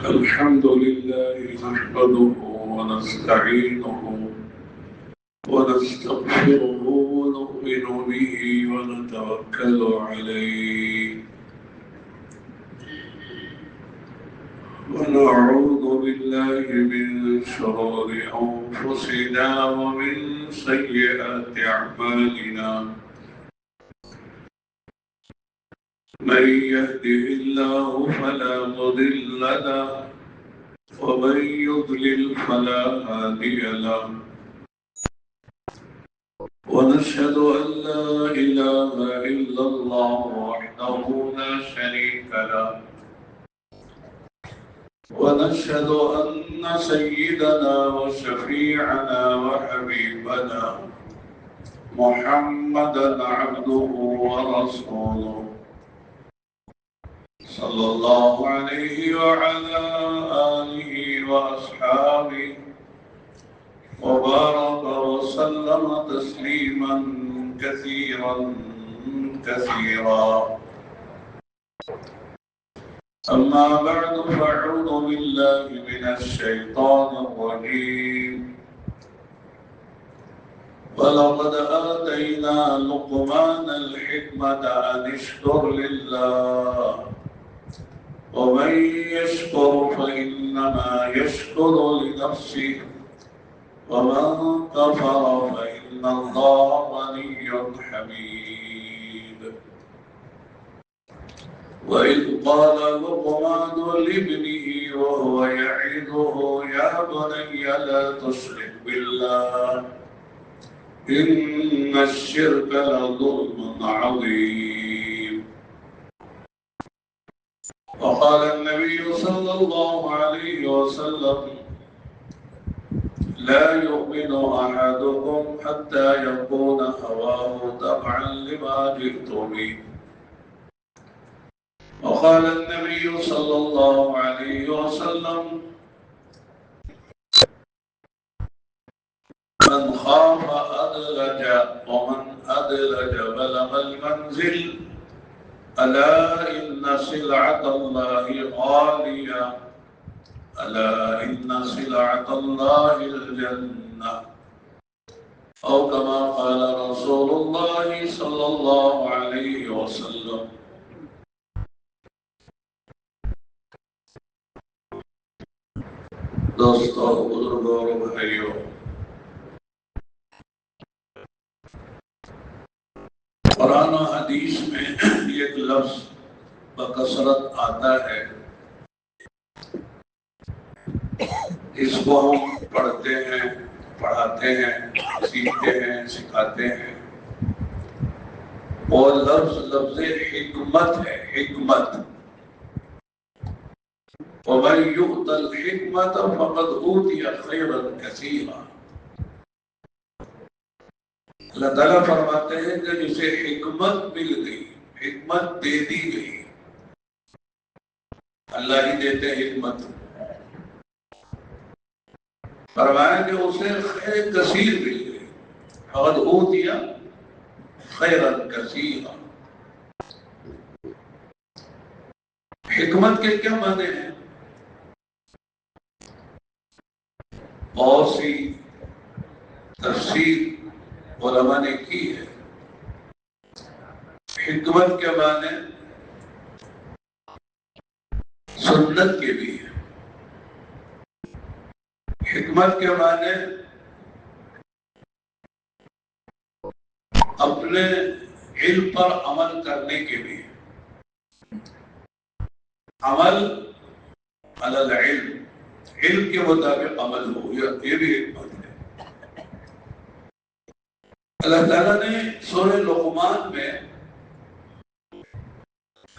الحمد لله نحمده ونستعينه ونستغفره ونؤمن به ونتوكل عليه ونعوذ بالله من شرور أنفسنا ومن سيئات أعمالنا من يهده الله فلا مضل له ومن يضلل فلا هادي له ونشهد أن لا إله إلا الله وحده لا شريك له ونشهد أن سيدنا وشفيعنا وحبيبنا محمدا عبده ورسوله صلى الله عليه وعلى آله وأصحابه وبارك وسلم تسليما كثيرا كثيرا أما بعد فأعوذ بالله من الشيطان الرجيم ولقد آتينا لقمان الحكمة أن اشكر لله ومن يشكر فإنما يشكر لنفسه ومن كفر فإن الله غني حميد وإذ قال لقمان لابنه وهو يعظه يا بني لا تشرك بالله إن الشرك لظلم عظيم وقال النبي صلى الله عليه وسلم لا يؤمن أحدكم حتى يكون هواه تبعا لما جئت به وقال النبي صلى الله عليه وسلم من خاف أدلج ومن أدلج بلغ المنزل ألا إن سلعة الله غالية ألا إن سلعة الله الجنة أو كما قال رسول الله صلى الله عليه وسلم دوستو بزرگوں اور بھائیوں، قرآن و حدیث میں ایک لفظ بکثرت آتا ہے، اس کو ہم پڑھتے ہیں، پڑھاتے ہیں، سیکھتے ہیں، سکھاتے ہیں، وہ لفظ حکمت ہے۔ حکمت وَمَن يُؤْتَ الْحِكْمَةَ فَقَدْ أُوتِيَ خَيْرًا كَثِيرًا۔ اللہ تعالیٰ فرماتے ہیں کہ جسے حکمت مل گئی، حکمت دے دی گئی، اللہ ہی دیتے حکمت، فرمایا کہ اسے خیر کثیر مل گئی، فقد اوتي خیرا کثیرا۔ حکمت کے کیا معنی ہیں؟ بہت سی تفسیر علماء نے کی ہے۔ حکمت کے معنی سنت کے بھی ہے، حکمت کے معنی اپنے علم پر عمل کرنے کے بھی ہے۔ عمل علی العلم، علم کے مطابق عمل ہو، یہ بھی حکمت ہے۔ اللہ تعالیٰ نے سورہ لقمان میں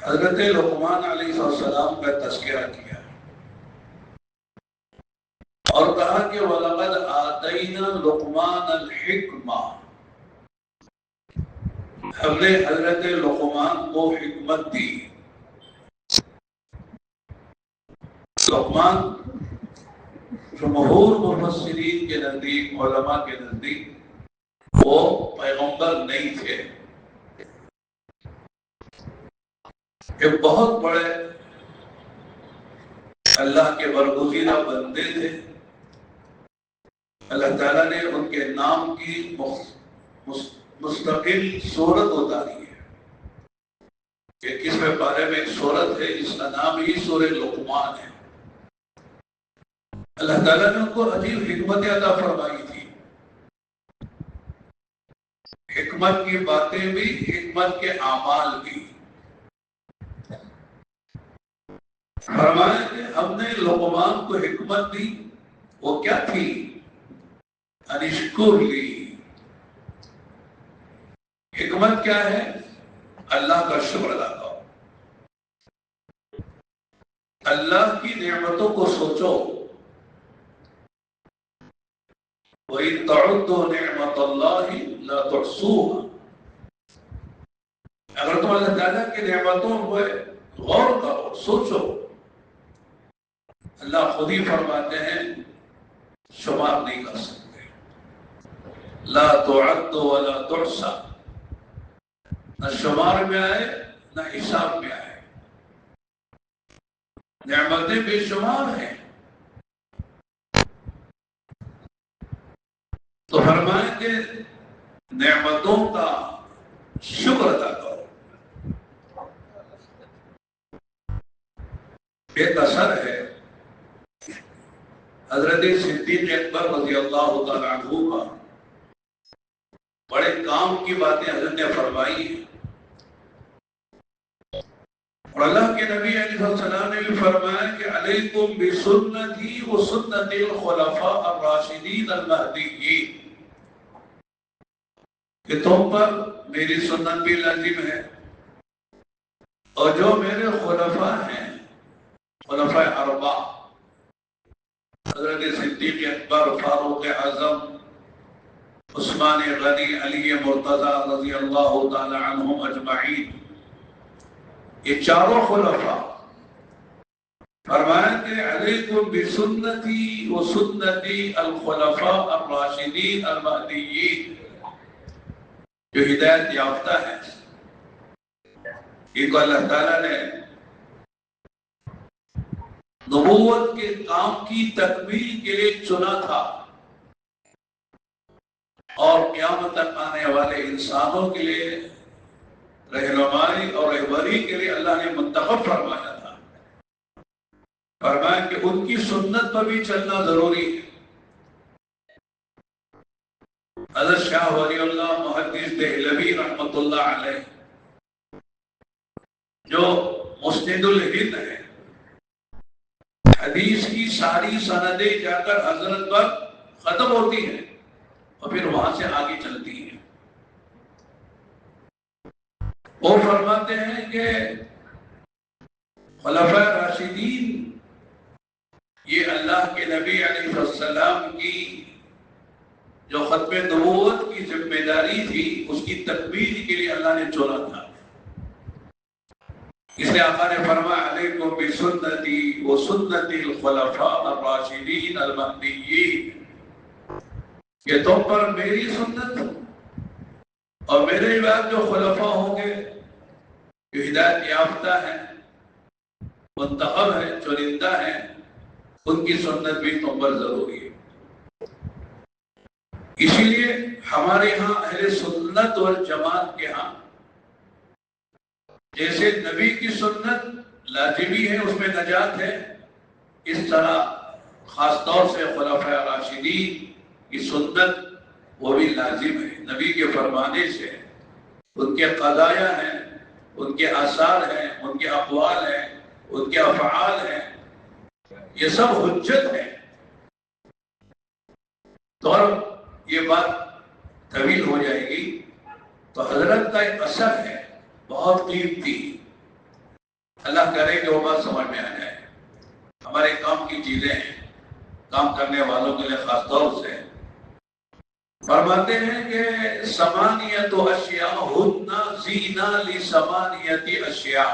حضرت لقمان علیہ السلام کا تذکرہ کیا اور کہا کہ وَلَقَدْ آتَيْنَا لُقْمَانَ الْحِكْمَةَ، ہم نے حضرت لقمان کو حکمت دی۔ لقمان جمہور مفسرین کے نزدیک، علماء کے نزدیک وہ پیغمبر نہیں تھے، ایک بہت بڑے اللہ کے برگزیدہ بندے تھے. اللہ تعالیٰ نے ان کے نام کی مستقل صورت اتاری ہے کہ 21ویں پارے میں ایک صورت ہے جس کا نام ہی سورہ لقمان ہے. اللہ تعالیٰ نے ان کو عجیب حکمت عطا فرمائی تھی. حکمت کی باتیں بھی، حکمت کے اعمال بھی. فرمایا کہ ہم نے لقمان کو حکمت دی، وہ کیا تھی؟ انشکر لی. حکمت کیا ہے؟ اللہ کا شکر ادا کرو، اللہ کی نعمتوں کو سوچو. وَإِن تَعُدُّوا نِعْمَةَ اللَّهِ لَا تُحْصُوهَا. اگر تم اللہ تعالیٰ کی نعمتوں پر غور کرو، سوچو، اللہ خود ہی فرماتے ہیں شمار نہیں کر سکتے. لا تعد ولا تحصى. نہ شمار میں آئے نہ حساب میں آئے. نعمتیں بے شمار ہیں. تو فرمائیں کہ نعمتوں کا شکر ادا کرو. ایک اثر ہے حضرت صدیق اکبر رضی اللہ تعالیٰ عنہ کا. بڑے کام کی باتیں حضرت نے فرمائی ہیں، اور اللہ کے نبی علیہ السلام نے بھی فرمایا کہ علیکم بسنتی و سنت الخلفاء الراشدین المہدیین، کہ تم پر میری سنت بھی لازم ہے اور جو میرے خلفاء ہیں، خلفاء اربعہ حضرت صدیق اکبر، فاروق اعظم، عثمان غنی، علی مرتضی رضی اللہ تعالی عنہم اجمعین، یہ چاروں خلفاء فرمایا کہ علیکم بسنتی و سنتی الخلفاء الراشدین المہدیین، جو ہدایت یافتہ ہیں. ان کو اللہ تعالیٰ نے نبوت کے کام کی تکمیل کے لیے چنا تھا، اور قیامت تک آنے والے انسانوں کے لیے رہنمائی اور رہبری کے لیے اللہ نے منتخب فرمایا تھا. فرمایا کہ ان کی سنت پر بھی چلنا ضروری ہے. حضرت شاہ ولی اللہ محدث دہلوی رحمۃ اللہ علیہ جو مسند الہند ہے، حدیث کی ساری سندیں جا کر حضرت پر ختم ہوتی ہیں اور پھر وہاں سے آگے چلتی ہیں. وہ فرماتے ہیں کہ خلفاء راشدین یہ اللہ کے نبی علیہ السلام کی جو ختم نبوت کی ذمہ داری تھی اس کی تکمیل کے لیے اللہ نے چنا تھا. اس لیے آقا نے فرمایا علیکم بسنتی و سنت الخلفاء الراشدین المہدیین، کہ تم پر میری سنت اور میرے بعد جو خلفاء ہوں گے جو ہدایت یافتہ ہیں، منتخب ہیں، چنندہ ہیں، ان کی سنت بھی تم پر ضروری ہے. اسی لیے ہمارے ہاں اہل سنت والجماعت کے ہاں جیسے نبی کی سنت لازمی ہے، اس میں نجات ہے، اس طرح خاص طور سے خلفاء راشدین کی سنت وہ بھی لازم ہے. نبی کے فرمانے سے ان کے قضایا ہیں، ان کے آثار ہیں، ان کے اقوال ہیں، ان کے افعال ہیں، یہ سب حجت ہے. تو یہ بات طویل ہو جائے گی. تو حضرت کا ایک اثر ہے بہت قیمتی، اللہ کرے کہ وہ بات سمجھ میں آ جائے. ہمارے کام کی چیزیں ہیں، کام کرنے والوں کے لیے خاص طور سے فرماتے ہیں کہ ثمانیۃ اشیاء ہن زینہ لثمانیۃ اشیاء،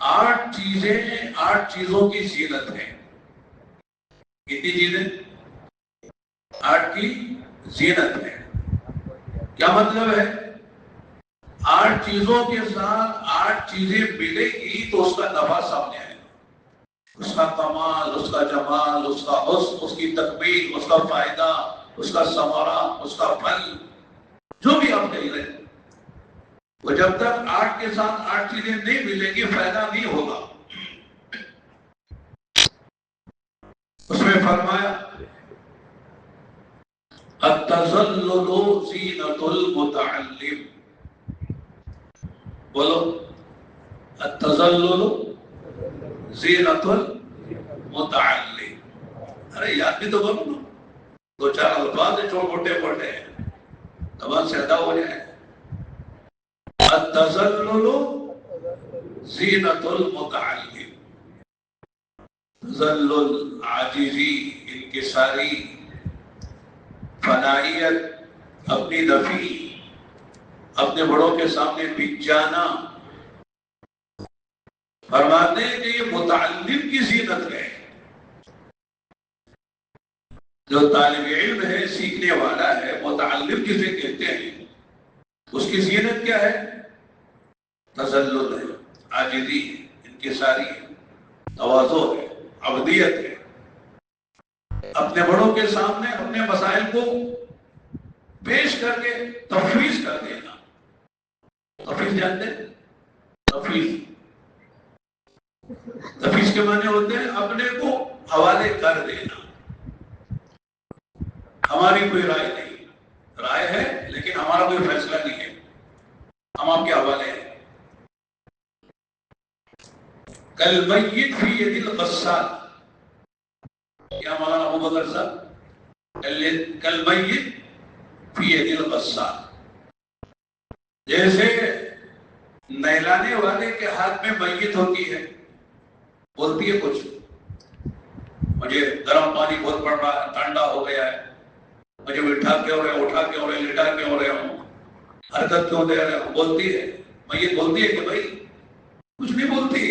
8 چیزوں کی زینت ہے. کتنی چیزیں؟ 8 کی زینت ہے. کیا مطلب ہے؟ 8 چیزوں کے ساتھ 8 چیزیں ملے گی تو اس کا نفع سامنے آئے گا. اس کا کمال، اس کا جمال، اس کا حسن، اس کی تکمیل، اس کا فائدہ، اس کا ثمرہ، اس کا پھل، جو بھی آپ کہہ رہے ہیں، وہ جب تک 8 کے ساتھ 8 چیزیں نہیں ملیں گی فائدہ نہیں ہوگا۔ اس میں فرمایا التذلل زینۃ المتعلم، بولو التذلل زینۃ المتعلم۔ ارے یاد بھی تو کرو نا، 2-4 الفاظ ہیں چھوٹے موٹے ہیں، زبان سے ادا ہو جائے۔ التذلل زینۃ المتعلم، تذلل، عاجزی، انکساری، فنائیت، اپنی نفی، اپنے بڑوں کے سامنے بک جانا، فرماتے ہیں کہ یہ متعلم کی زینت ہے۔ جو طالب علم ہے، سیکھنے والا ہے، متعلم کسے کہتے ہیں، اس کی زینت کیا ہے؟ تذلل ہے، عاجزی ہے، انکساری ہے، تواضع ہے، عبودیت ہے، اپنے بڑوں کے سامنے اپنے مسائل کو پیش کر کے تفویض کر دینا۔ تفویض جانتے ہیں؟ تفویض کے معنی ہوتے ہیں اپنے کو حوالے کر دینا۔ ہماری کوئی رائے نہیں، رائے ہے لیکن ہمارا کوئی فیصلہ نہیں ہے، ہم آپ کے حوالے ہیں۔ کالمیت فی ید الغسال، کیا مولانا ابو بکر صاحب؟ کالمیت فی ید الغسال، جیسے نہلانے والے کے ہاتھ میں میت ہوتی ہے، بولتی ہے کچھ، مجھے گرم پانی بہت پڑ رہا ہے، ٹھنڈا ہو گیا ہے، مجھے بٹھا کے ہو رہے ہیں، اٹھا کے ہو رہے ہیں، لٹا کے ہو رہے ہوں، حرکت کیوں دے رہے ہوں، بولتی ہے میت، بولتی ہے کہ بھائی کچھ نہیں بولتی،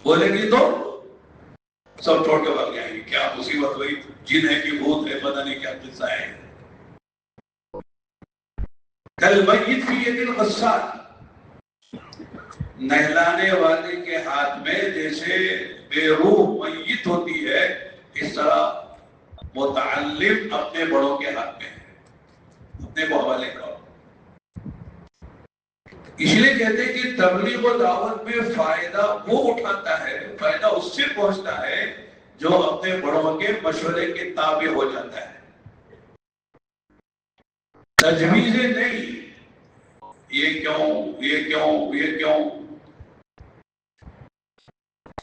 بولے گی تو سب چھوڑ کے بھاگ جائیں گے، کیا مصیبت ہوئی، جن ہے کہ بھوت ہے، پتہ نہیں کیا قصہ ہے۔ کالمیت فی ید الغسال، نہلانے والے کے ہاتھ میں جیسے بے روح میت ہوتی ہے، اس طرح متعلم اپنے بڑوں کے ہاتھ میں ہے، اپنے کو حوالے کرو۔ اس لیے کہتے ہیں کہ تبلیغ و دعوت میں فائدہ وہ اٹھاتا ہے، فائدہ اس سے پہنچتا ہے جو اپنے بڑوں کے مشورے کے تابع ہو جاتا ہے، تجویزیں نہیں، یہ کیوں، یہ کیوں، یہ کیوں۔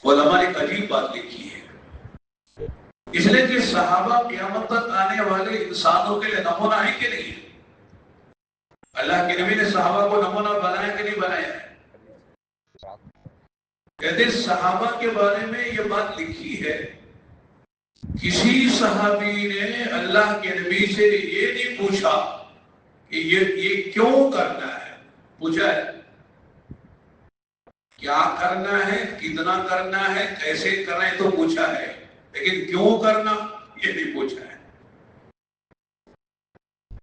علماء نے ایک عجیب بات لکھی ہے، اس لیے کہ صحابہ قیامت تک آنے والے انسانوں کے لیے نمونہ ہے کہ نہیں؟ اللہ کے نبی نے صحابہ کو نمونہ بنایا کہ نہیں بنایا؟ کہتے صحابہ کے بارے میں یہ بات لکھی ہے، کسی صحابی نے اللہ کے نبی سے یہ نہیں پوچھا کہ یہ کیوں کرنا ہے، پوچھا ہے کیا کرنا ہے، کتنا کرنا ہے، کیسے کرنا ہے تو پوچھا ہے، لیکن کیوں کرنا یہ نہیں پوچھا ہے۔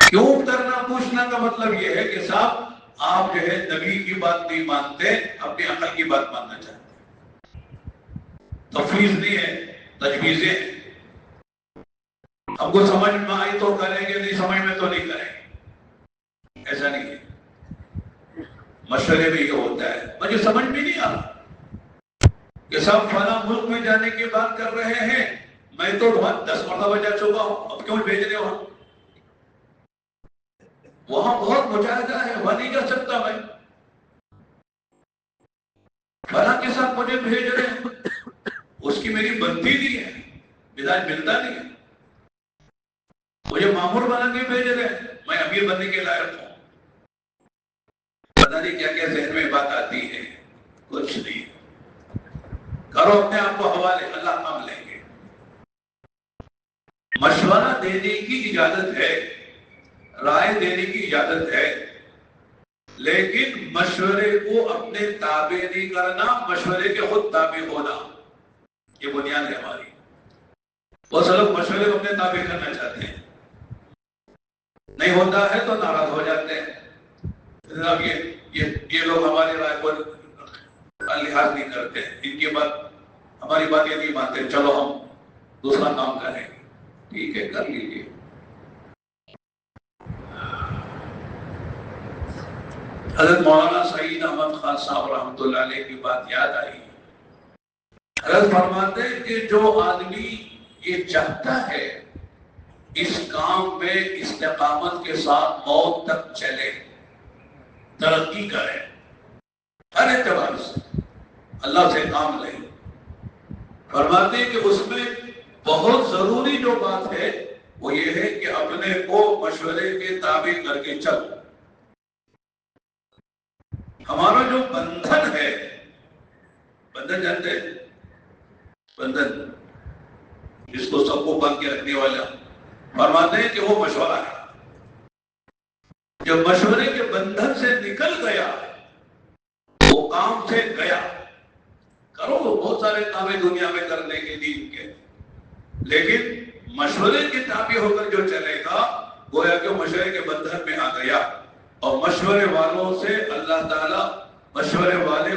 کیوں کرنا پوچھنا کا مطلب یہ ہے کہ صاحب آپ جو ہے نبی کی بات نہیں مانتے، اپنی عقل کی بات ماننا چاہتے ہیں۔ تفویض نہیں ہے، تجویزیں ہیں، ہم کو سمجھ میں آئی تو کریں گے، نہیں سمجھ میں تو نہیں کریں گے، ایسا نہیں ہے۔ مشورے میں یہ ہوتا ہے، مجھے سمجھ میں نہیں آ رہا کہ صاحب فلاں ملک میں جانے کی بات کر رہے ہیں، میں تو وہاں 10 مرتبہ جا چکا ہوں، اب کیوں بھیج رہے ہو؟ وہاں بہت مجاہدہ ہے، وہاں نہیں جا سکتا میں، فلاں کے ساتھ مجھے بھیج رہے ہیں، اس کی میری بنتی نہیں ہے، مزاج ملتا نہیں ہے، مجھے مامور بنا کے بھیج رہے ہیں، میں امیر بننے کے لائق ہوں، پتہ نہیں کیا کیا ذہن میں بات آتی ہے، کچھ نہیں، کرو اپنے آپ کو حوالے، اللہ کام لیں گے۔ مشورہ دینے کی اجازت ہے، رائے دینے کی اجازت ہے، لیکن مشورے کو اپنے تابع نہیں کرنا، مشورے کے خود تابع ہونا، یہ بنیاد ہے ہماری۔ بہت سے لوگ مشورے کو اپنے تابع کرنا چاہتے ہیں، نہیں ہوتا ہے تو ناراض ہو جاتے ہیں، جناب یہ لوگ ہماری رائے کو لحاظ نہیں کرتے، ان کی بات ہماری باتیں نہیں مانتے، چلو ہم دوسرا کام کریں، ٹھیک ہے کر لیجیے۔ حضرت مولانا سعید احمد خان صاحب رحمۃ اللہ علیہ کی بات یاد آئی۔ حضرت فرماتے ہیں کہ جو آدمی یہ چاہتا ہے اس کام میں استقامت کے ساتھ موت تک چلے، ترقی کرے ہر اعتبار سے، اللہ سے کام لے، فرماتے ہیں کہ اس میں بہت ضروری جو بات ہے وہ یہ ہے کہ اپنے کو مشورے کے تابع کر کے چل۔ ہمارا جو بندھن ہے، بندھن جانتے ہیں؟ بندھن جس کو سب کو باندھ کے رکھنے والا، فرماتے ہیں کہ وہ مشورہ ہے۔ جب مشورے کے بندھن سے نکل گیا، وہ کام سے گیا، کرو بہت سارے کام دنیا میں کرنے کے دین کے، لیکن مشورے کے تابع ہو کر جو چلے گا گویا کہ مشورے کے بندھن میں آ گیا، اور مشورے والوں سے اللہ تعالیٰ مشورے والے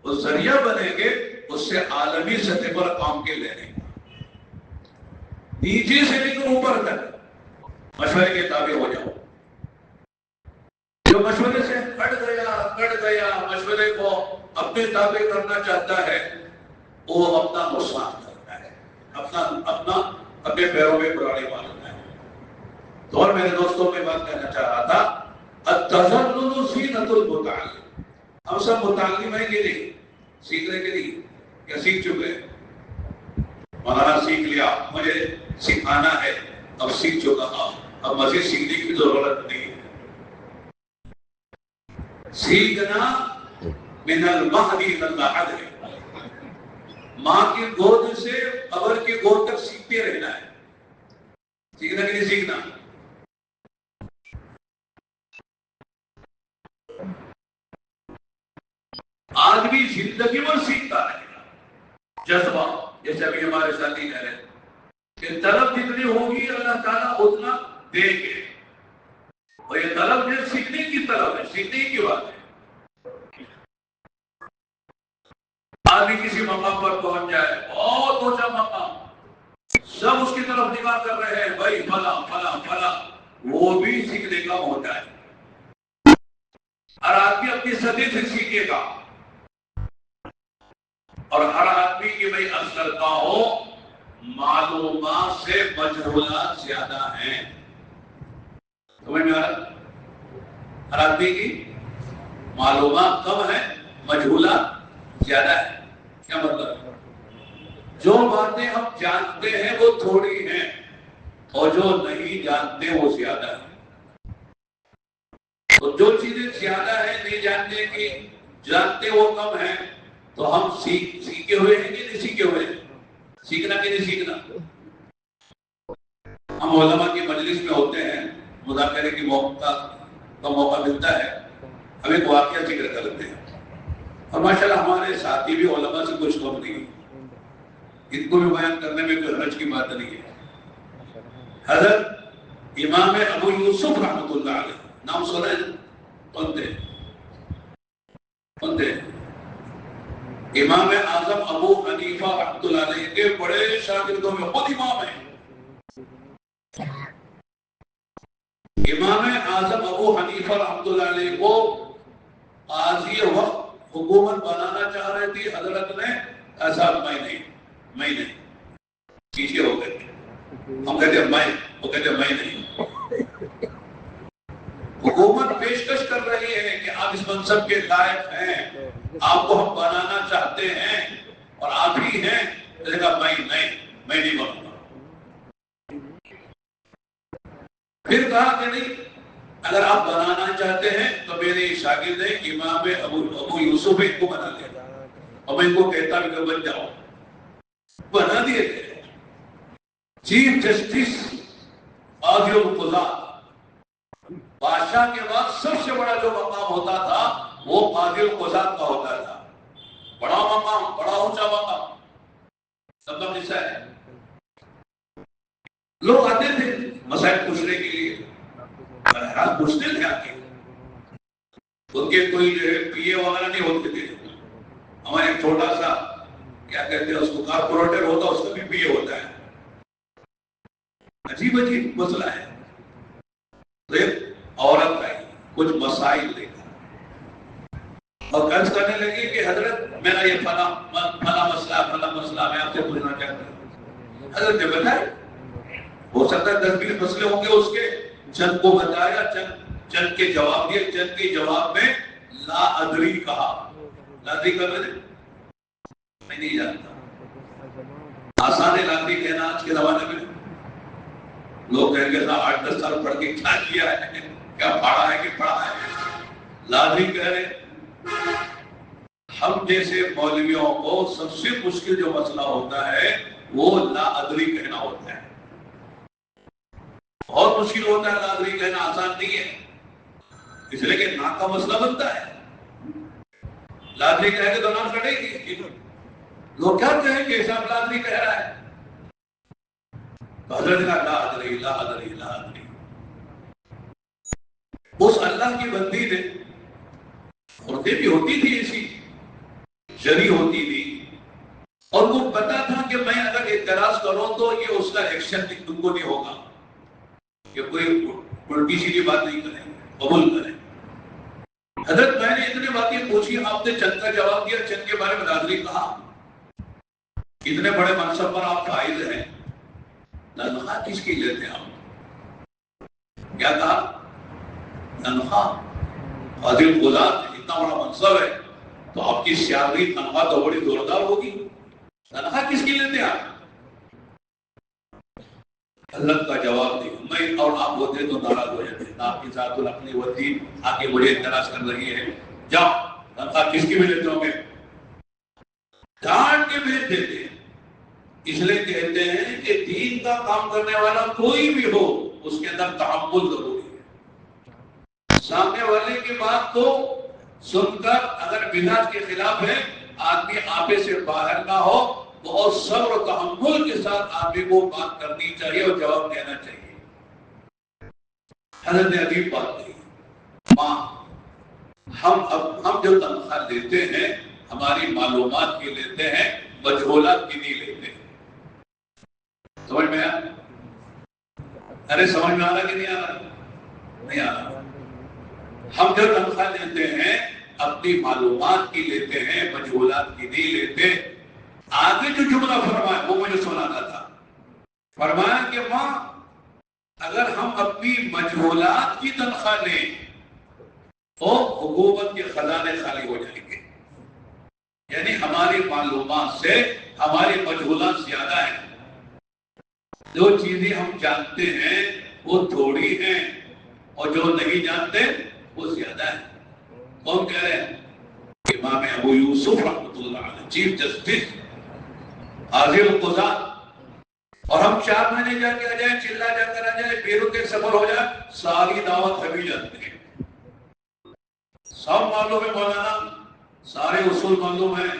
وہ ذریعہ بنیں گے اس سے عالمی سطح پر کام کے لینے، نیچے سے لے کر اوپر تک مشورے کے تابع ہو جاؤ۔ جو مشورے سے کٹ گیا، مشورے کو اپنے تابع کرنا چاہتا ہے، وہ اپنا نقصان کرتا ہے، اپنے پیروں میں کلاڑی مارتا ہے۔ تو اور میرے دوستوں میں بات کہنا چاہ رہا تھا، التذلل زینۃ المتعلم۔ ہم سب متعلم ہیں کہ نہیں؟ سیکھنے کے لیے یا سیکھ چکے؟ مولانا سیکھ لیا، مجھے سکھانا ہے، اب سیکھ چکا ہوں، اب مزید سیکھنے کی ضرورت نہیں ہے۔ سیکھنا من المہد الی اللحد ہے، ماں کی گود سے قبر کی گود تک سیکھتے رہنا ہے۔ سیکھنا کہ نہیں سیکھنا؟ آدمی زندگی میں سیکھتا ہے، جذبہ، جیسے ابھی ہمارے ساتھی کہہ رہے ہیں کہ طلب جتنی ہوگی اللہ تعالیٰ اتنا دے گے، اور یہ طلب جو سیکھنے کی طلب ہے، سیکھنے کی بات ہے۔ آدمی کسی مقام پر پہنچ جائے، بہت اونچا مقام، سب اس کی طرف نگاہ کر رہے ہیں، بھائی فلاں فلاں فلاں، وہ بھی سیکھنے کا ہوتا ہے۔ ہر آدمی اپنی سطح سے سیکھے گا، اور ہر آدمی کی بھائی اثر کا ہو، معلومات سے مجہولات زیادہ ہیں۔ سمجھ میں آ رہا؟ ہر آدمی کی معلومات کم ہے، مجہولات زیادہ ہے۔ کیا مطلب؟ جو باتیں ہم جانتے ہیں وہ تھوڑی ہیں، اور جو نہیں جانتے وہ زیادہ ہیں۔ تو جو چیزیں زیادہ ہیں نہیں جاننے کی، جانتے وہ کم ہیں، تو ہم سیکھے ہوئے ہیں کہ نہیں سیکھے ہوئے ہیں؟ سیکھنا کہ نہیں سیکھنا؟ ہم علماء کی مجلس میں ہوتے ہیں، مذاکرے کی موقع ملتا ہے، ہم ایک واقعہ ذکر کرتے ہیں، اور ماشاءاللہ ہمارے ساتھی بھی علماء سے کچھ کم نہیں، ان کو بھی بیان کرنے میں کوئی حرج کی بات نہیں ہے۔ حضرت امام ابو یوسف رحمۃ اللہ علیہ، نام سنا ہے؟ کون تھے؟ امام اعظم ابو حنیفہ رحمۃ اللہ علیہ کے بڑے شاگردوں میں خود امام ہیں۔ امام اعظم ابو حنیفہ رحمۃ اللہ علیہ کو قاضی وقت حکومت بنانا چاہ رہے تھے، حضرت نے ایسا میں نہیں، پیچھے ہو گئے۔ ہم کہتے ہیں میں، وہ کہتے ہیں میں نہیں۔ حکومت پیشکش کر رہی ہے کہ آپ اس منصب کے لائق ہیں، آپ کو ہم بنانا چاہتے ہیں، اور آپ ہی ہیں، میں نہیں بنوں گا۔ پھر کہا کہ نہیں، اگر آپ بنانا چاہتے ہیں تو میرے شاگرد ہیں امام ابو یوسف ان کو بنا دیا، اور میں ان کو کہتا بھی کہ بن جاؤ، بنا دیے تھے۔ چیف جسٹس قاضی القضات، بادشاہ کے بعد سب سے بڑا جو مقام ہوتا تھا وہ قاضی القضات کا ہوتا تھا، بڑا مقام، بڑا اونچا مقام، سبب حصہ ہے۔ لوگ آتے تھے مسائل پوچھنے کے لیے، بہرحال پوچھتے تھے آ کے، ان کے کوئی جو ہے پی اے وغیرہ نہیں ہوتے تھے۔ ہمارے ایک چھوٹا سا کیا کہتے ہیں اس کو، کارپوریٹر ہوتا اس کا بھی پی اے ہوتا ہے. عجیب عجیب مسئلہ ہے. تو ایک عورت آئی کچھ مسائل لے کر اور عرض کرنے لگی کہ حضرت میرا یہ فلاں مسئلہ میں آپ سے پوچھنا چاہتا ہوں. حضرت نے بتایا، ہو سکتا ہے 10-20 مسئلے ہوں گے اس کے، چند کو بتایا، چند کے جواب دیے، چند کے جواب میں لا ادری کہا. لا ادری کا میں نہیں جانتا. آسان ہے لا ادری کہنا آج کے زمانے میں. لوگ کہیں گے 8-10 سال پڑھ کے کیا کیا ہے، کیا پڑھا ہے کہ پڑھا ہے. لا ادری کہہ رہے. ہم جیسے مولویوں کو سب سے مشکل جو مسئلہ ہوتا ہے وہ لا ادری کہنا ہوتا ہے. بہت مشکل ہوتا ہے لا ادری کہنا، آسان نہیں ہے. اس لیے کہ ناک کا مسئلہ بنتا ہے. لا ادری کہہ کے تو ناک کٹے گی. لوگ کیا کہیں کہ صاحب لا ادری کہہ رہا ہے. تو حضرت کا لا ادری لا ادری لا ادری. اس اللہ کی بندی نے، عورتیں بھی ہوتی تھی ایسی، جری ہوتی تھی، اور وہ پتا تھا کہ میں اگر اعتراض کروں تو یہ اس کا ایکشن تم کو نہیں ہوگا، کہ کوئی الٹی سیدھی بات نہیں کریں، قبول کریں. حضرت میں نے اتنے باتیں پوچھی، آپ نے چند کا جواب دیا، چند کے بارے میں لا ادری کہا. اتنے بڑے منصب پر آپ فائز ہیں، تنخواہ کس کی لیتے ہیں آپ؟ کیا کہا؟ تنخواہ. فاضل قضات اتنا بڑا منصب ہے تو آپ کی سیالری تنخواہ تو بڑی زوردار ہوگی. تنخواہ کس کی لیتے ہیں آپ؟ حضرت کا جواب دیا، میں اور آپ ہوتے تو ناراض ہو جاتے. آپ کی ذات اپنی وزیر آ کے مجھے اعتراض کر رہی ہے، جاؤ تنخواہ کس کی بھی لیتے ہوں گے. ڈانٹ کے بھیج دیتے ہیں. اس لیے کہتے ہیں کہ دین کا کام کرنے والا کوئی بھی ہو اس کے اندر تحمل ضروری ہے. سامنے والے کی بات کو سن کر اگر بدعت کے خلاف ہے، آدمی آپے سے باہر نہ ہو، بہت صبر و تحمل کے ساتھ آدمی کو بات کرنی چاہیے اور جواب دینا چاہیے. حضرت نے عجیب بات کہی، ماں ہم جو تنخواہ لیتے ہیں ہماری معلومات کی لیتے ہیں، مجہولات کی نہیں لیتے. سمجھ میں آیا؟ ارے سمجھ میں آ رہا کہ نہیں آ رہا؟ نہیں آ رہا. ہم جو تنخواہ لیتے ہیں اپنی معلومات کی لیتے ہیں، مجہولات کی نہیں لیتے. آگے جو جملہ فرمایا وہ مجھے سنانا تھا. فرمایا کہ ماں اگر ہم اپنی مجہولات کی تنخواہ لیں تو حکومت کے خزانے خالی ہو جائیں گے. یعنی ہماری معلومات سے ہماری مجہولات زیادہ ہیں. جو چیزیں ہم جانتے ہیں وہ تھوڑی ہیں اور جو نہیں جانتے وہ زیادہ ہیں. کون کہہ رہے ہیں؟ امام ابو یوسف رحمۃ اللہ علیہ، چیف جسٹس، قاضی القضات. اور ہم 4 مہینے جا کے آ جائیں، چلا جا کر آ جائیں، بیرون کے سفر ہو جائے، ساری دعوت ہم ہی جانتے ہیں. سب معلوم ہے مولانا، سارے اصول معلوم ہیں،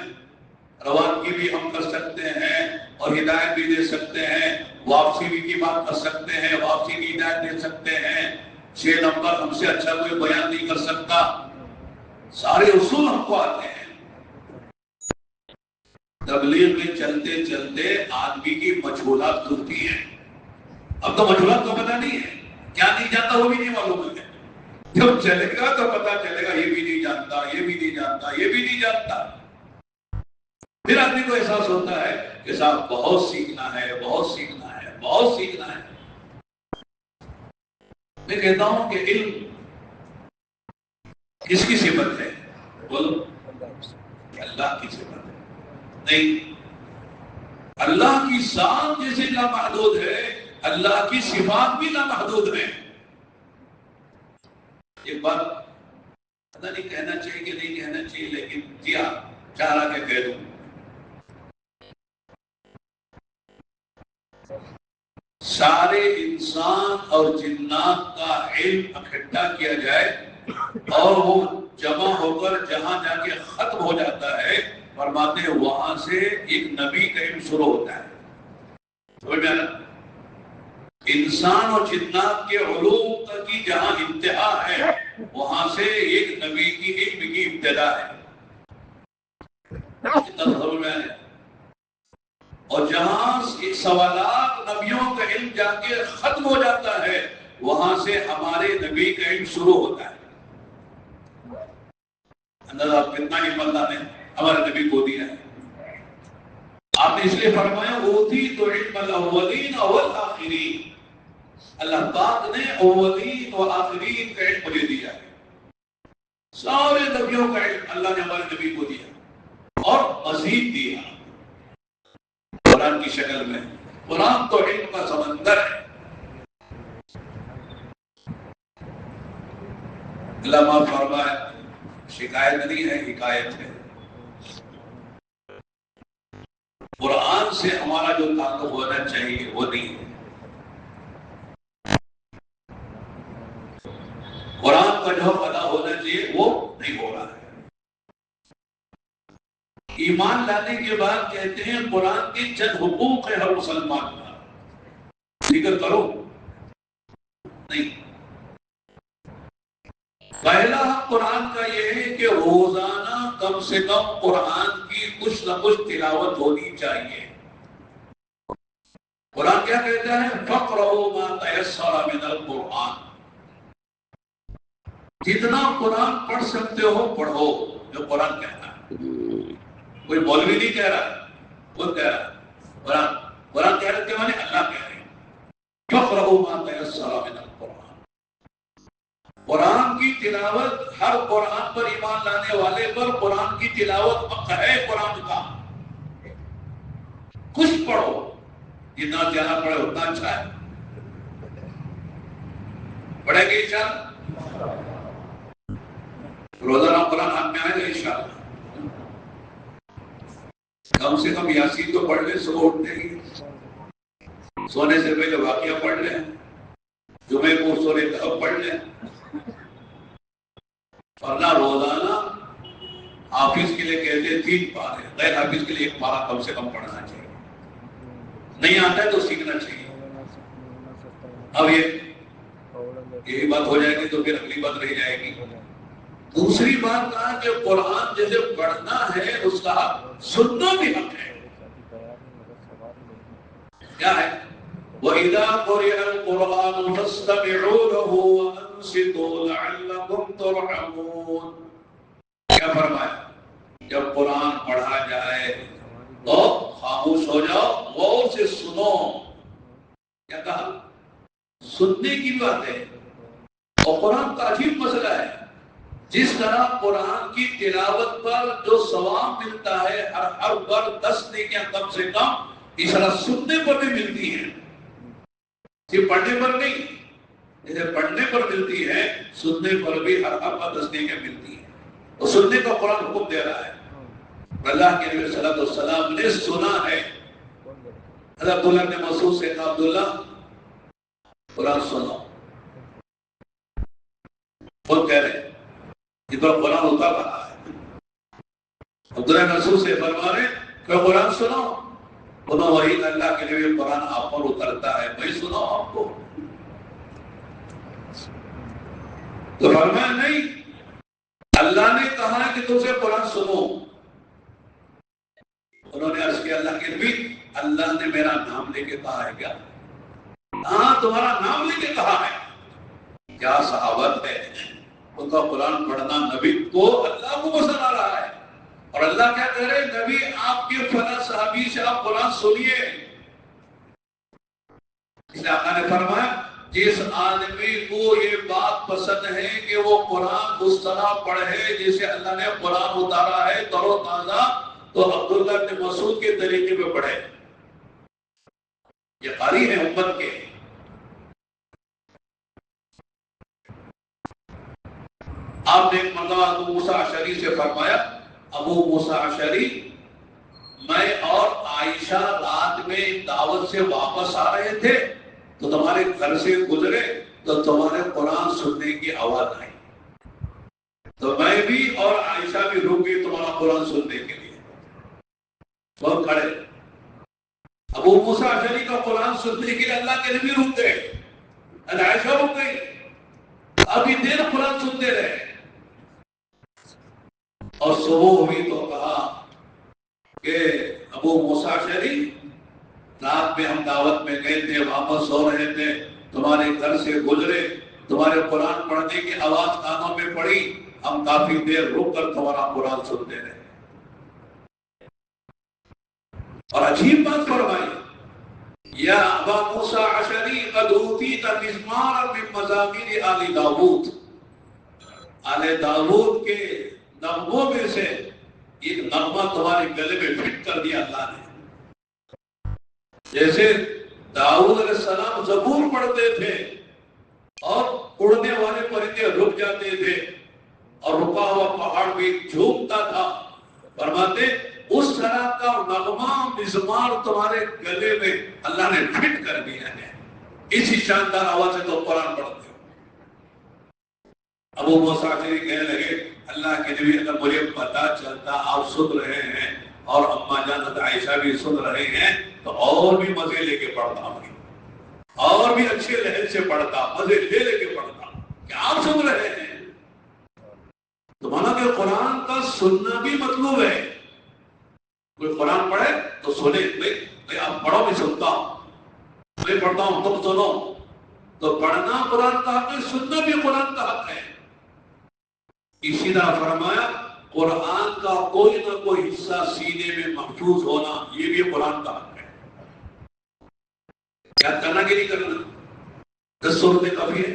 روانگی بھی ہم کر سکتے ہیں اور ہدایت بھی دے سکتے ہیں، واپسی بھی کی بات کر سکتے ہیں، واپسی کی ہدایت دے سکتے ہیں. 6 نمبر ہم سے اچھا کوئی بیان نہیں کر سکتا. سارے اصول ہم کو آتے ہیں. تبلیغ میں چلتے چلتے آدمی کی مجہولات کھلتی ہیں. اب تو مجہولات کو پتہ نہیں ہے، کیا نہیں جانتا وہ بھی نہیں معلوم ہے. جب چلے گا تو پتا چلے گا یہ بھی نہیں جانتا، یہ بھی نہیں جانتا، یہ بھی نہیں جانتا. پھر آدمی کو احساس ہوتا ہے کہ صاحب بہت سیکھنا ہے، بہت سیکھنا ہے، بہت سیکھنا ہے. میں کہتا ہوں کہ علم کس کی صفت ہے؟ بولو. اللہ کی صفت ہے. نہیں، اللہ کی ذات جیسے لامحدود ہے، اللہ کی صفات بھی لامحدود ہیں. ایک بات پتہ نہیں کہنا چاہیے کہ نہیں کہنا چاہیے، لیکن کیا چاہ رہا کہ کہہ دوں. سارے انسان اور جنات کا علم اکٹھا کیا جائے اور وہ جمع ہو کر جہاں جا کے ختم ہو جاتا ہے، فرماتے ہیں وہاں سے ایک نبی کا علم شروع ہوتا ہے. سمجھ میں آنا؟ انسان اور جنات کے علوم تک کی جہاں انتہا ہے وہاں سے ایک نبی کی علم کی ابتدا ہے. سمجھ میں آنا؟ اور جہاں سوالات نبیوں کا علم جا کے ختم ہو جاتا ہے وہاں سے ہمارے نبی کا علم شروع ہوتا ہے. اندازہ کتنا علم اللہ نے ہمارے نبی کو دیا ہے. آپ نے اس لیے فرمایا اوتیت علم الاولین والآخرین. اللہ پاک نے اولین و آخرین کا علم مجھے دیا ہے. سارے نبیوں کا علم اللہ نے ہمارے نبی کو دیا اور مزید دیا قرآن کی شکل میں. قرآن تو علم کا سمندر ہے. اللہ معاف فرمائے شکایت نہیں ہے حکایت ہے. قرآن سے ہمارا جو تعلق ہونا چاہیے وہ نہیں ہے. قرآن کا جو ادا ہونا چاہیے وہ نہیں ہو رہا ہے. ایمان لانے کے بعد کہتے ہیں قرآن کے چند حقوق ہے ہر مسلمان کا, ذکر کرو. نہیں, پہلا قرآن کا یہ ہے کہ روزانہ کم سے کم قرآن کی کچھ نہ کچھ تلاوت ہونی چاہیے. قرآن کیا کہتا ہے فَقْرَؤُوا مَا تَيَسَّرَ مِنَ الْقُرْآنِ. جتنا قرآن پڑھ سکتے ہو پڑھو. جو قرآن کہتا ہے, کوئی مولوی نہیں کہہ رہا, وہ کہہ رہا قرآن کہہ رہے معنی اللہ کہہ رہے فَقْرَؤُوا مَا تَيَسَّرَ مِنَ الْقُرْآنِ. قرآن کی تلاوت ہر قرآن پر ایمان لانے والے پر قرآن کی تلاوت حق ہے. قرآن کا کچھ پڑھو, جتنا زیادہ پڑھے اتنا اچھا ہے. پڑھے گے انشاءاللہ روزانہ قرآن ہاتھ میں آئے گا انشاءاللہ. کم سے کم یاسین تو پڑھ لیں صبح اٹھنے کی, سونے سے پہلے واقعہ پڑھ لیں, جمعے کو سورہ کہف پڑھ لیں. ورنہ روزانہ حافظ کے لیے کہتے ہیں 3 پارے, غیر حافظ کے لیے 1 پارہ کم سے کم پڑھنا چاہیے. نہیں آتا ہے تو سیکھنا چاہیے. اب یہی بات ہو جائے گی تو پھر اگلی بات رہ جائے گی. دوسری بات کہا کہ قرآن جیسے پڑھنا ہے اس کا سننا بھی حق ہے. کیا ہے وَإِذَا قُرِئَ الْقُرْآنُ فَاسْتَمِعُوا لَهُ وَأَنصِتُوا لَعَلَّكُمْ تُرْحَمُونَ. کیا فرمایا جب قرآن پڑھا جائے تو خاموش ہو جاؤ, غور سے سنو. کیا کہا سننے کی بات ہے. اور قرآن کا عجیب مسئلہ ہے, جس طرح قرآن کی تلاوت پر جو ثواب ملتا ہے ہر حرف پر 10 نیکیاں کم سے کم, اس طرح سننے پر بھی ملتی ہیں. صرف پڑھنے پر نہیں, جیسے پڑھنے پر ملتی ہے سننے پر بھی ہر حرف پر 10 نیکیاں ملتی ہیں. اور سننے کا قرآن حکم دے رہا ہے. اللہ کے نبی صلی اللہ علیہ وسلم نے سنا ہے. حضرت عبداللہ نے مسعود سے کہا عبداللہ قرآن سنو. خود کہہ رہے اس پر قرآن اتر رہا ہے. عبداللہ مسعود سے فرما رہے کہ قرآن سنو. انہوں وہی اللہ کے نبی قرآن آپ پر اترتا ہے, میں سناؤ آپ کو. تو فرمایا نہیں, اللہ نے کہا کہ تم سے قرآن سنو. انہوں نے عرض کیا اللہ کے نبی اللہ نے میرا نام لے کے کہا ہے کیا؟ ہاں تمہارا نام لے کے کہا ہے. کیا صحابت ہے, ان کا قرآن پڑھنا نبی کو اللہ کو پسند آ رہا ہے. اور اللہ کیا کہہ رہے نبی آپ کے فلاں صحابی سے آپ قرآن سنیے. اس لیے آقا نے فرمایا جس آدمی کو یہ بات پسند ہے کہ وہ قرآن اس طرح پڑھے جسے اللہ نے قرآن اتارا ہے تر و تازہ, تو عبداللہ بن مسعود کے طریقے پہ پڑھے. یہ قاری ہے امت کے. آپ نے ایک مرتبہ ابو موسیٰ اشعری سے فرمایا ابو موسیٰ اشعری میں اور عائشہ رات میں دعوت سے واپس آ رہے تھے تو تمہارے گھر سے گزرے تو تمہارے قرآن سننے کی آواز آئی, تو میں بھی اور عائشہ بھی رک گئی تمہارا قرآن سننے کے لیے. بہت کھڑے. ابو موسیٰ اشعری کا قرآن سننے کے لیے اللہ کے نبی رک گئے, عائشہ رک گئی, ابھی دیر قرآن سنتے رہے. اور صبح ہوئی تو کہا کہ ابو موسیٰ اشعری رات میں ہم دعوت میں گئے تھے، واپس سو رہے تھے، تمہارے گھر سے گزرے، تمہارے قرآن پڑھنے کی آواز کانوں میں پڑی، ہم کافی دیر رک کر تمہارا قرآن سنتے رہے۔ اور عجیب بات فرمائی، یا ابا موسیٰ عشری قد اوتیت مزمارا من مزامیر آل داود، آل داود کے نغموں میں سے ایک نغمہ تمہارے گلے میں فٹ کر دیا اللہ نے۔ جیسے داؤد علیہ السلام زبور پڑھتے تھے اور اڑنے والے پرندے رک جاتے تھے اور رکا ہوا پہاڑ بھی جھومتا تھا، فرماتے اس طرح کا نغمہ مزمار تمہارے گلے میں اللہ نے فٹ کر دیا ہے، اسی شاندار آواز سے تو قرآن پڑھتے ہو۔ ابو موسیٰ عشری کہنے لگے اللہ کے نبی اگر مجھے پتا چلتا آپ سن رہے ہیں اور اما جان حضرت عائشہ بھی سن رہے ہیں تو اور بھی مزے لے کے پڑھتا ہوں، اور بھی اچھے لہجے سے پڑھتا، مزے لے کے پڑھتا کہ آپ سن رہے ہیں۔ تو مانا کہ قرآن کا سننا بھی مطلوب ہے، کوئی قرآن پڑھے تو سنے، بھئی آپ پڑھو میں سنتا ہوں، میں پڑھتا ہوں تم سنو، تو پڑھنا قرآن کا حق ہے، سننا بھی قرآن کا حق ہے۔ اسی طرح فرمایا قرآن کا کوئی نہ کوئی حصہ سینے میں محفوظ ہونا یہ بھی قرآن کا حق ہے۔ یاد کرنا کہ نہیں کرنا؟ 10 صورتیں کافی ہے،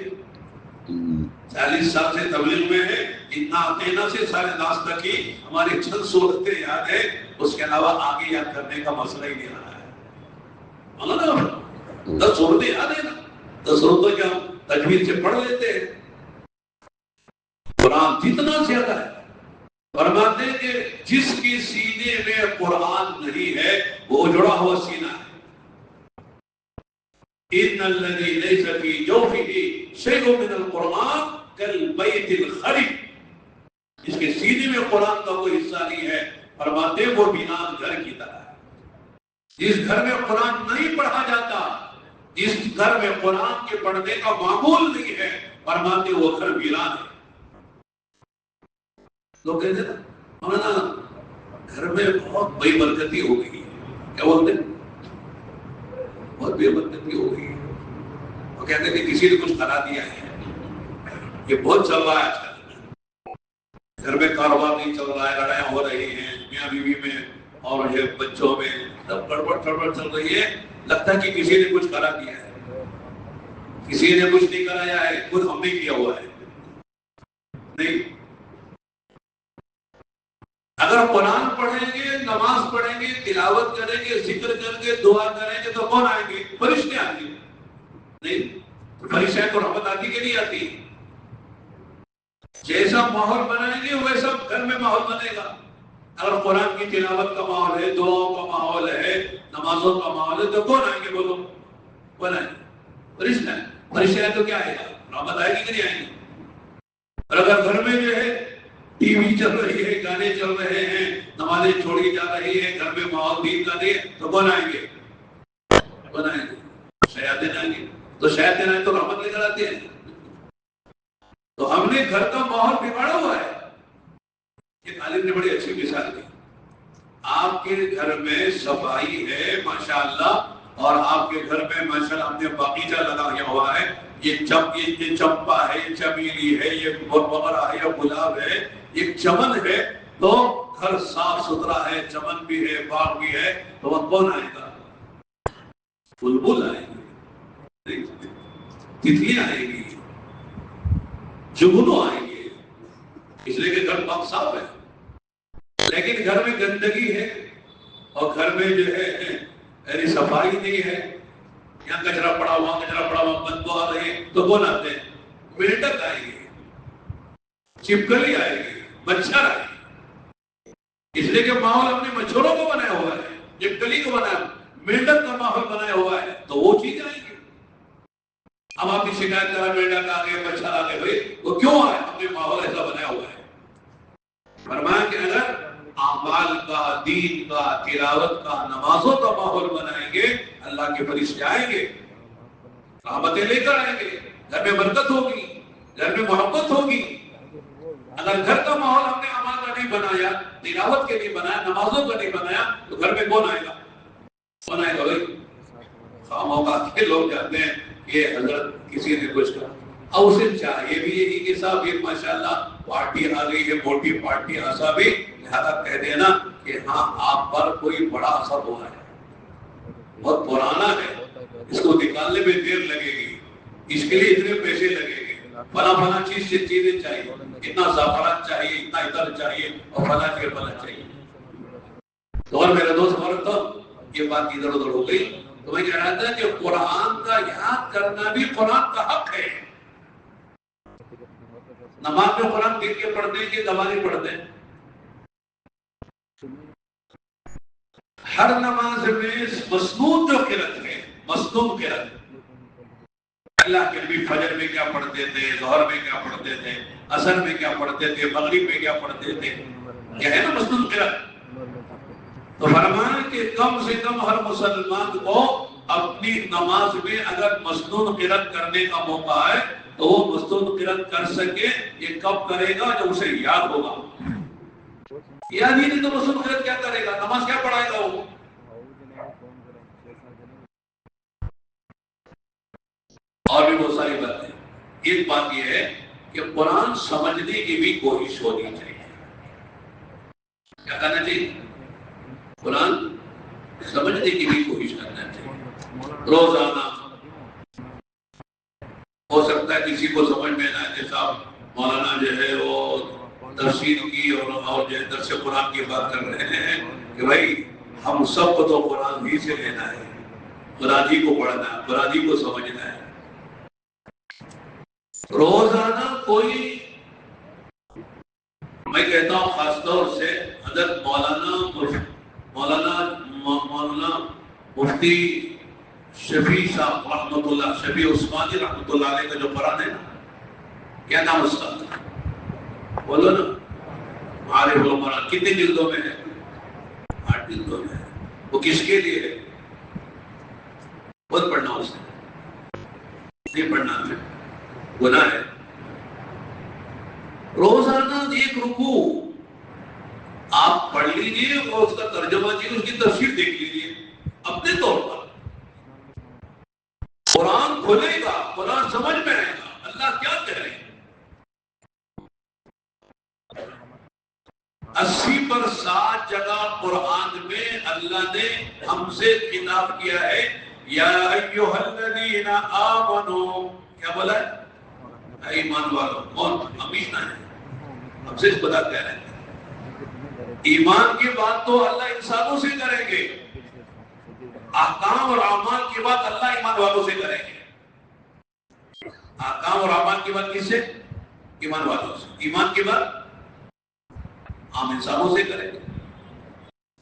40 سال سے تبلیغ میں ہے، اتنا اتنا سے سارے ناس تک کی ہماری چند صورتیں یاد ہے، اس کے علاوہ آگے یاد کرنے کا مسئلہ ہی نہیں رہا ہے۔ 10 صورتیں یاد ہے نا، 10 صورتوں کے ہم تجوید سے پڑھ لیتے ہیں، قرآن جتنا زیادہ ہے۔ فرماتے ہیں کہ جس کی سینے میں قرآن نہیں ہے وہ جڑا ہوا سینہ ہے۔ ان الذی لیس فی جوفہ شیء من القرآن کالبیت الخرب، جس کے سینے میں قرآن کا کوئی حصہ نہیں ہے، فرماتے ہیں وہ ویران گھر کی طرح ہے۔ جس گھر میں قرآن نہیں پڑھا جاتا، جس گھر میں قرآن کے پڑھنے کا معمول نہیں ہے، فرماتے ہیں وہ گھر ویران ہے۔ لوگ کہتے ہیں مولانا گھر میں بہت بے برکتی ہو گئی ہے، کیا بولتے ہیں؟ بہت بے برکتی ہو گئی ہے، وہ کہتے ہیں کسی نے کچھ کرا دیا ہے، یہ بہت چل رہا ہے آج کل، گھر میں کاروبار نہیں چل رہا ہے، لڑائیاں ہو رہی ہیں میاں بیوی میں اور یہ بچوں میں، سب گڑبڑ چل رہی ہے، لگتا ہے کہ کسی نے کچھ کرا دیا ہے۔ کسی نے کچھ نہیں کرایا ہے، خود ہم نے کیا ہوا ہے۔ نہیں، اگر قرآن پڑھیں گے، نماز پڑھیں گے، تلاوت کریں گے، ذکر کریں گے، دعا کریں گے تو کون آئیں گے؟ فرشتے آئیں گے۔ نہیں، فرشتے تو رحمت آتی کہ نہیں آتی؟ جیسا ماحول بنائیں گے ویسا گھر میں ماحول بنے گا۔ اگر قرآن کی تلاوت کا ماحول ہے، دعاؤں کا ماحول ہے، نمازوں کا ماحول ہے تو کون آئیں گے؟ بولو، کون آئیں گے؟ فرشتے آئیں گے۔ فرشتے آئیں تو کیا آئے گا؟ رحمت آئے گی کہ نہیں آئے گی؟ اور اگر گھر میں جو ہے ٹی وی چل رہی ہے، گانے چل رہے ہیں، نمازیں چھوڑی جا رہی ہے، گھر میں ماحول دین کا نہیں ہے تو کون آئیں گے؟ کون آئیں گے؟ شیاطین آئیں گے۔ تو شیاطین آئیں تو رحمت لے کر آتے ہیں۔ تو ہم نے گھر کا ماحول بگاڑا ہوا ہے۔ ایک عالم نے بڑی اچھی مثال دی، آپ کے گھر میں صفائی ہے ماشاءاللہ، اور آپ کے گھر میں ماشاءاللہ ہم نے باغیچہ لگایا ہوا ہے، یہ چمپا ہے، یہ چمیلی ہے، یہ بغرہ ہے، یہ گلاب ہے، یہ چمن ہے، تو گھر صاف ستھرا ہے، چمن بھی ہے، باغ بھی ہے، تو وہ کون آئے گا؟ بلبل آئے گی، تتلیاں آئیں گی، جگنو آئیں گے، اس لیے کہ گھر پاک صاف ہے۔ لیکن گھر میں گندگی ہے اور گھر میں جو ہے صفائی نہیں ہے، یہاں کچرا پڑا ہوا بدبو آ رہی ہے تو کون آتے ہیں؟ مینڈک آئے گی، چپکلی آئے گی، مچھر آئے گی۔ اس لیے کہ ماحول ہم نے مچھروں کو بنایا ہوا ہے، چپکلی کو بنایا، مینڈک کا ماحول بنایا ہوا ہے، تو وہ چیز آئے گی۔ اب آپ کی شکایت کرا مینڈک آ گئے، مچھر آ گئے، بھائی وہ کیوں آئے؟ ہم نے ماحول ایسا بنایا ہوا ہے۔ فرمایا کہ اگر اعمال کا، دین کا، تلاوت کا، نمازوں کا ماحول بنائیں گے، اللہ کے فرشتے آئیں گے، رحمتیں لے کر آئیں گے، گھر میں برکت ہوگی، گھر میں محبت ہوگی۔ اگر گھر کا ماحول ہم نے اعمال کا نہیں بنایا، تلاوت کے نہیں بنایا، نمازوں کا نہیں بنایا، تو گھر میں کون آئے گا؟ کون آئے گا بھائی؟ موقع کے لوگ جاتے ہیں کہ حضرت کسی نے کچھ کہا، اور اسے چاہیے بھی یہی کہ صاحب یہ ماشاءاللہ پارٹی آ گئی ہے، موٹی پارٹی ایسا بھی لہذا کہہ دینا کہ ہاں آپ پر کوئی بڑا اثر ہوا ہے، بہت پرانا ہے، اس کو نکالنے میں دیر لگے گی، اس کے لیے اتنے پیسے لگے گے، فلاں فلاں چیز سے چیزیں چاہیے، اتنا زعفران چاہیے، اتنا عطر چاہیے، اور فلاں چیز فلاں چاہیے۔ تو اور میرے دوست بولے تو یہ بات ادھر ادھر ہو گئی، تو میں کہہ رہا تھا کہ قرآن کا یاد کرنا بھی قرآن کا حق ہے۔ نماز میں قرآن گر کے پڑھتے ہیں کہ دبانے پڑھتے ہیں؟ ہر نماز میں مسنون جو قرأت ہے، مسنون قرأت، اللہ کے نبی فجر میں کیا پڑھتے تھے، ظہر میں کیا پڑھتے تھے، عصر میں کیا پڑھتے تھے، مغرب میں کیا پڑھتے تھے، کیا ہے نا مسنون قرأت۔ تو فرمایا کہ کم سے کم ہر مسلمان کو اپنی نماز میں اگر مسنون قرأت کرنے کا موقع ہے تو وہ مسنون قرأت کر سکے۔ یہ کب کرے گا؟ جب اسے یاد ہوگا۔ یاد ہی نہیں تو مسنون قرأت کیا کرے گا؟ نماز کیا پڑھائے گا وہ؟ اور بھی بہت ساری باتیں۔ ایک بات یہ ہے کہ قرآن سمجھنے کی بھی کوشش ہونی چاہیے۔ کیا کرنا چاہیے؟ قرآن سمجھنے کی بھی کوشش کرنا چاہیے۔ روزانہ ہو سکتا ہے کسی کو سمجھ میں نہ آئے، صاحب مولانا جو ہے وہ تفسیر کی اور جو ہے درس قرآن کی بات کر رہے ہیں کہ بھائی ہم سب کو تو قرآن ہی سے لینا ہے، قرآن ہی کو پڑھنا ہے، قرآن ہی کو سمجھنا ہے۔ روزانہ کوئی، میں کہتا ہوں خاص طور سے حضرت مولانا مفتی شفیع صاحب رحمۃ اللہ، شفیع عثمانی رحمۃ اللہ علیہ کا جو قرآن ہے نا، کیا نام اس کا بولو نا، عارف القرآن، کتنے جلدوں میں ہے؟ 8 جلدوں میں ہے۔ وہ کس کے لیے ہے؟ بہت پڑھنا اس نے، نہیں پڑھنا ہے گناہ ہے۔ روزانہ ایک رکوع آپ پڑھ لیجئے اور اس کا ترجمہ کیجئے، اس کی تفسیر دیکھ لیجئے اپنے طور پر۔ قرآن کھلے گا، قرآن سمجھ میں آئے گا اللہ کیا کہہ رہے ہیں۔ 80% جگہ قرآن میں اللہ نے ہم سے خطاب کیا ہے، یا ایھا الذین آمنو، کیا بولا ہے؟ ایمان والو۔ کون؟ ہمیشہ ہے، ہم سے خدا کہہ رہے ہیں۔ ایمان کی بات تو اللہ انسانوں سے کریں گے، احکام اور اعمال کی بات اللہ ایمان والوں سے کریں گے۔ احکام اور اعمال کی بات کس سے؟ ایمان والوں سے۔ ایمان کی بات عام انسانوں سے کریں گے۔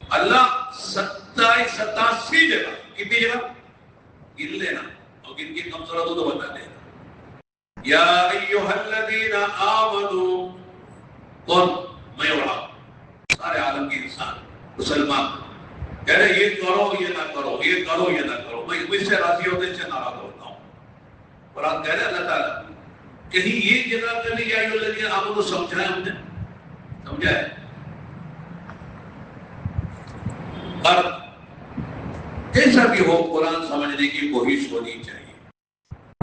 اللہ 87 جگہ، کتنی جگہ گن لینا، اور گن کے کم ضرورت ہو تو بتا دینا۔ یا ایھا الذین آمنو، کون؟ میں اور آپ، سارے عالم کے انسان مسلمان کہہ رہے یہ کرو یہ نہ کرو، یہ کرو یہ نہ کرو، میں مجھ سے راضی ہوتے سے ناراض ہوتا ہوں۔ قرآن کہہ رہے اللہ تعالیٰ کہیں یہ جگہ کر لی یا ایھا الذین آمنو سمجھا ہے ہم نے؟ سمجھا ہے؟ اور جیسا بھی ہو قرآن سمجھنے کی کوشش ہونی چاہیے۔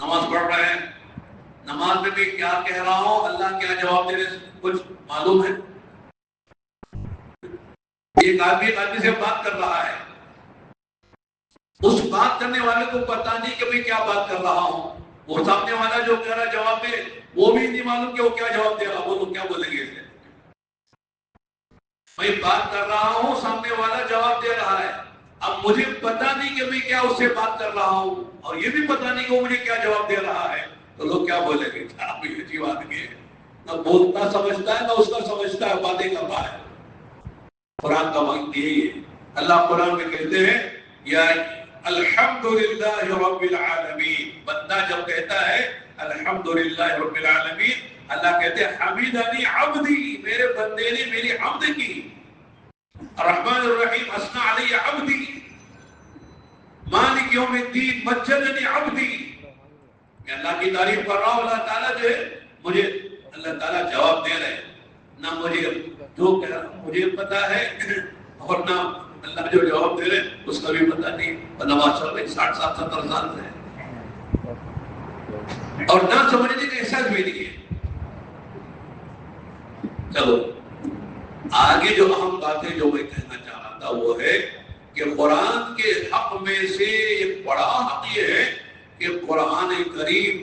نماز پڑھ رہے ہیں، نماز میں بھی کیا کہہ رہا ہوں، اللہ کیا جواب دے رہے، کچھ معلوم ہے؟ ایک آدمی سے بات کر رہا ہے، اس بات کرنے والے کو پتا نہیں کہ میں کیا بات کر رہا ہوں، وہ سامنے والا جو کہہ رہا جواب دے وہ بھی نہیں معلوم کہ وہ کیا جواب دے رہا، وہ تو کیا بولیں گے اسے؟ میں بات کر رہا ہوں، سامنے والا جواب دے رہا ہے، اب مجھے پتا نہیں کہ میں کیا اس سے بات کر رہا ہوں، اور یہ بھی پتا نہیں کہ وہ مجھے کیا جواب دے رہا ہے، تو لوگ کیا بولیں گے؟ کیا عجیب آدمی ہے، نہ بولتا سمجھتا ہے نہ اس کا سمجھتا ہے، باتیں کر رہا ہے۔ قرآن کا وقت یہی ہے۔ اللہ قرآن میں کہتے ہیں یا الحمدللہ رب العالمین، بندہ جب کہتا ہے الحمدللہ رب العالمین، اللہ کہتے ہیں حمیدنی عبدی، میرے بندے نے میری حمد کی، الرحمن الرحیم اثنى علی عبدی، مالک یوم الدین مجدنی عبدی، میں اللہ کی تعریف کر رہا ہوں، اللہ تعالیٰ جو ہے مجھے، اللہ تعالیٰ جواب دے رہے ہیں، نہ مجھے جو کہہ رہا مجھے پتا ہے اور نہ اللہ جو جواب دے رہے اس کا بھی پتہ نہیں، اور نماز چل رہی 60-70 سال سے، اور نہ سمجھنے کا احساس بھی نہیں ہے۔ چلو آگے جو اہم باتیں جو میں کہنا چاہ رہا تھا وہ ہے کہ قرآن کے حق میں سے ایک بڑا حق یہ ہے کہ قرآن کریم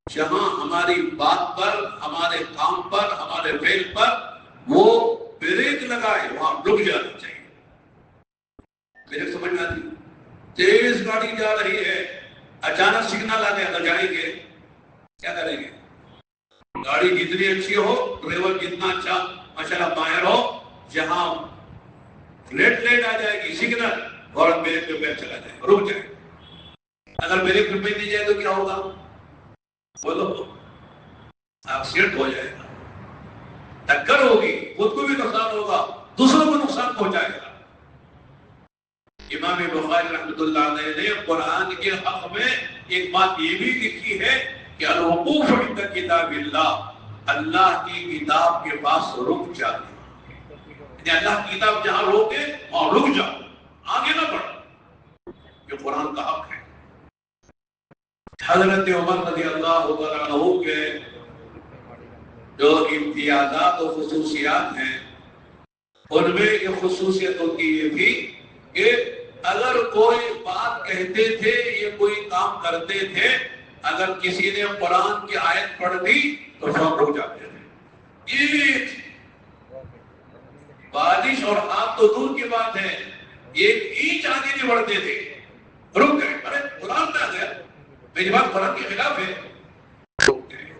جہاں ہماری بات پر، ہمارے کام پر، ہمارے فعل پر وہ بریک لگائے وہاں رک جانا چاہیے۔ بریک سمجھ میں آتی؟ تیز گاڑی جا رہی ہے، اچانک سگنل آ گیا تو جائیں گے، کیا کریں گے؟ گاڑی جتنی اچھی ہو، ڈرائیور جتنا اچھا ماشاءاللہ ماہر ہو، جہاں لیٹ آ جائے گی سگنل اور بریک پہ پیر چلا جائے، رک جائے۔ اگر بریک پہ نہیں جائے تو کیا ہوگا؟ بولو، ایکسیڈنٹ ہو جائے گا، ٹکر ہوگی، خود کو بھی نقصان ہوگا، دوسروں کو نقصان پہنچائے گا۔ امام بخاری رحمۃ اللہ علیہ نے قرآن کے حق میں ایک بات یہ بھی لکھی ہے کہ الوقوف عند کتاب اللہ، اللہ کی کتاب کے پاس رک جانا، یعنی اللہ کی کتاب جہاں روکے وہاں رک جاؤ، آگے نہ بڑھو، یہ قرآن کا حق ہے۔ حضرت عمر رضی اللہ تعالیٰ عنہ کے جو امتیازات و خصوصیات ہیں ان میں ایک خصوصیت ان کی یہ تھی کہ اگر کوئی بات کہتے تھے یا کوئی کام کرتے تھے، اگر کسی نے قرآن کی آیت پڑھ دی تو سب رک جاتے تھے۔ یہ بارش اور آگ تو دور کی بات ہے، ایک اینچ آگے نہیں بڑھتے تھے، رک گئے، ارے قرآن پہ آ گیا، میری بات قرآن کے خلاف ہے، رک گئے،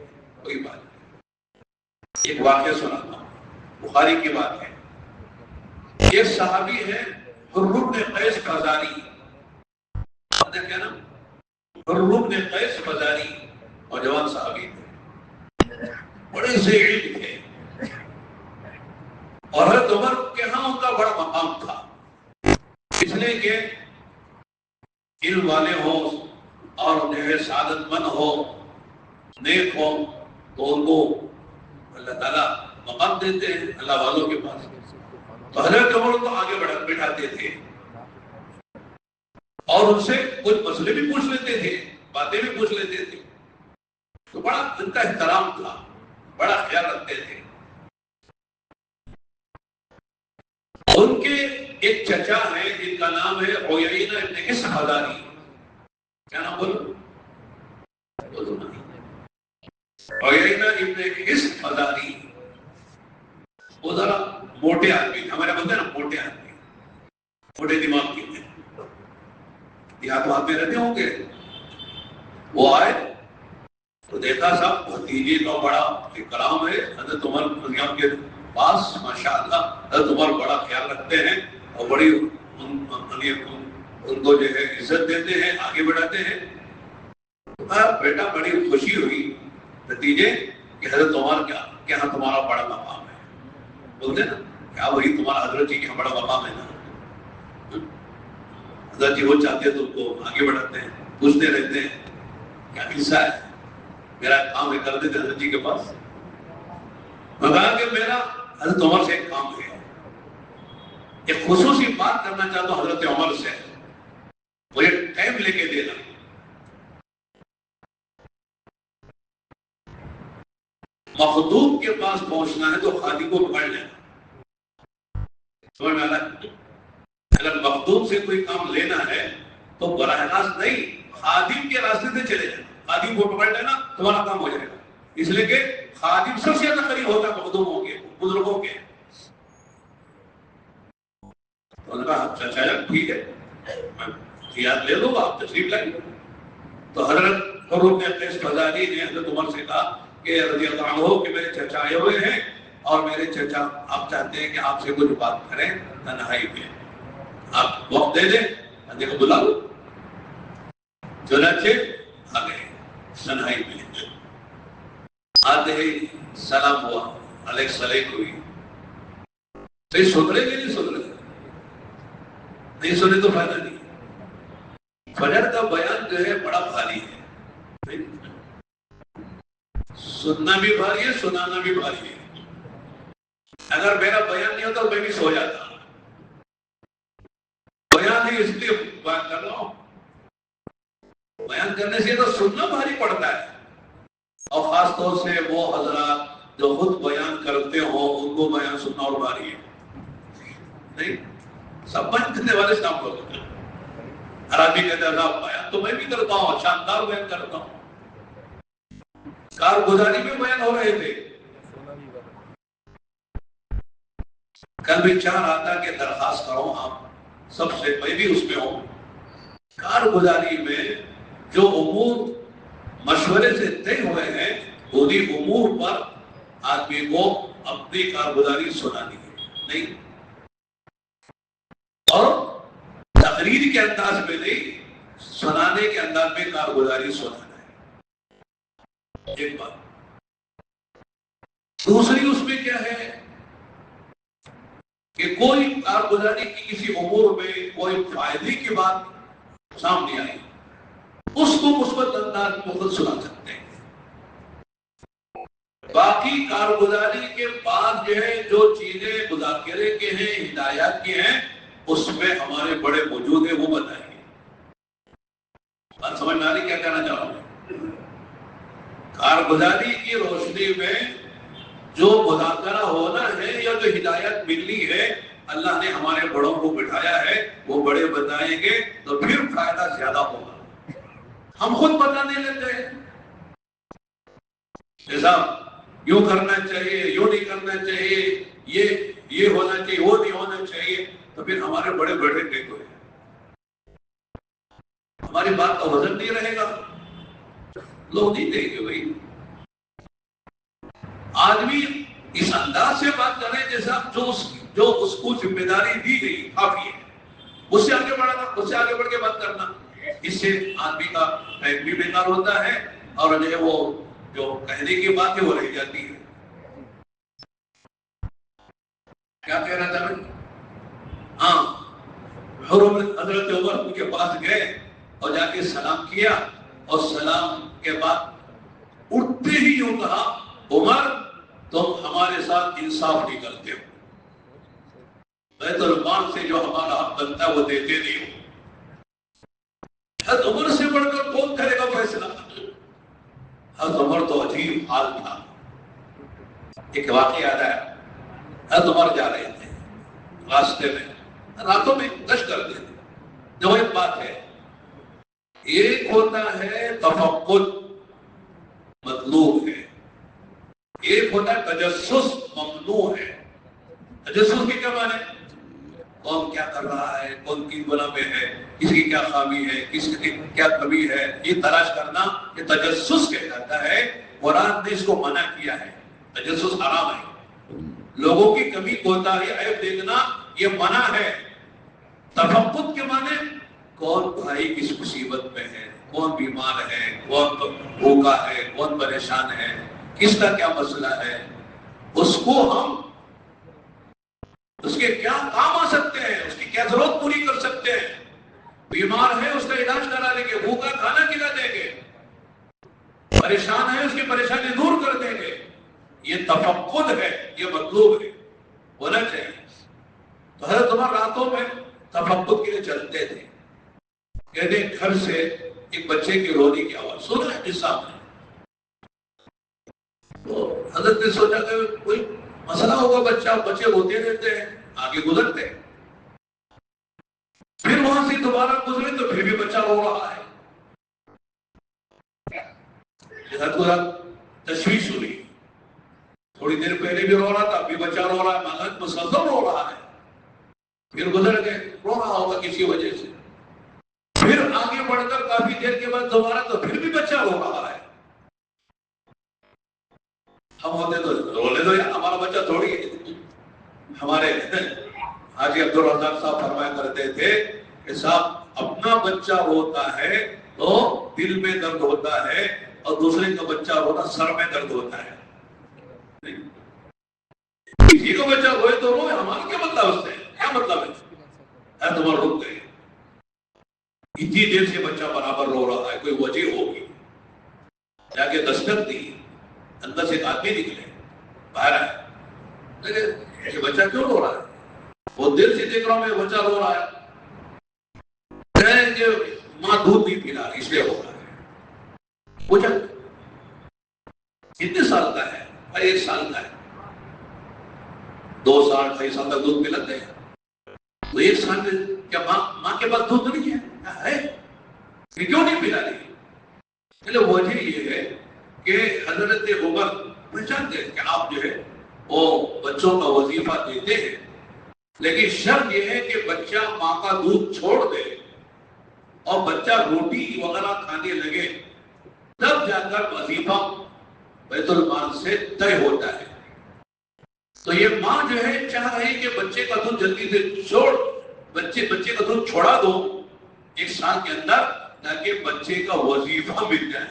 کوئی بات نہیں۔ ایک واقعہ سناتا ہوں، بخاری کی بات ہے۔ ایک صحابی ہے حر بن قیس فزاری، کیا نام؟ حر بن قیس فزاری، نوجوان صحابی تھے، بڑے سے علم تھے، اور حضرت عمر کے ہاں ان کا بڑا مقام تھا، اس لیے کہ علم والے ہوں اور جو ہے سعادت مند ہو، نیک ہو، تو ان کو اللہ تعالیٰ مقام دیتے ہیں اللہ والوں کے پاس۔ تو حضرت عمر کو آگے بٹھاتے تھے اور ان سے کچھ مسئلے بھی پوچھ لیتے تھے، باتیں بھی پوچھ لیتے تھے، تو بڑا ان کا احترام تھا، بڑا خیال رکھتے تھے۔ ان کے ایک چچا ہے جن کا نام ہے عیینہ ابن حصن فزاری، کیا نام بولو؟ عیینہ ابن حصن فزاری، وہ ذرا موٹے آدمی، ہمارے بولتے ہیں نا موٹے آدمی، موٹے دماغ کے، دیہات وہاں میں رہتے ہوں گے۔ وہ آئے تو دیکھا صاحب بھتیجے کا بڑا اکرام ہے حضرت عمر رضی اللہ کے پاس، ماشاءاللہ حضرت عمر بڑا خیال رکھتے ہیں اور بڑی ان کو جو ہے عزت دیتے ہیں، آگے بڑھاتے ہیں۔ بیٹا بڑی خوشی ہوئی بھتیجے کہ حضرت عمر کے یہاں تمہارا بڑا مقام ہے، بولتے نا کیا وہی تمہارا حضرت جی کے یہاں بڑا مقام ہے نا، حضرت جی وہ چاہتے ہیں تو کو آگے بڑھاتے ہیں، پوچھتے رہتے ہیں کیا قصہ ہے، میرا کام ہے کر دیتے حضرت جی کے پاس۔ میں کہا کہ میرا حضرت عمر سے ایک کام ہے، ایک خصوصی بات کرنا چاہتا ہوں حضرت عمر سے، وہ ایک ٹائم لے کے دینا۔ مخدوم کے پاس پہنچنا ہے تو خادم کو پکڑ لینا، سمجھ میں آ رہا ہے؟ اگر مخدوم سے کوئی کام لینا ہے تو براہ راست نہیں، خادم کے راستے سے چلے جانا، خادم کو پکڑ لینا، تمہارا کام ہو جائے گا، اس لیے کہ خادم سب سے زیادہ قریب ہوتا ہے مخدوموں کے، بزرگوں کے۔ چچا جان ٹھیک ہے، میں یاد لے لوں گا، آپ تشریف لائیں گے۔ تو حضرت حر بن قیس فزاری نے حضرت عمر سے کہا کہ رضی اللہ عنہ کہ میرے چچا آئے ہوئے ہیں اور میرے چچا آپ چاہتے ہیں کہ آپ سے کچھ بات کریں تنہائی میں، آپ وقت دے دیں، ادھے کو بلا لو۔ چنانچہ آ گئے تنہائی میں، آتے ہی سلام ہوا، علیہ السلام ہوئی، بھئی سدھرے کہ نہیں سدھرے؟ نہیں سنے تو فائدہ نہیں۔ فجر کا بیان جو ہے بڑا بھاری ہے، سننا بھی بھاری ہے، سنانا بھی بھاری ہے۔ اگر میرا بیان نہیں ہوتا تو میں بھی سو جاتا، رہی اس لیے بیان کر رہا ہوں. بیان کرنے سے تو سننا بھاری پڑتا ہے، اور خاص طور سے وہ حضرات جو خود بیان کرتے ہو ان کو بیان سننا اور بھاری ہے. نہیں، سب بیان کرنے والے شام کو ہوتے ہیں. عربی کہتے ہیں صاحب بیان تو میں بھی کرتا ہوں، شاندار بیان کرتا ہوں. کارگزاری میں بیان ہو رہے تھے. کل بھی چاہ رہا تھا کہ درخواست کروں آپ سب سے، میں بھی اس میں ہوں. کارگزاری میں جو امور مشورے سے طے ہوئے ہیں انہی امور پر آدمی کو اپنی کارگزاری سنانی ہے. نہیں، اور تقریر کے انداز میں نہیں، سنانے کے انداز میں کارگزاری سنانا ہے. ایک بات. دوسری اس میں کیا ہے کہ کوئی کارگزاری کی کسی امور میں کوئی فائدے کی بات سامنے آئی، اس کو مثبت انداز میں خود سنا سکتے ہیں. باقی کارگزاری کے بعد جو ہے جو چیزیں مذاکرے کے ہیں، ہدایات کے ہیں، اس میں ہمارے بڑے موجود ہیں، وہ بتائیں گے. بات سمجھ میں آ رہی کیا کہنا چاہ رہا ہوں؟ کارگزاری کی روشنی میں جو مذاکرہ ہونا ہے یا جو ہدایت ملنی ہے، اللہ نے ہمارے بڑوں کو بٹھایا ہے، وہ بڑے بتائیں گے تو پھر فائدہ زیادہ ہوگا. ہم خود بتانے لگتے ہیں جیسا یوں کرنا چاہیے، یوں نہیں کرنا چاہیے، یہ ہونا چاہیے، وہ نہیں ہونا چاہیے، تو پھر ہمارے بڑے بڑے نہیں ہوئے، ہماری بات کا وزن نہیں رہے گا. لوگ نہیں دیں گے. بھائی آدمی اس انداز سے بات کرے جیسا جو اس کو ذمہ داری دی گئی کافی ہے، اس سے آگے بڑھنا، اس سے آگے بڑھ کے بات کرنا. اس سے آدمی کا ٹائم بھی بیکار ہوتا ہے اور جو ہے وہ جو کہنے کی بات ہے وہ رہ جاتی ہے. کیا کہہ رہا تھا میں؟ ہاں، حضرت عمر کے پاس گئے اور جا کے سلام کیا، اور سلام کے بعد اٹھتے ہی یوں کہا، عمر تم ہمارے ساتھ انصاف نہیں کرتے ہو، بیت المال سے جو ہمارا حق بنتا ہے وہ دیتے نہیں ہو. حضرت عمر سے بڑھ کر کون کرے گا فیصلہ؟ حضرت عمر تو عجیب حال تھا. ایک واقعہ یاد آیا. حضرت عمر جا رہے تھے راستے میں، راتوں میں گشت کرتے تھے. جو ایک بات ہے، ایک ہوتا ہے تفقد مطلوب ہے، ایک ہوتا ہے تجسس ممنوع ہے. تجسس کی کیا معنی ہے؟ کون کیا کر رہا ہے، کون کی گناہ میں ہے، کس کی کیا خامی ہے، کس کی کیا کمی ہے، یہ تلاش کرنا، یہ تجسس کہلاتا ہے. قرآن نے اس کو منع کیا ہے. تجسس حرام ہے. لوگوں کی کمی کوتاہی عیب دیکھنا یہ منع ہے. تفقد کے معنی کون بھائی کس مصیبت میں ہے، کون بیمار ہے، کون بھوکا ہے، کون پریشان ہے، کس کا کیا مسئلہ ہے، اس کو ہم اس کے کیا کام آ سکتے ہیں، اس کی کیا ضرورت پوری کر سکتے ہیں. بیمار ہے اس کا علاج کرا دیں گے، بھوکا کھانا کھلا دیں گے، پریشان ہے اس کی پریشانی دور کر دیں گے. یہ تفقد ہے، یہ مطلوب ہے، ہونا چاہیے. تو حضرت عمر راتوں میں تفقد کے لیے چلتے تھے. کہتے ہیں گھر سے ایک بچے کی رونے کی آواز سن رہے جس سامنے. تو حضرت نے سوچا کہ کوئی مسئلہ ہوگا، بچے روتے رہتے ہیں، آگے گزرتے ہیں. پھر وہاں سے دوبارہ گزرے تو پھر بھی بچہ رو رہا ہے. تشویش ہوئی، تھوڑی دیر پہلے بھی رو رہا تھا، ابھی بچہ رو رہا ہے، مسلسل رو رہا ہے. پھر گزر گئے، رو رہا ہوگا کسی وجہ سے. پھر آگے بڑھ کر کافی دیر کے بعد دوبارہ تو پھر بھی بچہ رو رہا ہے. ہم ہوتے تو رونے دو یار، ہمارا بچہ تھوڑی ہے. ہمارے حاجی عبدالرزاق صاحب فرمایا کرتے تھے کہ صاحب اپنا بچہ روتا ہے تو دل میں درد ہوتا ہے، اور دوسرے کا بچہ رونا سر میں درد ہوتا ہے. کسی کو بچہ روئے تو روئے، ہمارا کیا مطلب اس سے، کیا مطلب ہے؟ تمہارا رک گئے، اتنی دیر سے بچہ برابر رو رہا ہے، کوئی وجہ ہوگی. جا کے دستک دی، اندر سے ایک آدمی نکلے، باہر آئے، یہ بچہ کیوں رو رہا ہے؟ وہ دیر سے دیکھ رہا ہوں میں بچہ رو رہا ہے. کہ ماں دودھ نہیں پلا رہی اس لیے ہو رہا ہے. پوچھا کتنے سال کا ہے؟ 1 سال کا ہے. 2 سال 2.5 سال تک دودھ پلاتے ہیں. تو 1 سال میں کیا ماں کے پاس دودھ نہیں ہے؟ پھر کیوں نہیں پلا رہی؟ وجہ یہ ہے کہ حضرت عمر پہچانتے ہیں کہ آپ جو ہے وہ بچوں کا وظیفہ دیتے ہیں، لیکن شرط یہ ہے کہ بچہ ماں کا دودھ چھوڑ دے اور بچہ روٹی وغیرہ کھانے لگے، تب جا کر وظیفہ بیت المال سے طے ہوتا ہے. تو یہ ماں جو ہے چاہ رہی کہ بچے کا دودھ جلدی سے بچے کا دودھ چھوڑا دو 1 سال کے اندر، تاکہ بچے کا وظیفہ مل جائے.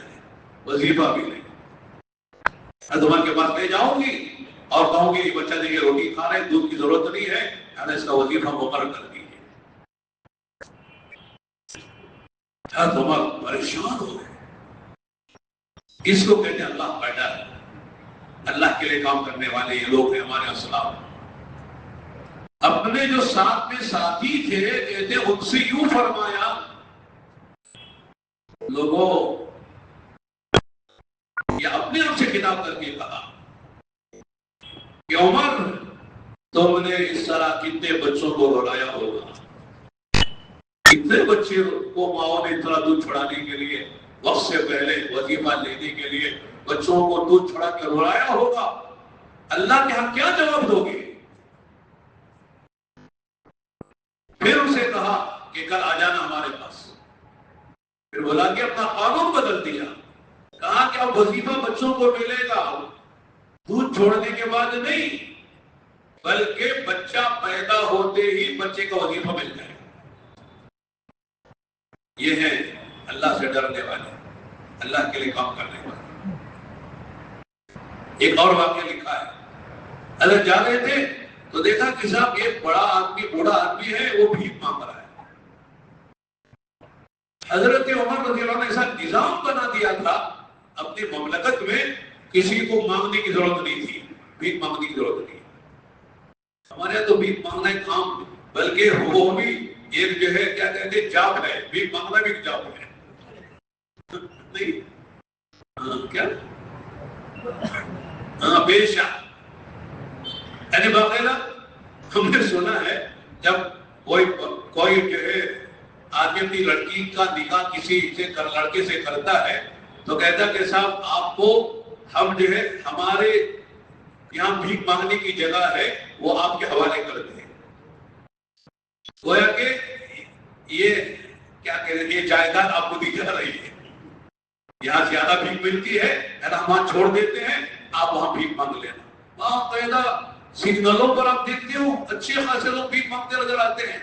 وظیفہ ملے. تمہارے کے پاس لے جاؤں گی اور کہوں گی بچہ دیکھیے روٹی کھا رہے، دودھ کی ضرورت نہیں ہے، اس کا وظیفہ مقرر کر دیجیے. تمہارا پریشان ہو گئے. اس کو کہتے ہیں اللہ کا ڈر. اللہ کے لیے کام کرنے والے یہ لوگ ہیں ہمارے اسلاف. اپنے جو ساتھ میں ساتھی تھے کہتے ان سے یوں فرمایا، لوگوں یا اپنے آپ سے خطاب کر کے کہا کہ عمر تم نے اس طرح کتنے بچوں کو رلایا ہوگا، کتنے بچے کو ماؤں نے اتنا دودھ چھڑانے کے لیے وقت سے پہلے وظیفہ لینے کے لیے بچوں کو دودھ چھڑا کے رلایا ہوگا. اللہ کے ہاں کیا جواب دو گے؟ پھر اسے کہا کہ کل آ جانا ہمارے پاس. پھر بولا کہ اپنا قانون بدل دیا، کہا کہ اب وظیفہ بچوں کو ملے گا دودھ چھوڑنے کے بعد نہیں، بلکہ بچہ پیدا ہوتے ہی بچے کا وظیفہ مل جائے. یہ ہے اللہ سے ڈرنے والے، اللہ کے لیے کام کرنے والے. ایک اور واقعہ لکھا ہے، اگر جا رہے تھے تو دیکھا کہ صاحب ایک بوڑھا آدمی ہے، وہ بھیک مانگ رہا ہے. حضرت عمر رضی اللہ عنہ نے ایسا نظام بنا دیا تھا اپنی مملکت میں، کسی کو مانگنے کی ضرورت نہیں تھی، بھیک مانگنے کی ضرورت نہیں. ہمارے یہاں تو بھیک مانگنا ایک کام، بلکہ وہ بھی ایک جو ہے کیا کہتے ہیں جاب ہے، بھیک مانگنا بھی ایک جاب ہے. نہیں کیا بے شک. یعنی باقاعدہ ہم نے سنا ہے جب کوئی جو ہے آدمی اپنی لڑکی کا نکاح کسی لڑکے سے کرتا ہے تو کہتا کہ صاحب آپ کو ہم جو ہے ہمارے یہاں بھیک مانگنے کی جگہ ہے وہ آپ کے حوالے کر دیں. گویا کہ یہ کیا کہتے ہیں یہ جائیداد آپ کو دی جا رہی ہے، یہاں زیادہ بھیک ملتی ہے ہم وہاں چھوڑ دیتے ہیں، آپ وہاں بھیک مانگ لینا. وہاں قاعدہ سگنلوں پر آپ دیکھتے ہو اچھے خاصے لوگ بھیک مانگتے نظر آتے ہیں.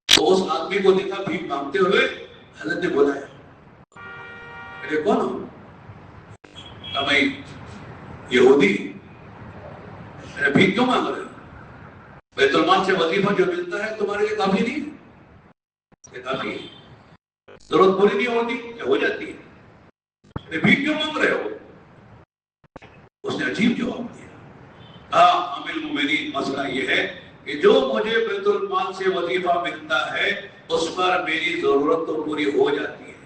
تو اس آدمی کو دیکھا بھیک مانگتے ہوئے، حضرت نے بولا کون ہو؟ میں یہودی. بھیک کیوں مانگ رہے ہو؟ بیت المال سے وظیفہ جو ملتا ہے تمہارے لیے کافی نہیں؟ کافی ہے، ضرورت پوری نہیں ہوتی کیا ہو جاتی ہے؟ بھیک کیوں مانگ رہے ہو؟ اس نے عجیب جواب دیا، امیر المومنین مسئلہ یہ ہے کہ جو مجھے بیت المال سے وظیفہ ملتا ہے اس پر میری ضرورت تو پوری ہو جاتی ہے،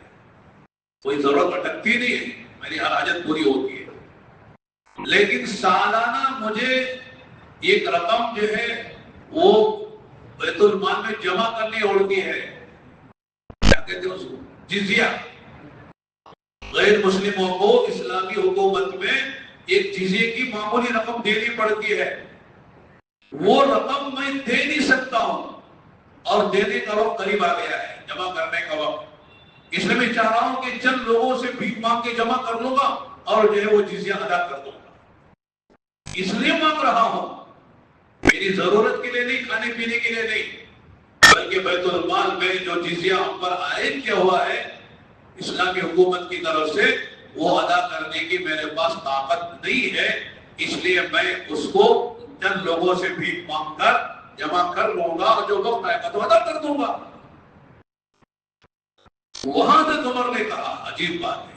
کوئی ضرورت اٹکتی نہیں ہے، میری ہر حاجت پوری ہوتی ہے. لیکن سالانہ مجھے ایک رقم جو ہے وہ بیت المال میں جمع کرنی ہوتی ہے. کیا کہتے ہیں اس کو؟ جزیہ. غیر مسلموں کو اسلامی حکومت میں ایک جزیے کی معمولی رقم دینی پڑتی ہے. وہ رقم میں دے نہیں سکتا ہوں اور دینے کا وقت قریب آ گیا ہے، جمع کرنے کا وقت. اس لیے میں چاہ رہا ہوں کہ چند لوگوں سے بھیک مانگ کے جمع کر لوں گا اور جو ہے وہ جزیہ ادا کر دوں گا. اس لیے مانگ رہا ہوں، میری ضرورت کے لیے نہیں، کھانے پینے کے لیے نہیں، بلکہ بیت المال میں جو جزیہ ہم پر عائد کیا ہوا ہے اسلامی حکومت کی طرف سے وہ ادا کرنے کی میرے پاس طاقت نہیں ہے، اس لیے میں اس کو چند لوگوں سے بھیک مانگ کر جمع کر لوں گا اور جو وقت آئے گا تو ادا کر دوں گا. وہاں سے عمر نے کہا عجیب بات ہے،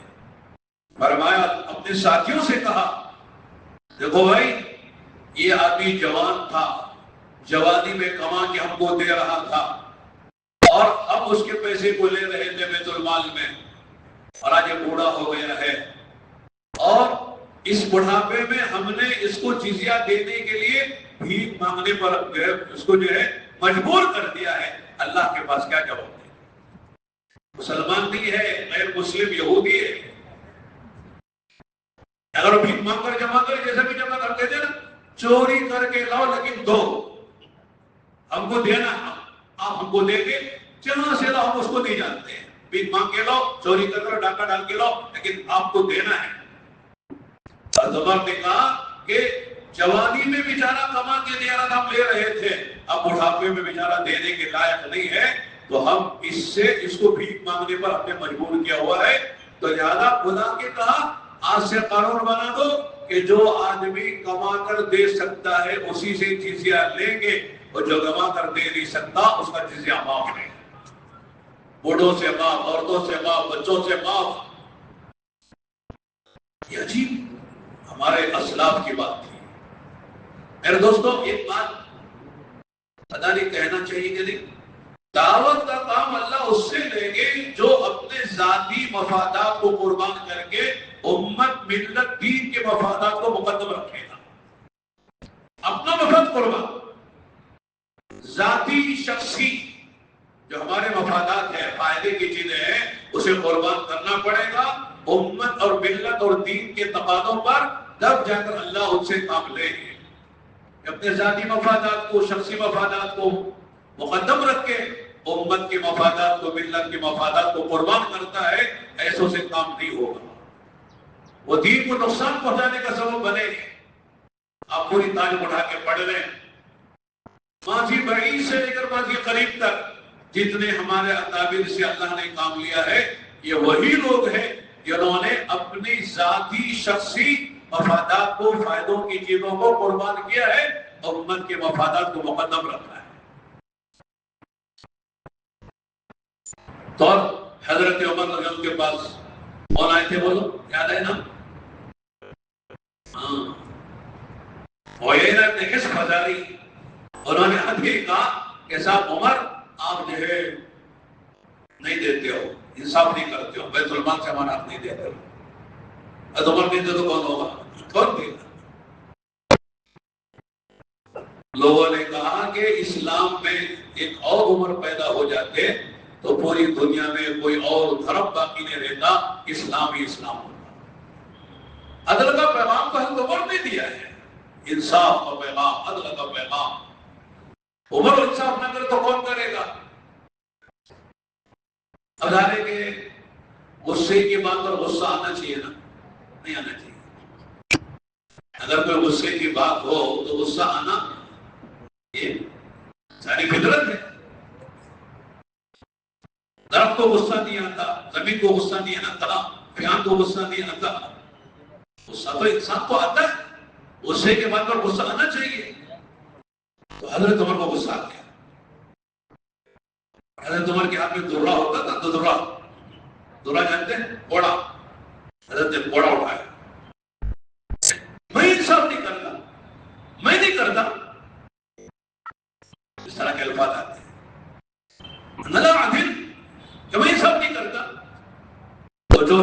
فرمایا اپنے ساتھیوں سے کہا دیکھو بھائی یہ آدمی جوان تھا، جوانی میں کما کے ہم کو دے رہا تھا، اور ہم اس کے پیسے کو لے رہے تھے بیت المال میں، اور آج یہ بوڑھا ہو گیا ہے، اور اس بڑھاپے میں ہم نے اس کو جزیہ دینے کے لیے بھیک مانگنے پر اس کو جو ہے مجبور کر دیا ہے۔ اللہ کے پاس کیا جواب دے؟ مسلمان نہیں ہے، غیر مسلم یہودی ہے، اگر وہ بھیک مانگ کر جمع کرے، جیسے بھی جمع کرتے تھے نا، چوری کر کے لاؤ لیکن دو، ہم کو دینا، آپ ہم کو دے کے جہاں سے لاؤ ہم اس کو نہیں جانتے ہیں، بھیک مانگ کے لاؤ، چوری کر کر ڈاکہ ڈال کے لاؤ، لیکن آپ کو دینا ہے۔ عمر نے کہا کہ جوانی میں بیچارہ کما کے دے رہا تھا، ہم لے رہے تھے، اب بڑھاپے میں بیچارہ دینے کے لائق نہیں ہے، تو ہم اس کو بھیک مانگنے پر ہم نے مجبور کیا ہوا ہے، تو لہذا خدا کے کہا آج سے قانون بنا دو کہ جو آدمی کما کر دے سکتا ہے اسی سے جزیہ لیں گے، اور جو کما کر دے نہیں سکتا اس کا جزیہ معاف ہے، بوڑھوں سے معاف، عورتوں سے معاف، بچوں سے معاف۔ یہ عجیب ہمارے اسلاف کی بات تھی۔ میرے دوستوں، ایک بات پتہ نہیں کہنا چاہیے کہ نہیں، دعوت کا کام اللہ اس سے لیں گے جو اپنے ذاتی مفادات کو قربان کر کے امت، ملت، دین کے مفادات کو مقدم رکھے گا۔ اپنا مفاد قربان، ذاتی شخصی جو ہمارے مفادات ہیں، فائدے کی چیزیں ہیں، اسے قربان کرنا پڑے گا۔ امت اور ملت اور دین کے تقاضوں پر تب جا کر اللہ ان سے کام لے گے۔ اپنے ذاتی مفادات کو، شخصی مفادات کو مقدم رکھ کے امت کے مفادات کو، ملت کے مفادات کو قربان کرتا ہے، ایسوں سے کام نہیں ہوگا، وہ دین کو نقصان پہنچانے کا سبب بنے گی۔ آپ پوری تاریخ اٹھا کے پڑھ لیں، ماضی بعید سے لے کر ماضی قریب تک جتنے ہمارے اکابر سے اللہ نے کام لیا ہے، یہ وہی لوگ ہیں جنہوں نے اپنی ذاتی شخصی مفادات کو، فائدوں کی چیزوں کو قربان کیا ہے، امت کے مفادات کو مقدم رکھا ہے۔ تو حضرت عمر رضی اللہ کے پاس کون آئے تھے؟ بولو، یاد ہے نا؟ عیینہ بن حصن فزاری، انہوں نے حد کے کہا کہ صاحب عمر، آپ جو ہے نہیں دیتے ہو، انصاف نہیں کرتے ہو، بیت المال سے ہمارا حق نہیں دیتے ہو۔ عمر نہیں دے تو کون ہوگا؟ کون دے گا؟ لوگوں نے کہا کہ اسلام میں ایک اور عمر پیدا ہو جاتے تو پوری دنیا میں کوئی اور دھرم باقی نہیں رہتا، اسلام ہی اسلام ہوتا۔ عدل کا پیغام تو حضرت عمر نے دیا ہے، انصاف کا پیغام، عدل کا پیغام۔ عمر انصاف نہ کرے تو کون کرے گا؟ ادارے کے غصے کی بات پر غصہ آنا چاہیے نا؟ نہیں آنا چاہیے۔ اگر کوئی غصے کی بات ہو تو غصہ آنا یہ ساری فطرت ہے۔ درخت کو غصہ نہیں آتا، زمین کو غصہ نہیں آتا، فیان کو غصہ نہیں آتا، غصہ تو انسان کو آتا ہے، غصے کے بعد پر غصہ آنا چاہیے۔ تو حضرت عمر کو غصہ آ گیا۔ حضرت عمر کے ہاتھ میں درہ ہوتا تھا، درہ جانتے ہیں؟ گھوڑا۔ حضرت نے گھوڑا اٹھایا، میں انصاف نہیں کرتا، میں نہیں کرتا، اس طرح کے الفاظ آتے ہیں، نلا عادل کہ میں انصاف نہیں کرتا۔ تو جو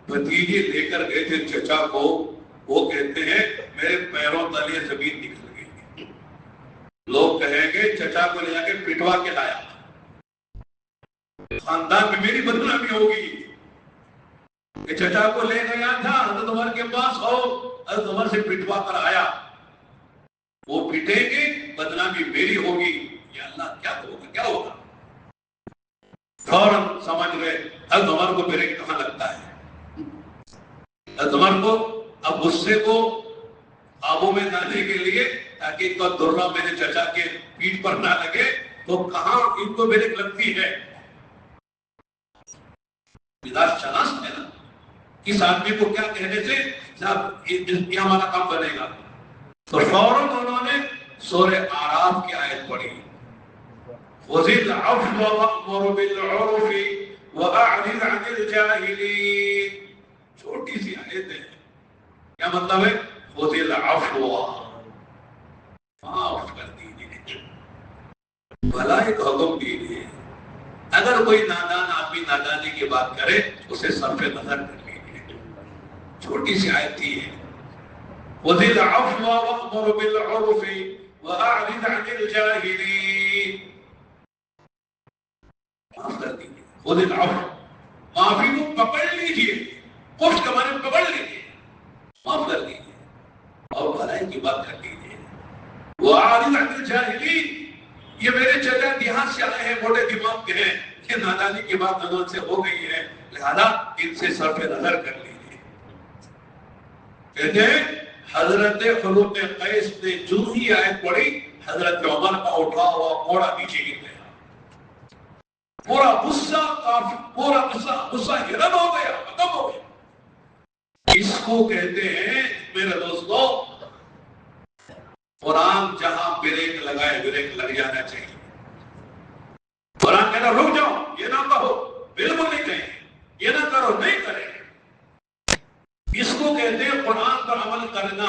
بھتیجے لے کر گئے تھے چچا کو، وہ کہتے ہیں میرے پیروں تلے زمین نکل گئی۔ لوگ کہیں گے چچا کو لے جا کے پٹوا کے لایا، خاندان میں میری بدنامی ہوگی کہ چچا کو لے گیا تھا حضرت عمر کے پاس اور حضرت عمر سے پٹوا کر آیا، وہ پٹیں گے، بدنامی میری ہوگی، یا اللہ کیا ہوگا، کیا ہوگا؟ فوراً سمجھ گئے حضرت عمر کو بریک کہاں لگتا ہے۔ حضرت عمر کو اب غصے کو قابو میں لانے کے لیے، تاکہ ان کا درہ میرے چچا کے پیٹھ پر نہ لگے، تو کہاں ان کو بریک لگتی ہے؟ مزاج شناس ہے نا، اس آدمی کو کیا کہنے سے صاحب یہ ہمارا کام بنے گا۔ تو فوراً انہوں نے سورہ اعراف کی آیت پڑھی، خذ العفو وامر بالعرف واعرض عن الجاہلین۔ چھوٹی سی آیت ہے، کیا مطلب ہے؟ خذ العفو، معاف کر دیجیے، بھلائی کا حکم دیجیے، اگر کوئی نادان آدمی نادانی کی بات کرے اسے صرف نظر کر لیجیے. چھوٹی سی آیت تھی ہے خُذِ الْعَفْوَ وَأْمُرْ بِالْعُرْفِ وَأَعْرِضْ عَنِ الْجَاهِلِينَ. معاف کر دیجیے. خُذِ الْعَفْوَ, معافی کو پکڑ لیجیے. خوش کے معنی پکڑ لیجیے, معاف کر دیجیے اور بھلائی کی بات کر لیجیے. وَأَعْرِضْ عَنِ الْجَاهِلِينَ. یہ میرے چچا دیہات سے آئے ہیں, موٹے دماغ کے ہیں, یہ نادانی کی بات انہوں سے ہو گئی ہے, لہذا ان سے صرف نظر کر لیجیے. کہتے ہیں حضرت خلوق قیس نے جو ہی آیت پڑھی, حضرت عمر کا اٹھا ہوا گھوڑا نیچے گر گیا. پورا غصہ ہرن ہو گیا, ختم ہو گیا. اس کو کہتے ہیں میرے دوستو, قرآن جہاں بریک لگائے بریک لگ جانا چاہیے. قرآن کہنا رک جاؤ, یہ نہ کہو, بالکل نہیں کہیں, یہ نہ کرو, نہیں کریں. اس کو کہتے ہیں قرآن پر عمل کرنا,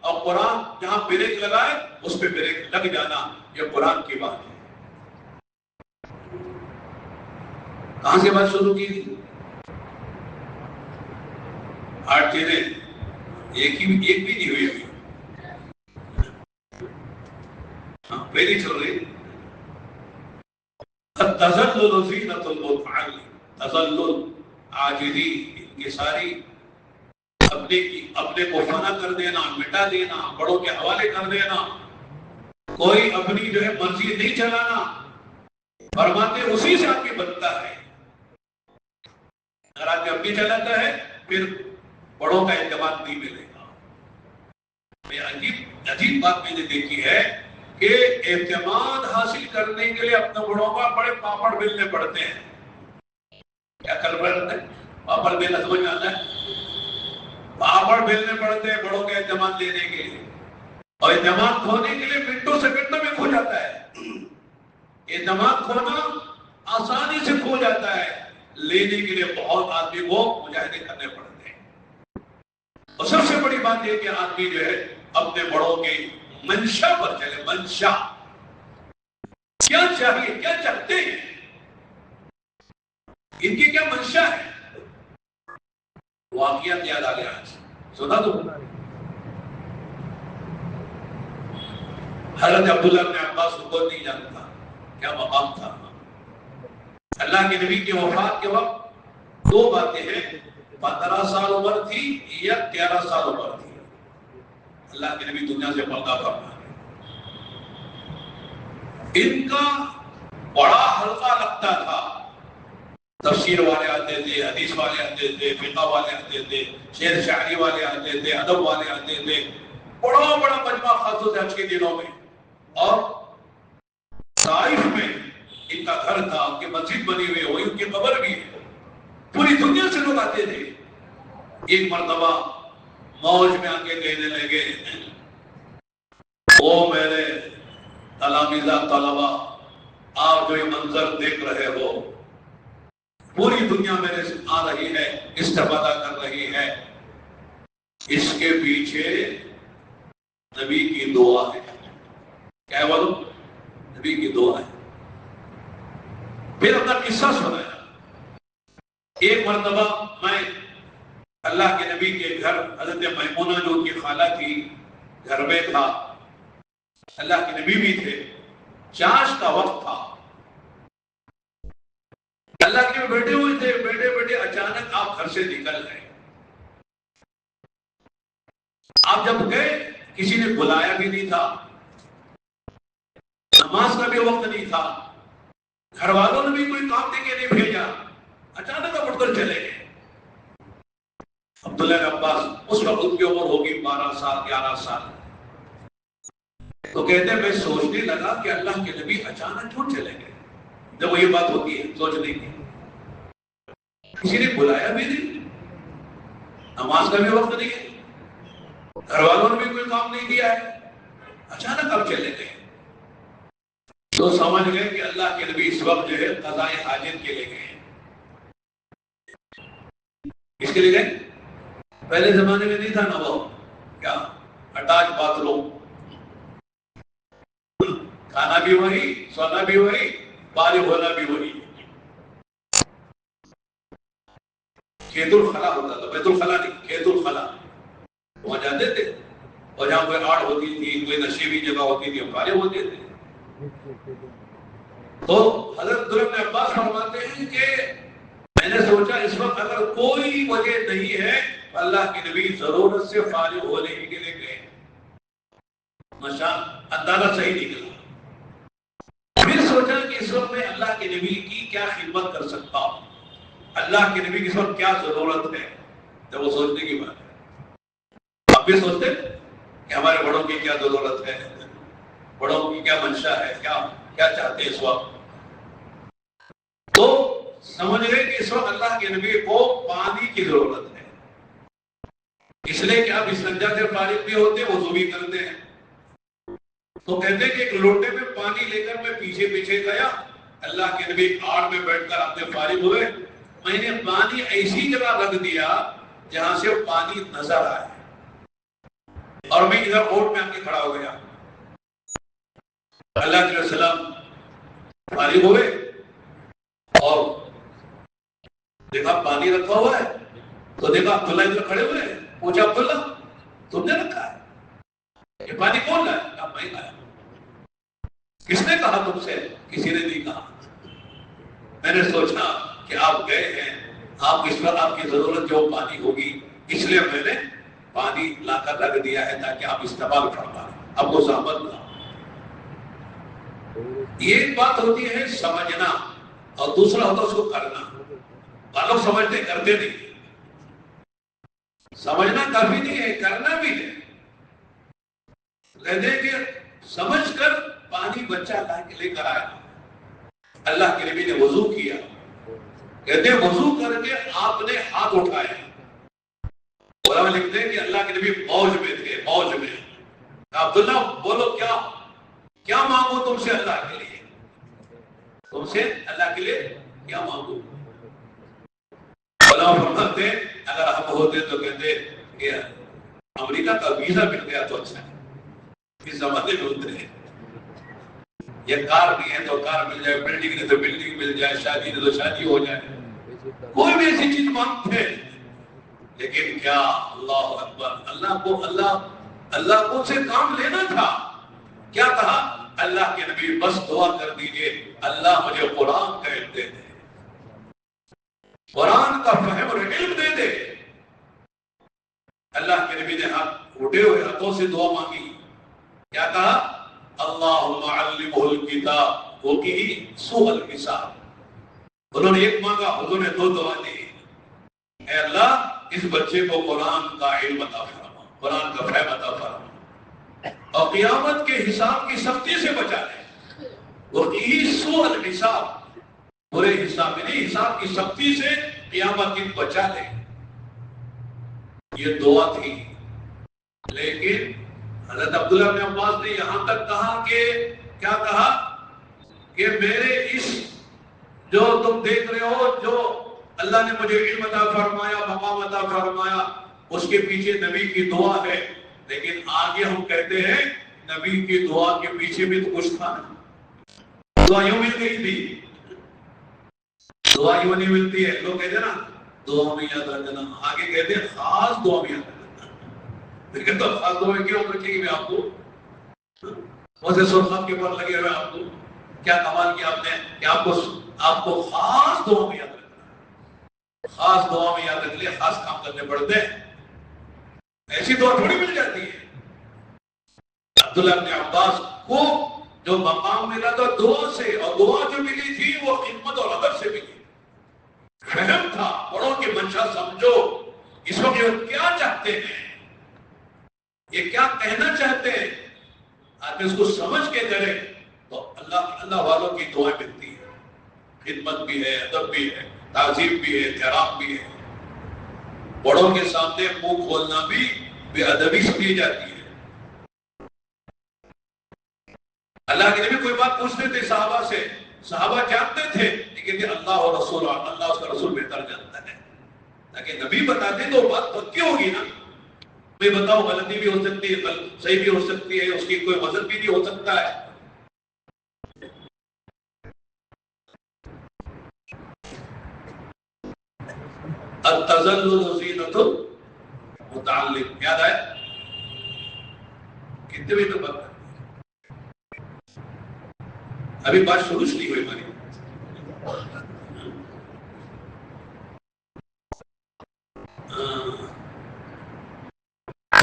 اور قرآن جہاں بریک لگائے اس پہ بریک لگ جانا. یہ قرآن کی بات ہے. کہاں سے بات شروع کی تھی؟ 8 چیزیں, ایک بھی نہیں ہوئی ابھی. پہلی چل رہی التذلل زینۃ المتعلم. تذلل, عاجزی, انکساری, اپنے کو فنا کر دینا, مٹا دینا, بڑوں کے حوالے کر دینا, کوئی اپنی جو ہے مرضی نہیں چلانا. فرماتے اسی سے آدمی بنتا ہے. اگر آدمی اپنی چلاتا ہے پھر بڑوں کا اعتماد نہیں ملے گا. عجیب بات میں نے دیکھی ہے کہ اعتماد حاصل کرنے کے لیے اپنے بڑوں کا بڑے پاپڑ بیلنے پڑتے ہیں. کیا کر پڑتے ہیں؟ پاپڑ بیلنا سمجھ میں آتا ہے؟ پاپڑ بیلنے پڑتے ہیں بڑوں کا اعتماد لینے کے لیے, اور اعتماد کھونے کے لیے منٹوں سیکنڈوں میں کھو جاتا ہے. اعتماد کھونا آسانی سے کھو جاتا ہے, لینے کے لیے بہت آدمی کو مجاہدے کرنے پڑتے ہیں. اور سب سے بڑی بات یہ کہ آدمی جو ہے اپنے بڑوں کی منشا پر چلے. منشا کیا چاہیے, کیا چاہتے ہیں, ان کی کیا منشا ہے. واقعات یاد آ گیا, آج سنا تو. حضرت عبداللہ بن عباس کو کوئی نہیں جانتا کیا مقام تھا. اللہ کے نبی کی وفات کے وقت 2 باتیں ہیں, 15 سال عمر تھی یا 13 سال عمر تھی. اللہ کے نبی دنیا سے پردہ فرما. ان کا بڑا حلقہ لگتا تھا. تفسیر والے آتے تھے, حدیث والے آتے تھے, فقہ والے آتے تھے, شعر شاعری والے آتے تھے, ادب والے آتے تھے. بڑا مجمع خاص طور سے حج کے دنوں میں. اور طائف میں ان کا گھر تھا, ان کی مسجد بنی ہوئی, وہی ان کی قبر بھی ہے. پوری دنیا سے لوگ آتے تھے. ایک مرتبہ موج میں آ کے کہنے لگے, او میرے تلامذہ طلبہ, آپ جو یہ منظر دیکھ رہے ہو, پوری دنیا میرے سے آ رہی ہے, استفادہ کر رہی ہے, اس کے پیچھے نبی کی دعا ہے. کیا ہے بولو؟ نبی کی دعا ہے. پھر اپنا قصہ سنایا. ایک مرتبہ میں اللہ کے نبی کے گھر, حضرت میمونہ جو ان کی خالہ تھی, گھر میں تھا. اللہ کے نبی بھی تھے, چاش کا وقت تھا. اللہ کے بیٹھے ہوئے تھے, بیٹھے اچانک آپ گھر سے نکل گئے. آپ جب گئے کسی نے بلایا بھی نہیں تھا, نماز کا بھی وقت نہیں تھا, گھر والوں نے بھی کوئی کام دے کے نہیں بھیجا, اچانک آپ اٹھ کر چلے گئے. عبداللہ بن عباس اس وقت ان کی عمر ہوگی 12 سال 11 سال. تو کہتے ہیں میں سوچنے لگا کہ اللہ کے نبی اچانک کیوں چلے گئے. جب وہ یہ بات ہوتی ہے سوچنے کی, کسی نے بلایا بھی نہیں, نماز کا بھی وقت نہیں ہے, گھر والوں نے بھی کوئی کام نہیں دیا ہے, اچانک اب چلے گئے. تو سمجھ گئے کہ اللہ کے نبی اس وقت جو ہے قضاء حاجت کے لیے گئے. کس کے لیے گئے؟ پہلے زمانے میں نہیں تھا نا وہ کیا اٹیچ باتھ روم, کھانا بھی وہی, سونا بھی وہی, بالغ ہونا بھی وہی. کھیت الخلا ہوتا تھا، بیت الخلا نہیں، کھیت الخلا، وہاں جاتے تھے، اور جہاں کوئی آڑ ہوتی تھی، کوئی نشیبی جگہ ہوتی تھی، فارغ ہوتے تھے. تو حضرت عبداللہ بن عباس فرماتے ہیں کہ میں نے سوچا اس وقت اگر کوئی وجہ نہیں ہے اللہ کے نبی ضرورت سے فارغ ہونے کے لیے گئے. اندازہ صحیح نکلا. پھر سوچا کہ اس وقت میں اللہ کے نبی کی کیا خدمت کر سکتا ہوں، اللہ کے نبی کی اس وقت کیا ضرورت ہے. تو وہ سوچنے کی بات ہے. آپ بھی سوچتے کہ ہمارے بڑوں کی کیا ضرورت ہے، بڑوں کی کیا منشا ہے، کیا چاہتے ہیں اس وقت. تو سمجھ گئے کہ اس وقت اللہ کے نبی کو پانی کی ضرورت ہے، اس لیے کہ آپ استنجا سے فارغ بھی ہوتے ہیں، وضو بھی کرتے ہیں. تو کہتے ہیں کہ ایک لوٹے میں پانی لے کر میں پیچھے پیچھے گیا، اللہ کے نبی آڑ میں بیٹھ کر اپنے فارغ ہوئے. میں نے پانی ایسی جگہ رکھ دیا جہاں سے پانی نظر آئے، اور میں ادھر اوٹ میں آ کے کھڑا ہو گیا. اللہ کے وسلم فارغ ہوئے اور دیکھا پانی رکھا ہوا ہے، تو دیکھا عبداللہ ادھر کھڑے ہوئے. پوچھا عبداللہ تم نے رکھا ہے، یہ پانی کون لایا؟ کہا میں لایا. کس نے کہا تم سے؟ کسی نے نہیں کہا. میں نے سوچا کہ آپ گئے ہیں، آپ اس پر آپ کی ضرورت جو پانی ہوگی، اس لیے میں نے پانی لا کر رکھ دیا ہے تاکہ آپ استعمال کر پائیں، اب وہ زحمت نہ. یہ ایک بات ہوتی ہے سمجھنا، اور دوسرا ہوتا ہے اس کو کرنا. لوگ سمجھتے کرتے نہیں. سمجھنا کافی نہیں ہے، کرنا بھی ہے. کہتے ہیں کہ سمجھ کر پانی بچہ لے کر آیا. اللہ کے نبی نے وضو کیا. کہتے ہیں وضو کر کے آپ نے ہاتھ اٹھایا. علماء لکھتے ہیں کہ اللہ کے نبی فوج میں تھے، فوج میں. عبداللہ بولو کیا مانگو تم سے اللہ کے لیے، تم سے اللہ کے لیے کیا مانگو. علماء فرماتے ہیں اگر ہم ہوتے تو کہتے کہ امریکہ کا ویزا مل گیا تو اچھا ہے. اس زمانے میں ہوتے ہیں یہ کار نہیں ہے تو کار مل جائے، بلڈنگ نہیں تو بلڈنگ مل جائے، شادی نہیں تو شادی ہو جائے، کوئی بھی ایسی چیز مانگتے ہیں. لیکن کیا اللہ اکبر، اللہ کو سے کام لینا تھا. کیا کہا؟ اللہ کے نبی بس دعا کر دیجئے اللہ مجھے قرآن کا علم دے دے، قرآن کا فہم اور علم دے دے. اللہ کے نبی نے ہاتھ اٹھے ہوئے ہاتھوں سے دعا مانگی. کیا کہا؟ اللہم علمہ الکتاب وقیہ سوء الحساب. انہوں نے ایک مانگا، حضور نے دو دعا دی. اے اللہ اس بچے کو قرآن کا علم عطا فرما، قرآن کا فہم عطا فرما، اور قیامت کے حساب کی سختی سے بچا لے. وقیہ سوء الحساب، برے حساب نہیں، حساب کی سختی سے قیامت کی بچا لے. یہ دعا تھی. لیکن حضرت عبداللہ بن عباس نے یہاں تک کہا کہ کیا کہا کہ میرے اس جو تم دیکھ رہے ہو، جو اللہ نے مجھے علم عطا فرمایا، مقام عطا فرمایا، اس کے پیچھے نبی کی دعا ہے. لیکن آگے ہم کہتے ہیں نبی کی دعا کے پیچھے بھی تو کچھ تھا نا. دعا یوں مل گئی تھی، دعا یوں نہیں ملتی ہے. لوگ کہتے ہیں نا دعا میں یاد رکھنا، آگے کہتے ہیں خاص دعا میں یاد رکھنا. لیکن تو خاص دعا کیوں رکھے گی میں آپ کو؟ ویسے سرخط کے پر لگے ہوئے آپ کو کیا کمال کیا آپ نے کہ آپ کو خاص دعا میں یاد رکھنا. خاص دعا میں یاد رکھ لے، خاص کام کرنے پڑتے ہیں. ایسی دعا تھوڑی مل جاتی ہے. عبداللہ بن عباس کو جو مقام ملا تھا دعا سے، اور دعا جو ملی تھی وہ خدمت اور ادب سے ملی. فہم تھا، بڑوں کی منشا سمجھو، اس وقت یہ کیا چاہتے ہیں، یہ کیا کہنا چاہتے ہیں. آدمی اس کو سمجھ کے کرے تو اللہ والوں کی دعائیں ملتی ہے. خدمت بھی ہے، ادب بھی ہے، تعظیم بھی ہے، احترام بھی ہے. بڑوں کے سامنے منہ کھولنا بھی بے ادبی سمجھی جاتی ہے. اللہ کے نبی کوئی بات پوچھتے تھے صحابہ سے، صحابہ جانتے تھے لیکن اللہ اور رسول، اللہ اس کا رسول بہتر جانتا ہے. تاکہ نبی بتاتے تو بات پکی ہوگی نا. میں بتاؤ غلطی بھی ہو سکتی ہے، صحیح بھی ہو سکتی ہے، اس کی کوئی وزن بھی نہیں ہو سکتا ہے. التذلل زینت المتعلم. یاد آئے؟ کتنے بھی تو بات ابھی بات شروع نہیں ہوئی ہماری.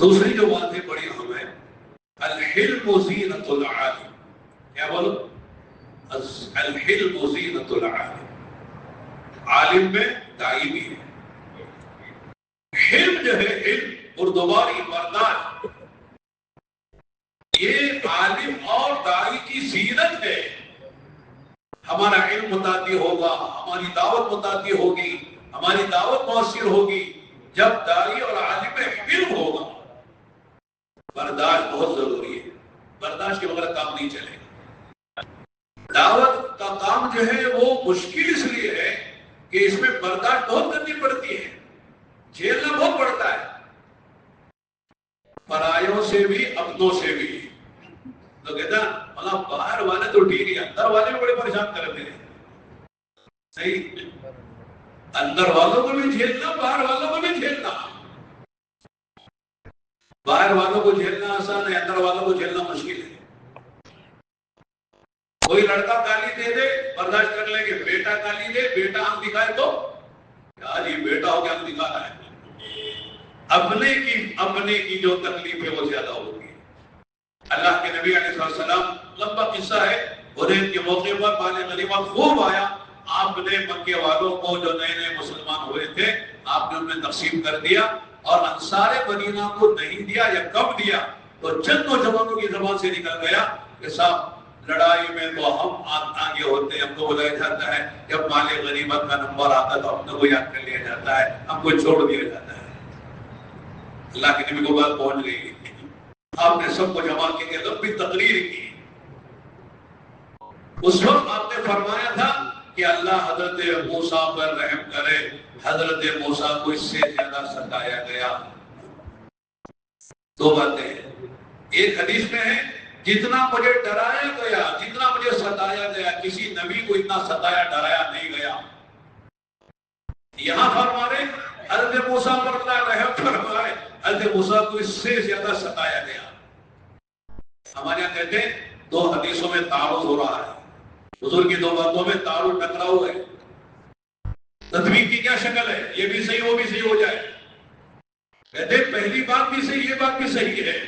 دوسری جو بات ہے بڑی اہم ہے، الحلم زینت العالم. کیا بولو؟ الحلم زینت العالم. عالم میں دائی بھی ہے. حلم جو ہے، حلم بردباری، برداشت، یہ عالم اور دائی کی زینت ہے. ہمارا علم متعدی ہوگا، ہماری دعوت متعدی ہوگی، ہماری دعوت مؤثر ہوگی جب دائی اور عالم علم ہوگا. برداشت بہت ضروری ہے. برداشت کے بغیر کام نہیں چلے گا. دعوت کا کام جو ہے وہ مشکل اس لیے ہے کہ اس میں برداشت بہت کرنی پڑتی ہے، جھیلنا بہت پڑتا ہے، پرایوں سے بھی اپنوں سے بھی. تو کہتا مطلب باہر والے تو ٹھیک ہے، اندر والے بھی بڑے پریشان کرتے ہیں. صحیح، اندر والوں کو بھی جھیلنا، باہر والوں کو بھی جھیلنا. باہر والوں کو جھیلنا آسان ہے، اندر والوں کو جھیلنا مشکل ہے. کوئی لڑکا گالی دے دے برداشت کر لیں گے، بیٹا گالی دے، بیٹا ہم دکھائے تو کیا جی بیٹا ہو کے ہم دکھا رہا ہے. اپنے کی جو تکلیف ہے وہ زیادہ ہوگی. اللہ کے نبی علیہ السلام، لمبا قصہ ہے، حدیبیہ کے موقع پر مال غنیمہ خوب آیا. آپ نے مکے والوں کو جو نئے نئے مسلمان ہوئے تھے آپ نے ان میں تقسیم کر دیا، اور انصار مدینہ کو نہیں دیا یا کم دیا. تو چند نوجوانوں کی زبان سے نکل گیا کہ صاحب لڑائی میں تو ہم آگے ہوتے ہیں، ہم کو بلایا جاتا ہے، جب مال غنیمت کا نمبر آتا ہے تو اپنے کو یاد کر لیا جاتا ہے، ہم کو چھوڑ دیا جاتا ہے. اللہ کے نبی کو بات پہنچ گئی. آپ نے سب کو جمع کے لمبی تقریر کی. اس وقت آپ نے فرمایا تھا کہ اللہ حضرت موسیٰ پر رحم کرے. حضرت موسیٰ کو اس سے زیادہ ستایا گیا. دو باتیں ہیں. ایک حدیث میں ہے جتنا مجھے ڈرایا گیا، جتنا مجھے ستایا گیا، کسی نبی کو اتنا ستایا ڈرایا نہیں گیا. یہاں فرما رہے حضرت موسیٰ پر اللہ رحم فرمائے، حضرت موسیٰ کو اس سے زیادہ ستایا گیا. ہمارے یہاں کہتے ہیں دو حدیثوں میں تعارض ہو رہا ہے. حضور کی دو باتوں میں تعارض ٹکراؤ ہے. تطبیق کی کیا شکل ہے؟ یہ بھی صحیح وہ بھی صحیح ہو جائے. کہتے ہیں پہلی بات بھی صحیح، یہ بات بھی صحیح ہے.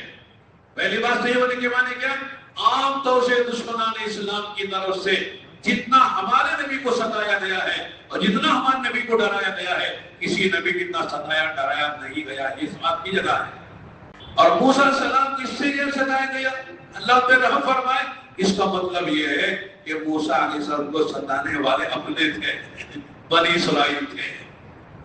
پہلی بات صحیح ہونے کے معنی کیا؟ عام طور سے دشمنان اسلام کی طرف سے جتنا ہمارے نبی کو ستایا گیا ہے اور جتنا ہمارے نبی کو ڈرایا گیا ہے، کسی نبی کو اتنا ستایا ڈرایا نہیں گیا. اس بات کی جگہ ہے. اور موسیٰ علیہ السلام کس سے یہ ستایا گیا؟ اللہ پہ رحم فرمائے. اس کا مطلب یہ ہے کہ موسیٰ علیہ السلام کو ستانے والے اپنے تھے، بنی اسرائیل تھے.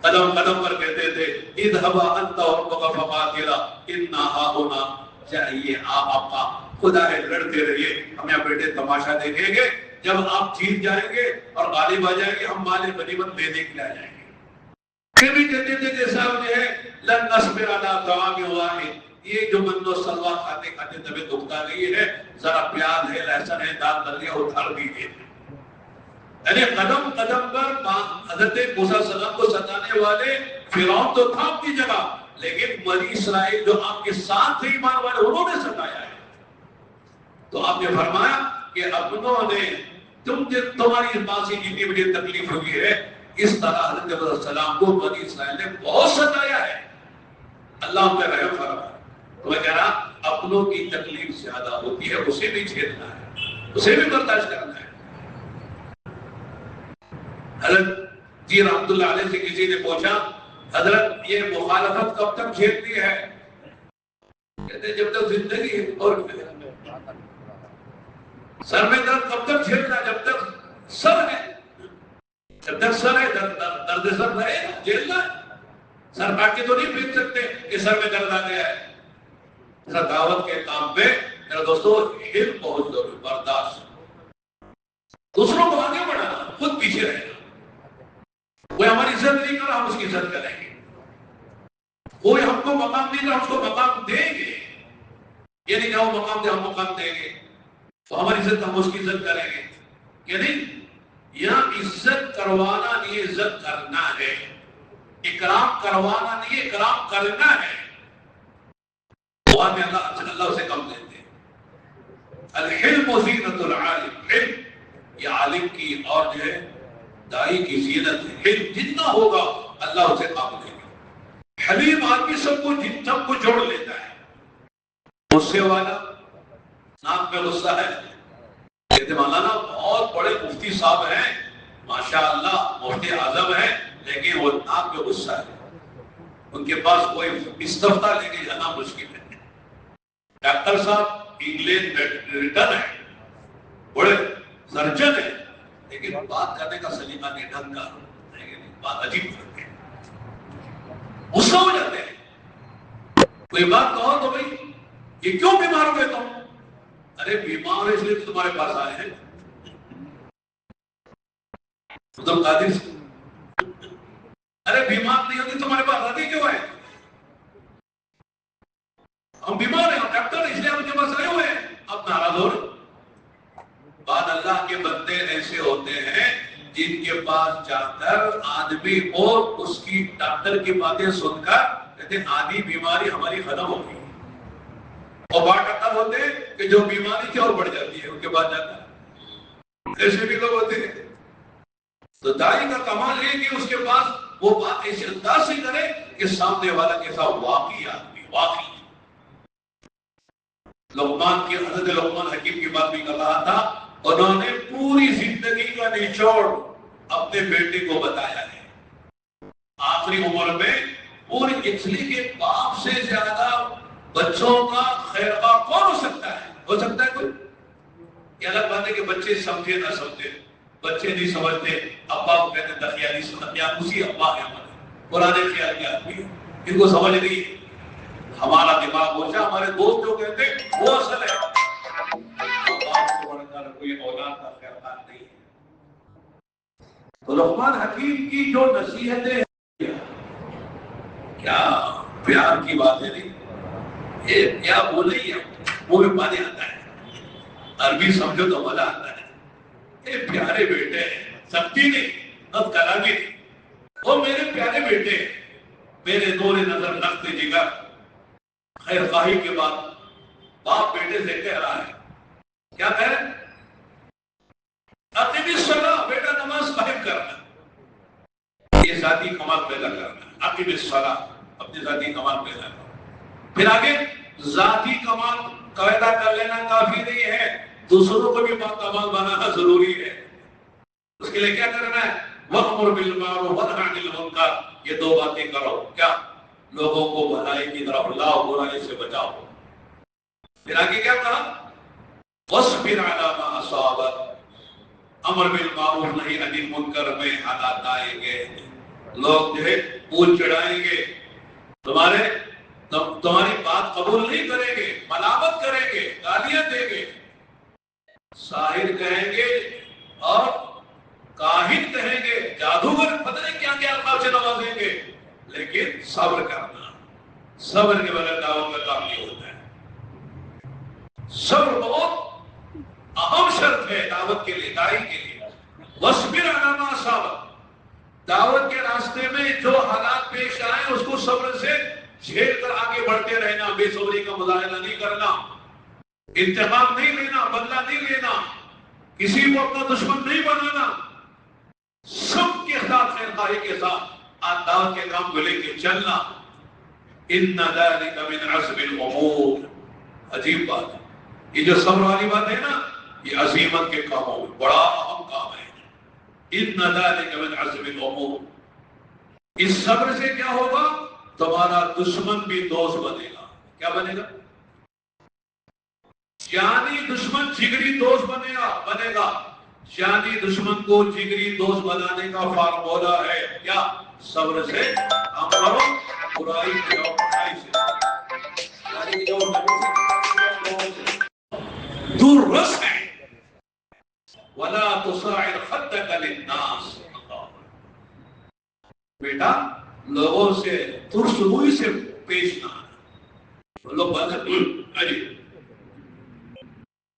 قدم قدم پر کہتے تھے اذهبا انت وربك فقاتلا انا هاهنا. چاہیے آپ آقا خدا ہے لڑتے رہیے، ہم یہاں بیٹھے تماشا دیکھیں گے. جب آپ جیت جائیں گے اور غالب آ جائیں گے ہم مال غنیمت لینے کے لیے آ جائیں گے. پھر بھی کہتے تھے کہ صاحب جو ہے لن نصبر علی طعام واحد، یہ جو من و سلوا کھاتے کھاتے طبیعت دکھتا گئی ہے، ذرا پیاز ہے، لہسن ہے، دال دلیا اتار دیجیے. یعنی قدم قدم پر حضرت موسیٰ علیہ السلام کو ستانے والے فرعون تو تھا اپنی جگہ، لیکن بنی اسرائیل جو آپ کے ساتھ تھے ایمان والے انہوں نے ستایا ہے. تو آپ نے فرمایا کہ اپنوں نے تمہاری اس بات سے جتنی مجھے تکلیف ہوئی ہے، اس طرح حضرت علیہ السلام کو بنی اسرائیل نے بہت ستایا ہے. اللہ پہ رحم فرمائے. تو میں کہہ رہا اپنوں کی تکلیف زیادہ ہوتی ہے، اسے بھی جھیلنا ہے، اسے بھی برداشت کرنا ہے. حضرت جی رحمت اللہ علیہ سے کسی نے پوچھا حضرت یہ مخالفت کب تک جھیلنی ہے؟ کہتے جب تک زندگی ہے. اور سر میں درد کب تک جھیلنا؟ جب تک سر ہے. جب تک سر ہے درد سر رہے گا، جھیلنا ہے. سر کاٹ کے تو نہیں پھینک سکتے کہ سر میں درد آ گیا ہے. دعوت کے کام پہ میرا دوستو علم بہت ضروری. برداشت، دوسروں کو آگے بڑھانا، خود پیچھے رہنا. کوئی ہماری عزت نہیں کر رہا ہم اس کی عزت کریں گے. کوئی ہم کو مقام نہیں کر ہم اس کو مقام دیں گے. یہ نہیں کہ وہ مقام دے ہم مقام دیں گے تو ہماری عزت ہم اس کی عزت کریں گے. کہ نہیں، یہاں عزت کروانا نہیں عزت کرنا ہے. اکرام کروانا نہیں، اکرام کرنا ہے. وہ ہمیں اللہ سے کم دیتے ہیں. الحلم زینت العالم، علم یہ عالم کی اور جو ہے دائی کی زینت ہے. علم جتنا ہوگا اللہ اسے کام دے گا. حلیم آدمی سب کو جوڑ لیتا ہے. غصے والا ناک میں غصہ ہے. کہتے مولانا بہت بڑے مفتی صاحب ہیں ماشاءاللہ، مفتی اعظم ہیں، لیکن وہ ناک میں غصہ ہے. ان کے پاس کوئی استفتاء لے کے جانا مشکل ہے. ڈاکٹر صاحب انگلینڈ میں ریٹرن ہے، بڑے سرجن ہے، لیکن بات کرنے کا سلیقہ نہیں، ڈھنگ کا بات عجیب کرتے ہیں، غصہ ہو جاتے ہیں. کوئی بات کہو تو بھائی یہ کیوں بیمار ہوئے تم؟ ارے بیمار ہے اس لیے تمہارے پاس آئے ہیں. عبدال قادر ارے بیمار نہیں ہوتی تمہارے پاس آتی کیوں ہے؟ ہم بیمار ہیں، ہم ڈاکٹر اس لیے ہم کے پاس آئے ہوئے ہیں. اب ناراض ہو رہے. بعد اللہ کے بندے ایسے ہوتے ہیں جن کے پاس جا کر آدمی اور اس کی ڈاکٹر کی باتیں سن کر کہتے ہیں آدھی بیماری ہماری ختم ہو گئی. اور بعض ڈاکٹر ہوتے ہیں کہ جو بیماری تھی اور بڑھ جاتی ہے ان کے بعد جاتا ہے. ایسے بھی لوگ ہوتے ہیں. تو دائی کا کمال ہے کہ اس کے پاس وہ بات ایسے انداز سے کرے کہ سامنے والا کیسا واقعی آدمی، واقعی. لقمان کی حضرت لقمان حکیم کی بات بھی کر رہا تھا. انہوں نے پوری زندگی کا نچوڑ اپنے بیٹے کو بتایا ہے آخری عمر میں. پوری اچھلی کے باپ سے زیادہ بچوں کا خیر خواہ کون ہو سکتا ہے؟ ہو سکتا ہے کوئی؟ یہ الگ بات ہے کہ بچے سمجھے نہ سمجھے، بچے نہیں سمجھتے. ابا کو کہتے ہیں دقیانوسی ابا ہے ہمارے، پرانے خیال کے آدمی ان کو سمجھ نہیں ہے. ہمارا دماغ ہو جا، ہمارے دوست جو کہتے ہیں وہ اصل ہے. ابا سے بڑھ کر کوئی اولاد کا خیر خواہ نہیں ہے. تو لقمان حکیم کی جو نصیحتیں ہیں کیا پیار کی باتیں نہیں. یہ کیا بولے ہی منہ میں پانی آتا ہے. عربی سمجھو تو مزہ آتا ہے. یہ پیارے بیٹے ہیں، سختی نہیں، نت کلامی نہیں. وہ میرے پیارے بیٹے ہیں، میرے دور نظر نقد جگر. خیر خواہی کے بعد باپ بیٹے سے کہہ رہا ہے کیا کہہ؟ اقیم الصلاۃ، بیٹا نماز قائم کرنا، یہ ذاتی کمال پیدا کرنا. اقیم الصلاۃ، اپنی ذاتی کمال پیدا کرنا. پھر آگے ذاتی کمال پیدا کر لینا کافی نہیں ہے، دوسروں کو بھی کمال بنانا ضروری ہے. اس کے لیے کیا کرنا ہے؟ وَأْمُرْ بِالْمَعْرُوفِ وَانْهَ عَنِ الْمُنکَرِ. یہ دو باتیں کرو. کیا؟ لوگوں کو بھلائی کی طرف لاؤ، برائی سے بچاؤ. پھر آگے کیا کہا؟ وَاصْبِرْ عَلَىٰ مَا أَصَابَكَ. امر بالمعروف نہی عن المنکر میں حالات آئیں گے. لوگ جو ہے پوچھ چڑھائیں گے، تمہاری بات قبول نہیں کریں گے، ملامت کریں گے، گالیاں دیں گے، ساحر کہیں گے اور کاہن کہیں گے، جادوگر پتہ نہیں کیا کیا القاب سے نوازیں گے. لیکن صبر کرنا، صبر کے بغیر دعوت کا کام نہیں ہوتا ہے. صبر بہت اہم شرط ہے دعوت کے لیے، دائی کے لیے. وَاصْبِرْ عَلَىٰ مَا أَصَابَكَ. دعوت کے راستے میں جو حالات پیش آئے اس کو صبر سے جھیل کر آگے بڑھتے رہنا. بے صبری کا مظاہرہ نہیں کرنا، انتقام نہیں لینا، بدلہ نہیں لینا، کسی کو اپنا دشمن نہیں بنانا. سب کے ساتھ خیر خواہی کے ساتھ آپ دعوت کے کام کو لے کے چلنا. إِنَّ ذَلِكَ مِنْ عَزْمِ الْأُمُورِ. عجیب بات ہے یہ جو صبر والی بات ہے نا، یہ عظیمت کے کاموں میں بڑا اہم کام ہے. إِنَّ ذَلِكَ مِنْ عَزْمِ الْأُمُورِ. اس صبر سے کیا ہوگا؟ تمہارا دشمن بھی دوست بنے گا. کیا بنے گا؟ جانی دشمن جگری دوست بنے گا. جانی دشمن کو جگری دوست بنانے کا فارمولہ ہے کیا؟ صبر سے کام کرو، برائی سے اور بھلائی سے دور رس ہے. وَلَا تُصَاعِرْ خَدَّكَ لِلنَّاسِ. بیٹا لوگوں سے ترسروئی سے پیش نہ آنا. لوگ بات کرتے ہیں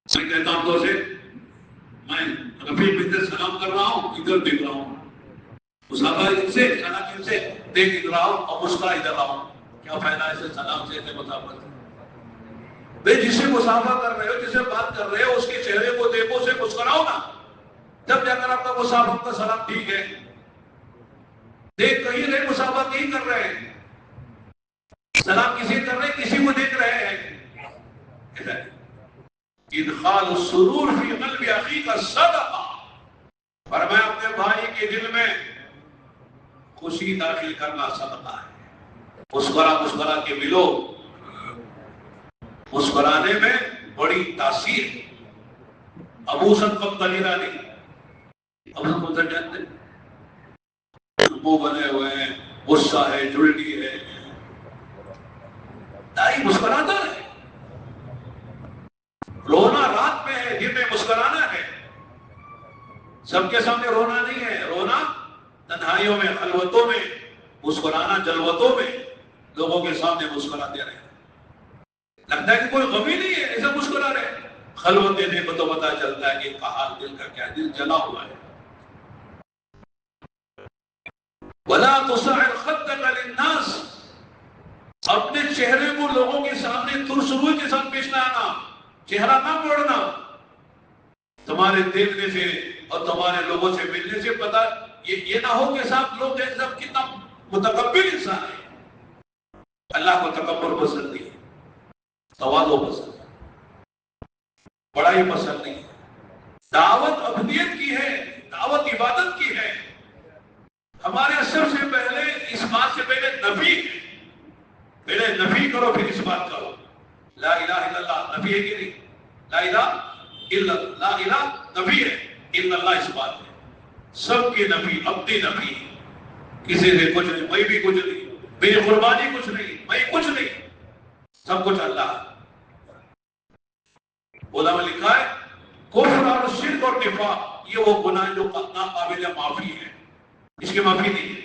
میں کہتا ہوں تو سے میں رفیق بن سے سلام کر رہا ہوں، ادھر دیکھ رہا ہوں، مسافہ ان سے سلام ان سے دیکھ ادھر آؤ اور مسکرا ادھر آؤ، کیا فائدہ ایسے سلام سے مسافت؟ بھائی جس سے مسافہ کر رہے ہو، جس سے بات کر رہے ہو، اس کے چہرے کو دیکھو، اسے مسکراؤ نا، جب جا کر آپ کا مسافہ کا سلام ٹھیک ہے۔ دیکھ کہیں رہے مسافہ نہیں کر رہے ہیں، سلام کسی کر رہے ہیں، کسی کو دیکھ رہے ہیں۔ ادخال السرور فی قلب اخی کا صدقہ، فرمایا اپنے بھائی کے دل میں خوشی داخل کرنا صدقہ ہے۔ مسکرا کے ملو، مسکرانے میں بڑی تاثیر۔ ابو سنقب طلیرانی، ابو سنقب جانتے ہیں، منہ بنے ہوئے ہیں، غصہ ہے، جلدی ہے، دائی مسکراتا ہے۔ رونا رات میں ہے، دن میں مسکرانا ہے۔ سب کے سامنے رونا نہیں ہے، رونا تنہائیوں میں، خلوتوں میں، مسکرانا جلوتوں میں، لوگوں کے سامنے مسکراتے رہے۔ لگتا ہے کہ کوئی غمی نہیں ہے، ایسا مسکرا رہے۔ خلوت دینے کو تو پتا چلتا ہے کہ ان کا حال دل کا کیا، دل جلا ہوا ہے۔ وَلَا تُصَعِرْ خَدَّكَ لِلنَّاسِ، اپنے چہرے کو لوگوں کے سامنے ترسروئی کے ساتھ پیش نہ آنا، چہرہ نہ موڑنا۔ تمہارے دیکھنے سے اور تمہارے لوگوں سے ملنے سے پتا یہ نہ ہو کہ صاحب لوگ سب کتنا متکبر انسان ہے۔ اللہ کو تکبر پسند نہیں ہے، تواضع پسند ہے، بڑائی پسند نہیں ہے۔ دعوت عبودیت کی ہے، دعوت عبادت کی ہے۔ ہمارے سب سے پہلے اس بات سے پہلے نفی ہے، پہلے نفی کرو پھر اس بات کرو۔ لا الہ الا اللہ نفی ہے کہ نہیں؟ لا الہ الا اللہ، لا الہ نفی ہے، الا اللہ اس بات ہے۔ سب کی نفی، اپنی نفی، کسی سے کچھ نہیں، میں بھی کچھ نہیں، میری قربانی کچھ نہیں، میں کچھ نہیں، سب کچھ اللہ ہے۔ علماء نے لکھا ہے کفر اور شرک اور نفاق یہ وہ گناہ جو ناقابل معافی ہے، اس کی معافی نہیں ہے۔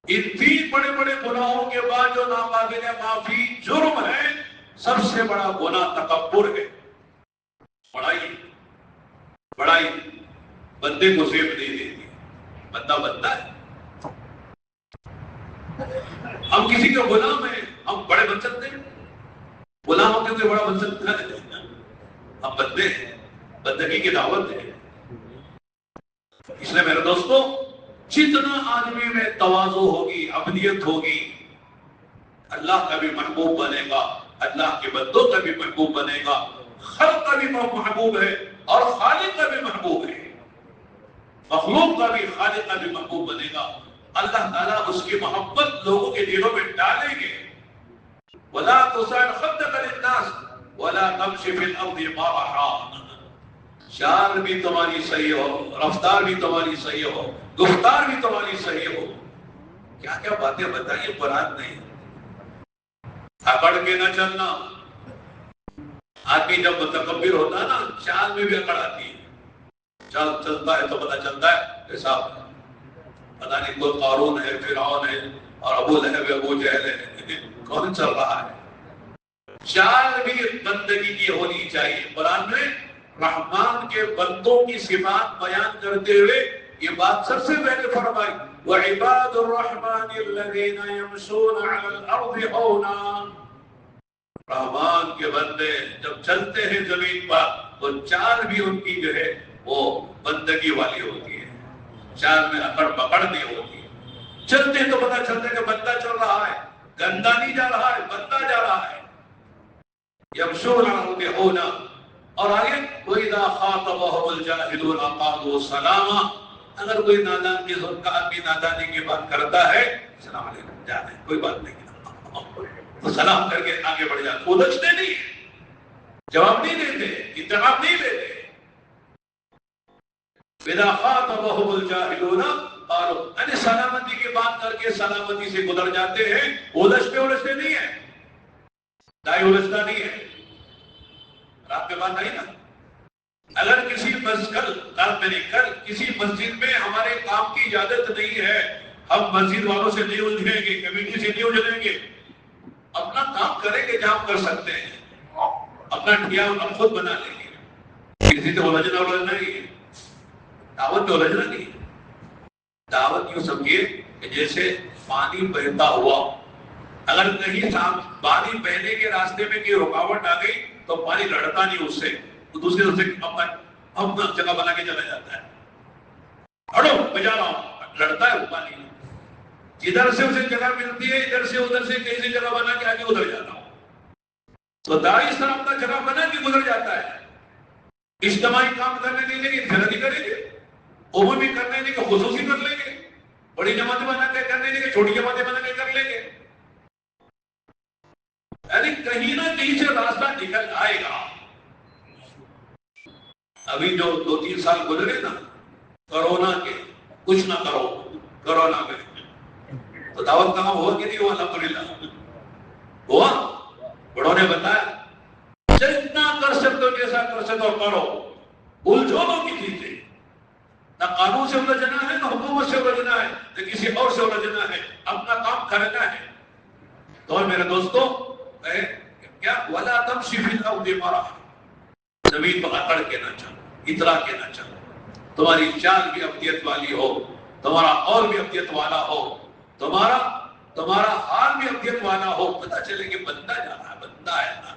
ان تین بڑے بڑے گناہوں کے بعد جو ناقابل معافی جرم ہے، سب سے بڑا گناہ تکبر ہے، بڑائی بندے کو زیب نہیں دیتی، بندہ بندہ ہے۔ ہم کسی کے غلام ہیں، ہم بڑے بن سکتے ہیں؟ غلام ہو کے کوئی بڑا بن سکتا ہے؟ ہم بندے ہیں، بندگی کی دعوت ہے۔ اس لیے میرے دوستو، جتنا آدمی میں تواضع ہوگی، عبودیت ہوگی، اللہ کا بھی محبوب بنے گا، اللہ کے بندوں کا بھی محبوب بنے گا، خلق کا بھی محبوب ہے اور خالق کا بھی محبوب ہے، مخلوق کا بھی خالق کا بھی محبوب بنے گا۔ اللہ تعالیٰ اس کی محبت لوگوں کے دلوں میں ڈالیں گے۔ وَلَا تُصَعِرْ خَدَّكَ لِلنَّاسِ وَلَا تَمْشِ فِي الْأَرْضِ مَرَحًا، چال بھی تمہاری صحیح ہو، رفتار بھی تمہاری صحیح ہو، گفتار بھی تمہاری صحیح ہو۔ کیا کیا باتیں بتائیے قرآن نہیں، اکڑ کے نہ چلنا۔ آدمی جب متکبر ہوتا ہے نا، چال میں بھی اکڑ آتی ہے، چال چلتا ہے تو پتہ چلتا ہے کہ صاحب پتہ نہیں کوئی قارون ہے، فرعون ہے اور ابو لہب ابو جہل ہے، کون چل رہا ہے۔ چال بھی بندگی کی ہونی چاہیے۔ قرآن میں رحمان کے بندوں کی صفات بیان کرتے ہوئے یہ بات سب سے پہلے فرمائی، وَعِبَادُ الرَّحْمَنِ الَّذِينَ يَمْشُونَ عَلَى الْأَرْضِ هَوْنًا، رحمان کے بندے جب چلتے ہیں زمین پر تو چال بھی ان کی جو ہے وہ بندگی والی ہوتی ہے، چال میں اکڑ پکڑ نہیں ہوتی۔ چلتے ہیں تو پتہ چلتا ہے کہ بندہ چل رہا ہے، گندا نہیں جا رہا ہے، بندہ جا رہا ہے۔ يَمْشُونَ عَلَى الْأَرْضِ هَوْنًا، اور آگے وَإِذَا خَاطَبَهُمُ الْجَاهِلُونَ قَالُوا سَلَامًا، اگر کوئی نادان کے ذات کا آدمی نادانی کی بات کرتا ہے، السلام علیکم، جانے کوئی بات نہیں، تو سلام کر کے آگے بڑھ جاتے، ادھچتے نہیں، جواب نہیں دیتے، انتخاب نہیں لیتے۔ وَإِذَا خَاطَبَهُمُ الْجَاهِلُونَ قَالُوا، یعنی سلامتی کی بات کر کے سلامتی سے گزر جاتے ہیں، ادھچتے نہیں ہیں، دائی ادھچتا نہیں ہے۔ آپ کے بات آئی نا، اگر کسی مسجد میں ہمارے کام کی اجازت نہیں ہے، ہم مسجد والوں سے نہیں الجھیں گے، کمیٹی سے نہیں الجھیں گے، اپنا کام کریں گے جہاں کر سکتے ہیں، اپنا ٹھیا ہم خود بنا لیں گے، کسی سے الجھنا نہیں ہے، دعوت میں الجھنا نہیں ہے۔ دعوت یوں سمجھیے کہ جیسے پانی بہتا ہوا، اگر کہیں پانی بہنے کے راستے میں کوئی رکاوٹ آ گئی تو پانی لڑتا نہیں اس سے، تو دوسرے سے اپنا جگہ بنا کے چلا جاتا ہے، ہٹو بجا رہا ہوں، لڑتا ہے وہ پانی، جدھر سے اسے جگہ ملتی ہے ادھر سے ادھر سے کیسی جگہ بنا کے آگے ادھر جاتا ہوں۔ تو داعی اس طرح اپنا جگہ بنا کے گزر جاتا ہے۔ اجتماعی کام کرنے نہیں لیں گے انفرادی کریں گے، عمومی کرنے نہیں کہ خصوصی کر لیں گے، بڑی جماعتیں بنا کے کرنے نہیں کہ چھوٹی جماعتیں بنا کے کر لیں گے، یعنی کہیں نہ کہیں سے راستہ نکل آئے گا۔ ابھی جو 2-3 سال گزرے نا کرونا کے، کچھ نہ کرو کرونا میں، تو دعوت کام ہوا کہ نہیں ہوا؟ الحمدللہ ہوا۔ بڑوں نے بتایا جتنا کر سکتے ہو جیسا کر سکتے ہو کرو، الجھو نہ کسی سے، نہ قانون سے الجھنا ہے نہ حکومت سے الجھنا ہے نہ کسی اور سے الجھنا ہے، اپنا کام کرنا ہے۔ تو میرے دوستو کیا وَلَا تَمْشِ فِي الْأَرْضِ مَرَحًا، زمین پر اکڑ کے نہ چلو، اترا کے نہ چلو، تمہاری چال بھی ابدیت والی ہو، تمہارا اور بھی ابدیت والا ہو، تمہارا حال بھی ابدیت والا ہو، پتہ چلے کہ بندہ جا رہا ہے، بندہ ہے نا،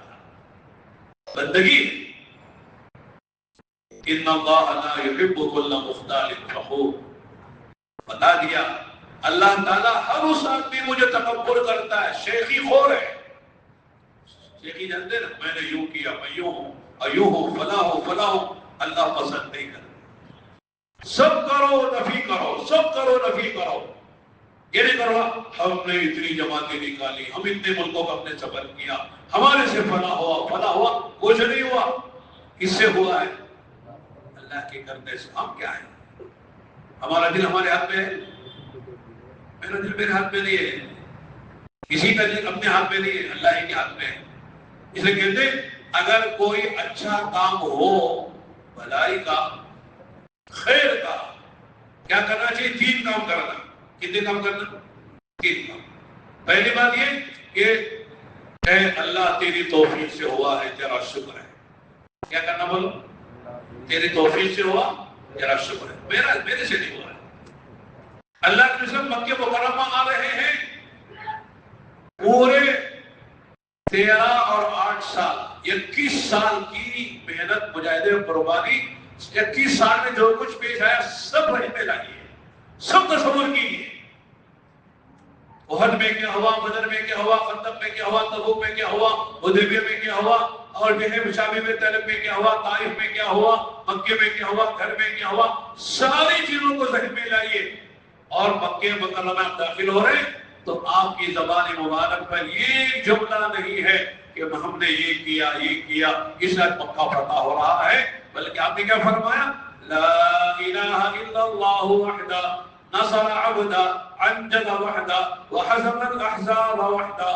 بندگی۔ ان اللہ لا يحب كل مختال فخور، بتا دیا اللہ تعالیٰ ہر اس آدمی مجھے تکبر کرتا ہے، شیخی خور ہے۔ شیخی جانتے نا، میں نے یوں کیا، میں یوں ہوں، ایوں ہوں، فلاں ہوں، فلاں ہوں، اللہ پسند نہیں کرتا۔ سب کرو نفی کرو، سب کرو نفی کرو، یہ نہیں کرو ہم نے اتنی جماعتیں نکالی، ہم اتنے ملکوں کا اپنے سفر کیا، ہمارے سے فلاں ہوا فلاں ہوا، کچھ نہیں ہوا، کس سے ہوا ہے؟ اللہ کے کرنے سے۔ ہم کیا ہیں؟ ہمارا دل ہمارے ہاتھ میں ہے؟ میرا دل میرے ہاتھ میں نہیں ہے، کسی کا دل اپنے ہاتھ میں نہیں ہے، اللہ ہی کے ہاتھ میں ہے۔ اس لیے کہتے ہیں اگر کوئی اچھا کام ہو، بھلائی کا، خیر کا، کیا کرنا چاہیے؟ 3 کام کرنا۔ کتنے کام کرنا؟ 3 کام۔ پہلی بات یہ کہ اے اللہ تیری توفیق سے ہوا ہے، تیرا شکر ہے۔ کیا کرنا بولو؟ تیری توفیق سے ہوا، تیرا شکر ہے، میرے سے نہیں ہوا ہے۔ اللہ کے رسول مکہ مکرمہ آ رہے ہیں، پورے 13 اور 8 سال، 21 سال کی محنت، مجاہدے اور قربانی، 21 سال میں جو کچھ پیش آیا سب وہی پہ لائیے، سب تصور کیجیے۔ احد میں کیا ہوا، بدر میں کیا ہوا، خندق میں کیا ہوا، تبوک میں کیا ہوا، حدیبیہ میں کیا ہوا، اور شامی میں طلب میں کیا ہوا، طائف میں کیا ہوا، مکے میں کیا ہوا، گھر میں کیا ہوا، ساری چیزوں کو ذہن میں لائیے۔ اور مکہ مکرمہ داخل ہو رہے تو آپ کی زبان مبارک پر یہ جملہ نہیں ہے کہ ہم نے یہ کیا یہ کیا، اس لیے مکہ فتح ہو رہا ہے، بلکہ آپ نے کیا فرمایا؟ لا الہ الا اللہ وحدہ نصر عبدہ انجد وحدہ وحزم الاحزاب وحدہ۔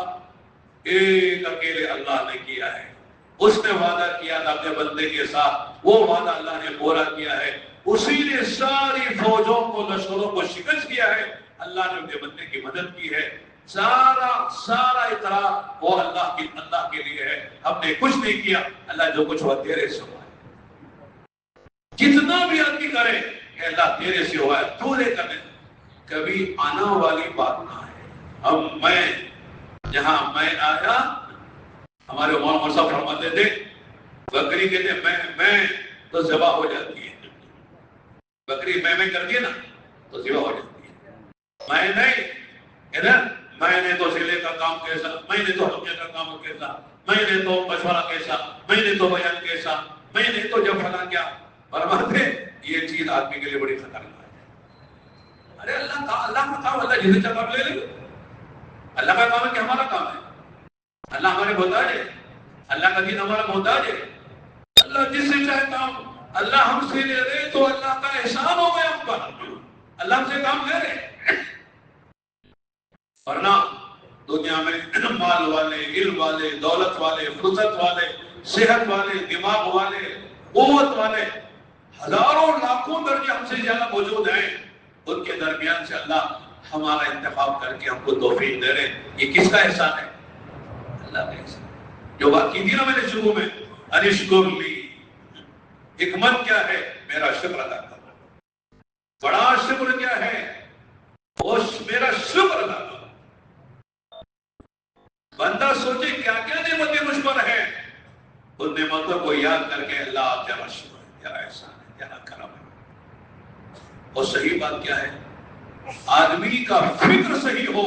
ایک اکیلے اللہ نے کیا ہے، اس نے وعدہ کیا تھا اپنے بندے کے ساتھ، وہ وعدہ اللہ نے پورا کیا ہے، اسی نے ساری فوجوں کو، لشکروں کو شکست کیا ہے، اللہ نے اپنے بندے کی مدد کی ہے۔ سارا اقرار وہ اللہ کے لیے ہے، ہم نے کچھ نہیں کیا، اللہ جو کچھ ہوا تیرے سے ہوا ہے۔ جتنا بھی آدمی کرے کہ اللہ تیرے سے ہوا ہے، تو نے کرنے، کبھی آنا والی بات نہ ہے۔ میں جہاں میں آیا، ہمارے مولانا صاحب فرماتے تھے بکری کہتے میں تو ذبح ہو جاتی ہے، بکری میں کر دیے نا تو ذبح ہو جاتی ہے، میں نہیں، میں نے تو ضلع کا کام کیسا، میں نے تو حلقے کا کام کیسا، میں نے تو مشورہ کیسا، میں نے تو بیان کیسا، میں نے تو جب فلاں کیا۔ فرماتے یہ چیز آدمی کے لیے بڑی خطرناک ہے۔ ارے اللہ کا کام، اللہ جسے چاہتا لے لے، اللہ کا کام ہے کہ ہمارا کام ہے، اللہ ہمارے محتاج ہے، اللہ کا دین ہمارا محتاج ہے، اللہ جس سے چاہے کام اللہ ہم سے لے رہے تو اللہ کا احسان ہو گیا ہم پر، اللہ ہم سے کام لے رہے۔ ورنہ دنیا میں مال والے، علم والے، دولت والے، فرصت والے، صحت والے، دماغ والے، قوت والے، ہزاروں لاکھوں درجے ہم سے زیادہ موجود ہیں، ان کے درمیان سے اللہ ہمارا انتخاب کر کے ہم کو توفیق دے رہے ہیں۔ یہ کس کا احسان ہے؟ اللہ کا احسان۔ جو بات کی تھی نا میں نے شروع میں، انشکر لی، حکمت کیا ہے؟ میرا شکر ادا کرنا۔ بڑا شکر کیا ہے؟ وہ میرا شکر ادا کرو۔ بندہ سوچے کیا کیا نعمتیں مجھ پر ہیں، ان نعمتوں کو یاد کر کے اللہ آپ تیرا شکر ہے، تیرا احسان ہے، تیرا کرم ہے۔ اور صحیح بات کیا ہے، آدمی کا فکر صحیح ہو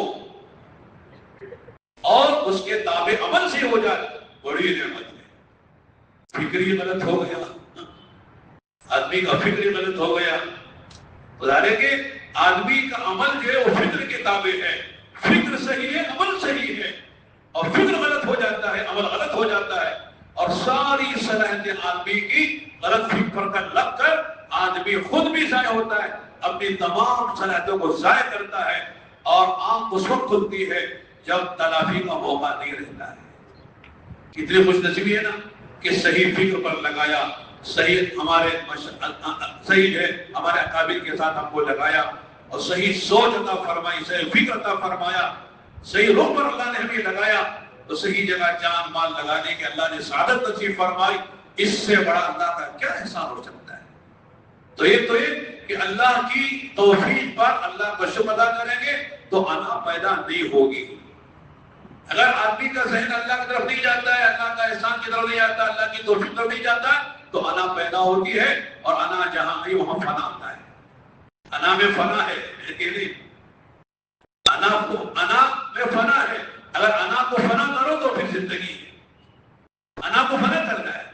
اور اس کے تابع عمل سے ہو جائے، بڑی نعمت ہے۔ فکر ہی غلط ہو گیا، آدمی کا فکر ہی غلط ہو گیا، بتانے کہ آدمی کا عمل جو ہے وہ فکر کے تابع ہے، فکر صحیح ہے، عمل صحیح ہے، اور فکر غلط ہو جاتا ہے، عمل غلط ہو جاتا ہے، اور ساری صلاحیتیں آدمی کی غلط فکر پر لگ کر آدمی خود بھی ضائع ہوتا ہے، اپنی تمام صلاحیتوں کو ضائع کرتا ہے، اور آنکھ اس وقت کھلتی ہے جب تلافی کا موقع نہیں رہتا ہے۔ اتنی خوش نصیبی ہے نا کہ صحیح فکر پر لگایا، صحیح صحیح ہے ہمارے اکابر کے ساتھ ہم کو لگایا، اور صحیح سوچ عطا فرمائی، صحیح فکر عطا فرمایا، صحیح رخ پر اللہ نے ہمیں لگایا، تو صحیح جگہ جان مال لگانے کے اللہ نے سعادت نصیب فرمائی، اس سے بڑا اللہ کا کیا احسان ہو سکتا ہے؟ تو یہ کہ اللہ کی توفیق پر اللہ کا شکر ادا کریں گے تو انا پیدا نہیں ہوگی۔ اگر آدمی کا ذہن اللہ کی طرف نہیں جاتا ہے، اللہ کا احسان کی طرف نہیں جاتا، اللہ کی توفیق کی طرف نہیں جاتا، تو انا پیدا ہوتی ہے، اور انا جہاں آئی وہاں فنا آتا ہے۔ انا میں فنا ہے، انا میں فنا ہے۔ اگر انا کو فنا کرو تو پھر زندگی ہے، انا کو فنا کرنا ہے،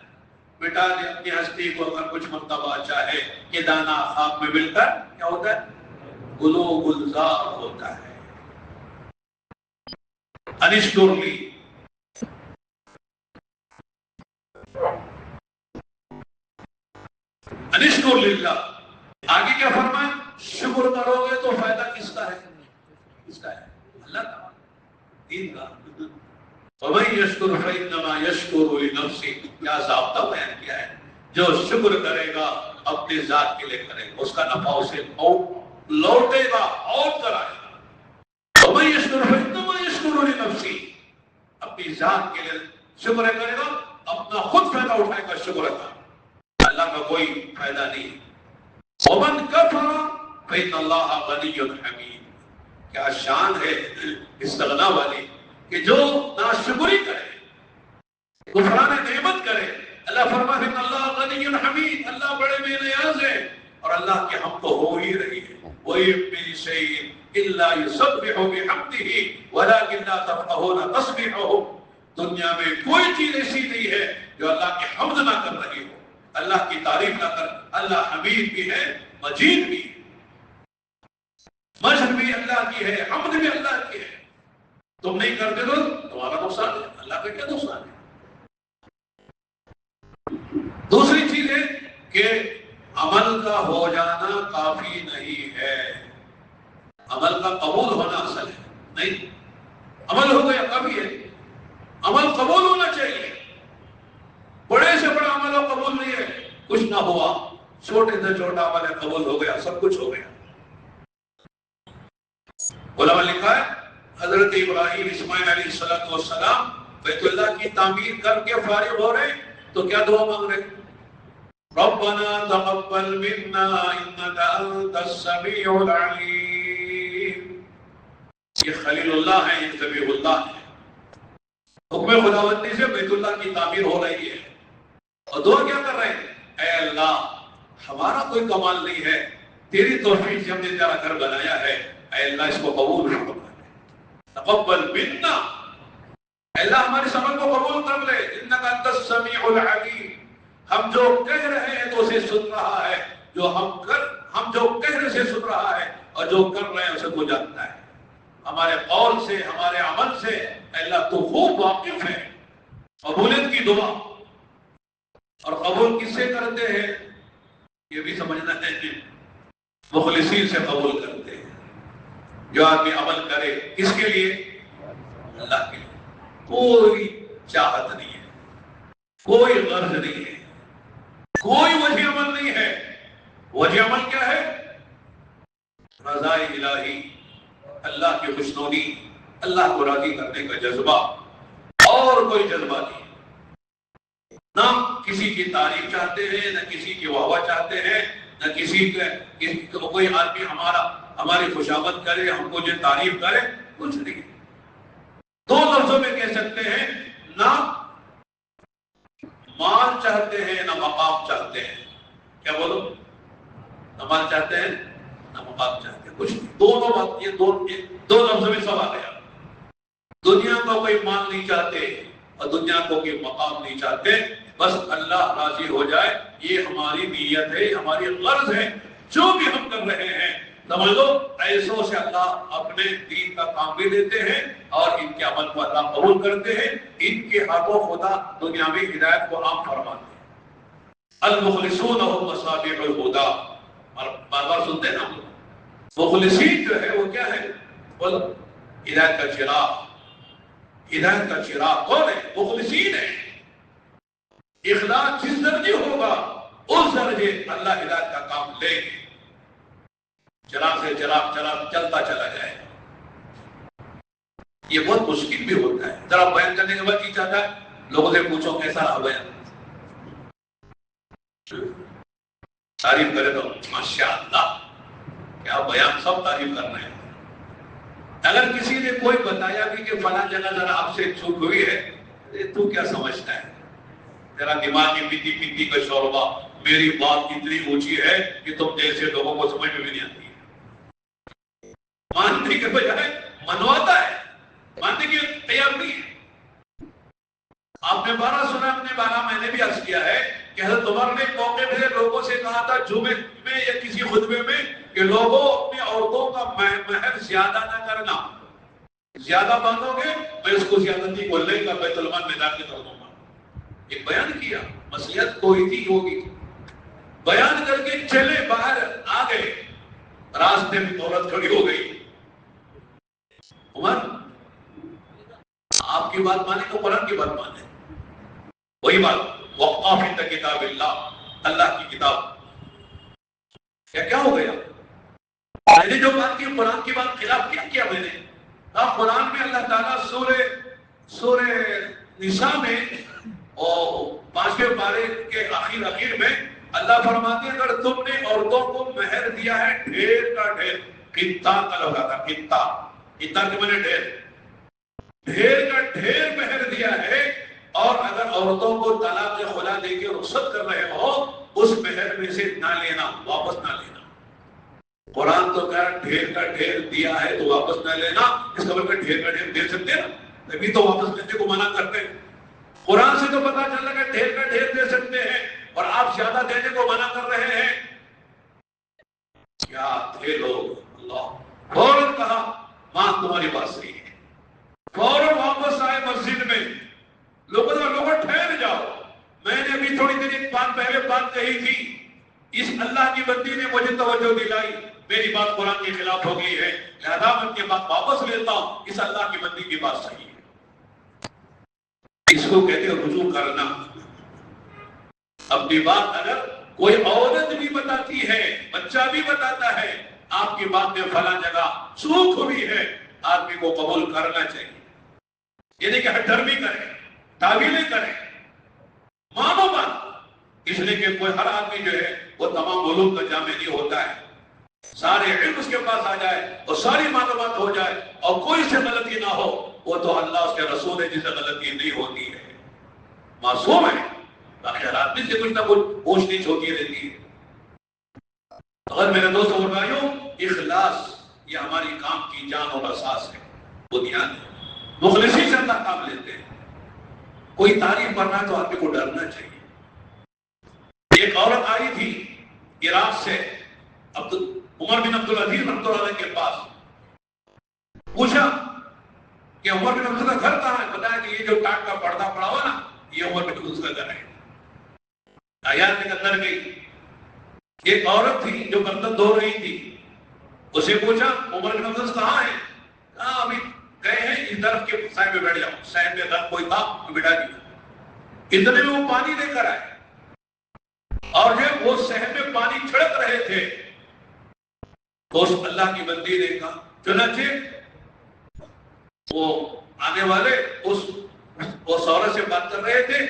مٹا دے اپنی ہستی کو اگر کچھ مرتبہ چاہے کہ دانا خاک میں مل کر کیا ہوتا ہے؟ گلو گلزار ہوتا ہے۔ انشکر لی، انشکر للہ، آگے کیا فرمائے؟ شکر کرو گے تو فائدہ کس کا ہے؟ کس کا ہے؟ اللہ کا، دین کا۔ وَمَن يَشْكُرْ فَإِنَّمَا يَشْكُرُ لِنَفْسِهِ، کیا ضابطہ بیان کیا ہے؟ جو شکر کرے گا اپنے ذات کے لیے کرے گا، اس کا نفع اسے لوٹے گا، آؤٹ کرائے گا۔ وَمَن يَشْكُرْ فَإِنَّمَا يَشْكُرُ لِنَفْسِهِ، اپنی ذات کے لیے شکر کرے گا، اپنا خود فائدہ اٹھائے گا شکر کا، اللہ کا کوئی فائدہ نہیں۔ وَمَن كَفَرَ فَإِنَّ اللَّهَ غَنِيٌّ حَمِيدٌ، کیا شان ہے استغنا والی کہ جو ناشکری کرے، کفران نعمت کرے۔ اللہ فرماتے ہیں اللہ غنی حمید، اللہ بڑے بے نیاز ہے، اور اللہ کی حمد تو ہو ہی رہی ہے۔ وَإِن مِّن شَيْءٍ إِلَّا يُسَبِّحُ بِحَمْدِهِ وَلَٰكِن لَّا تَفْقَهُونَ تَسْبِيحَهُ، دنیا میں کوئی چیز ایسی نہیں ہے جو اللہ کی حمد نہ کر رہی ہو، اللہ کی تعریف نہ کر۔ اللہ حمید بھی ہے، مجید بھی ہے، مجد بھی اللہ کی ہے، حمد بھی اللہ کی ہے۔ تم نہیں کرتے تو تمہارا نقصان ہے، اللہ کا کیا نقصان ہے؟ دوسری چیز ہے کہ عمل کا ہو جانا کافی نہیں ہے، عمل کا قبول ہونا اصل ہے۔ نہیں، عمل ہو گیا کافی ہے، عمل قبول ہونا چاہیے۔ بڑے سے بڑا عمل ہو قبول نہیں ہے، کچھ نہ ہوا، چھوٹے سے چھوٹا عمل ہے قبول ہو گیا، سب کچھ ہو گیا۔ علماء لکھا ہے حضرت ابراہیم اسماعیل علیہ السلام بیت اللہ کی تعمیر کر کے فارغ ہو رہے تو کیا دعا مانگ رہے؟ ربنا تقبل منا انك انت السميع العليم۔ یہ خلیل اللہ ہے، یہ ذبیح اللہ ہے، حکم خداوندی سے بیت اللہ کی تعمیر ہو رہی ہے، اور دعا کیا کر رہے ہیں؟ اے اللہ، ہمارا کوئی کمال نہیں ہے، تیری توفیق سے ہم نے تیرا گھر بنایا ہے، اے اللہ اس کو قبول فرما لے، تقبل منا، اے اللہ ہمارے عمل کو قبول کر لے، انک انت السمیع العلیم، ہم جو کہہ رہے ہیں تو اسے سن رہا ہے، ہم جو کہہ رہے سے سن رہا ہے، اور جو کر رہے ہیں اسے تو جانتا ہے، ہمارے قول سے ہمارے عمل سے اے اللہ تو خوب واقف ہے۔ قبولیت کی دعا، اور قبول کس سے کرتے ہیں یہ بھی سمجھنا ہے، مخلصین سے قبول کرتے ہیں۔ جو آدمی عمل کرے کس کے لیے؟ اللہ کے لیے، کوئی چاہت نہیں ہے، کوئی غرض نہیں ہے، کوئی وجہ عمل نہیں ہے۔ وجہ عمل کیا ہے؟ رضا الہی، اللہ کی خوشنودی، اللہ کو راضی کرنے کا جذبہ، اور کوئی جذبہ نہیں۔ نہ کسی کی تعریف چاہتے ہیں، نہ کسی کی واہ واہ چاہتے ہیں، نہ کسی کا کوئی آدمی ہمارا ہماری خوشامد کرے، ہم کو جو تعریف کرے، کچھ نہیں. دو لفظوں میں کہہ سکتے ہیں، نہ مال چاہتے ہیں نہ مقام چاہتے ہیں. کیا بولو؟ نہ مال چاہتے ہیں نہ مقام چاہتے ہیں، کچھ نہیں. دونوں بات، یہ دو لفظوں میں سب آ گیا. دنیا کو کوئی مال نہیں چاہتے اور دنیا کو کوئی مقام نہیں چاہتے، بس اللہ راضی ہو جائے، یہ ہماری نیت ہے، ہماری غرض ہے. جو بھی ہم کر رہے ہیں سمجھ لو ایسوں سے اللہ اپنے دین کا کام بھی دیتے ہیں اور ان کے عمل کو اللہ قبول کرتے ہیں. ان کے ہاتھوں خدا دنیا میں ہدایت کو عام فرماتے ہیں. المخلصون هم مصابیح الہدی، اور بار بار سنتے ہیں نا ہم لوگ. مخلصین جو ہے وہ کیا ہے؟ بولو، ہدایت کا چراغ. ہدایت کا چراغ کون ہے؟ مخلصین ہے. اخلاص جس درجے ہوگا اس درجے اللہ ہدایت کا کام لے گے. چراغ سے چراغ چلتا چلا جائے. یہ بہت مشکل بھی ہوتا ہے. ذرا بیان کرنے کے بعد یہ چاہتا ہے لوگوں سے پوچھو کیسا رہا بیان، تعریف کرے تو ماشاءاللہ کیا بیان، سب تعریف کر رہے ہیں. اگر کسی نے کوئی بتایا بھی کہ فلاں جگہ ذرا آپ سے چوک ہوئی ہے، تو کیا سمجھتا ہے؟ تیرا دماغ کی پیتی پیتی کا شوربہ، میری بات اتنی اونچی ہے کہ تم جیسے لوگوں کو سمجھ میں بھی نہیں آتی ہے. ماننے کے بجائے منواتا ہے، ماننے کی تیار نہیں ہے. آپ نے بارہ سنا، اپنے بارہ میں نے بھی عرض کیا ہے کہ حضرت عمر نے موقع پہ لوگوں سے کہا تھا جمعے میں یا کسی خطبے میں کہ لوگوں اپنی عورتوں کا مہر زیادہ نہ کرنا. زیادہ مانگو گے میں اس کو زیادتی کو لے کر بیت المال میں داخل کر دوں گا. ایک بیان کیا، مصلحت کوئی تھی ہوگی، بیان کر کے چلے باہر آ گئے، راستے میں عورت کھڑی ہو گئی. عمر آپ کی بات مانے تو قرآن کی بات مانے. وہی بات، وقف عند کتاب اللہ، اللہ کی کتاب. کیا ہو گیا؟ میں نے جو بات کی قرآن کی بات خلاف کیا میں نے. قرآن میں اللہ تعالیٰ سورہ نساء میں اور 5ویں پارے کے آخر میں اللہ فرماتے ہیں اگر تم نے عورتوں کو مہر دیا ہے ڈھیر کا ڈھیر، قطع کا لگا تھا، قطع کے میں نے ڈھیر کا ڈھیر مہر دیا ہے، اور اگر عورتوں کو طلاق خلا دے کے رخصت کر رہے ہو اس مہر میں سے نہ لینا، واپس نہ لینا. قرآن تو کہہ رہا ڈھیر کا ڈھیر دیا ہے تو واپس نہ لینا. اس کا مطلب ڈھیر کا ڈھیر دے سکتے ہیں، تبھی تو واپس لینے کو منع کرتے ہیں. قرآن سے تو پتا چل رہا کہ ڈھیر کا ڈھیر دے سکتے ہیں اور آپ زیادہ دینے کو منع کر رہے ہیں. کیا تھے لوگ! اللہ فوراً کہا ماں تمہاری بات صحیح ہے. فوراً واپس آئے مسجد میں. لوگوں ٹھہر جاؤ، میں نے ابھی تھوڑی دیر ایک بات پہلے بات کہی تھی، اس اللہ کی بندی نے مجھے توجہ دلائی، میری بات قرآن کے خلاف ہو گئی ہے، لہذا میں یہ بات واپس لیتا ہوں، اس اللہ کی بندی کی بات صحیح ہے. اس کو کہتے ہیں رجوع کرنا. اپنی بات اگر کوئی عورت بھی بتاتی ہے، بچہ بھی بتاتا ہے، آپ کی بات میں فلاں جگہ چوک ہوئی ہے، آدمی کو قبول کرنا چاہیے. یہ نہیں کہ ڈر بھی کرے، تعویلیں کریں، مانو بات. اس لیے کہ کوئی ہر آدمی جو ہے وہ تمام علوم کا جامع نہیں ہوتا ہے. سارے علم اس کے پاس آ جائے اور ساری معلومات ہو جائے اور کوئی سے غلطی نہ ہو، وہ تو اللہ اس کے رسول ہے جسے غلطی نہیں ہوتی ہے، معصوم ہے. باقی ہر آدمی سے کچھ نہ کچھ پوچھ نیچھ ہوتی رہتی ہے. اگر میرے دوست اور بھائیوں، اخلاص یہ ہماری کام کی جان اور اساس ہے، بنیاد ہے. مخلصی سے اللہ کام لیتے ہیں. کوئی تعریف کرنا ہے تو آدمی کو ڈرنا چاہیے. ایک عورت آئی تھی عراق سے عمر بن عبدالعزیز رحمۃ اللہ علیہ کے پاس. پوچھا کہ عمر بن عبدالعزیز کا گھر کہاں ہے؟ بتایا کہ یہ جو ٹاٹ کا پردہ پڑا ہوا نا یہ عمر بن عبدالعزیز کا گھر ہے. آیات کے اندر گئی. ایک عورت تھی جو برتن دھو رہی تھی، اسے پوچھا عمر بن عبدالعزیز کہاں ہے؟ کہاں ابھی گئے ہیں اس درخت کے سائے میں بیٹھ جاؤ. سائے میں درخت کوئی تھا تو بٹھا دیا. اتنے میں وہ پانی لے کر آئے اور جب وہ صحن میں پانی چھڑک رہے تھے تو اس اللہ کی بندی نے کہا، چنانچہ وہ آنے والے اس عورت سے بات کر رہے تھے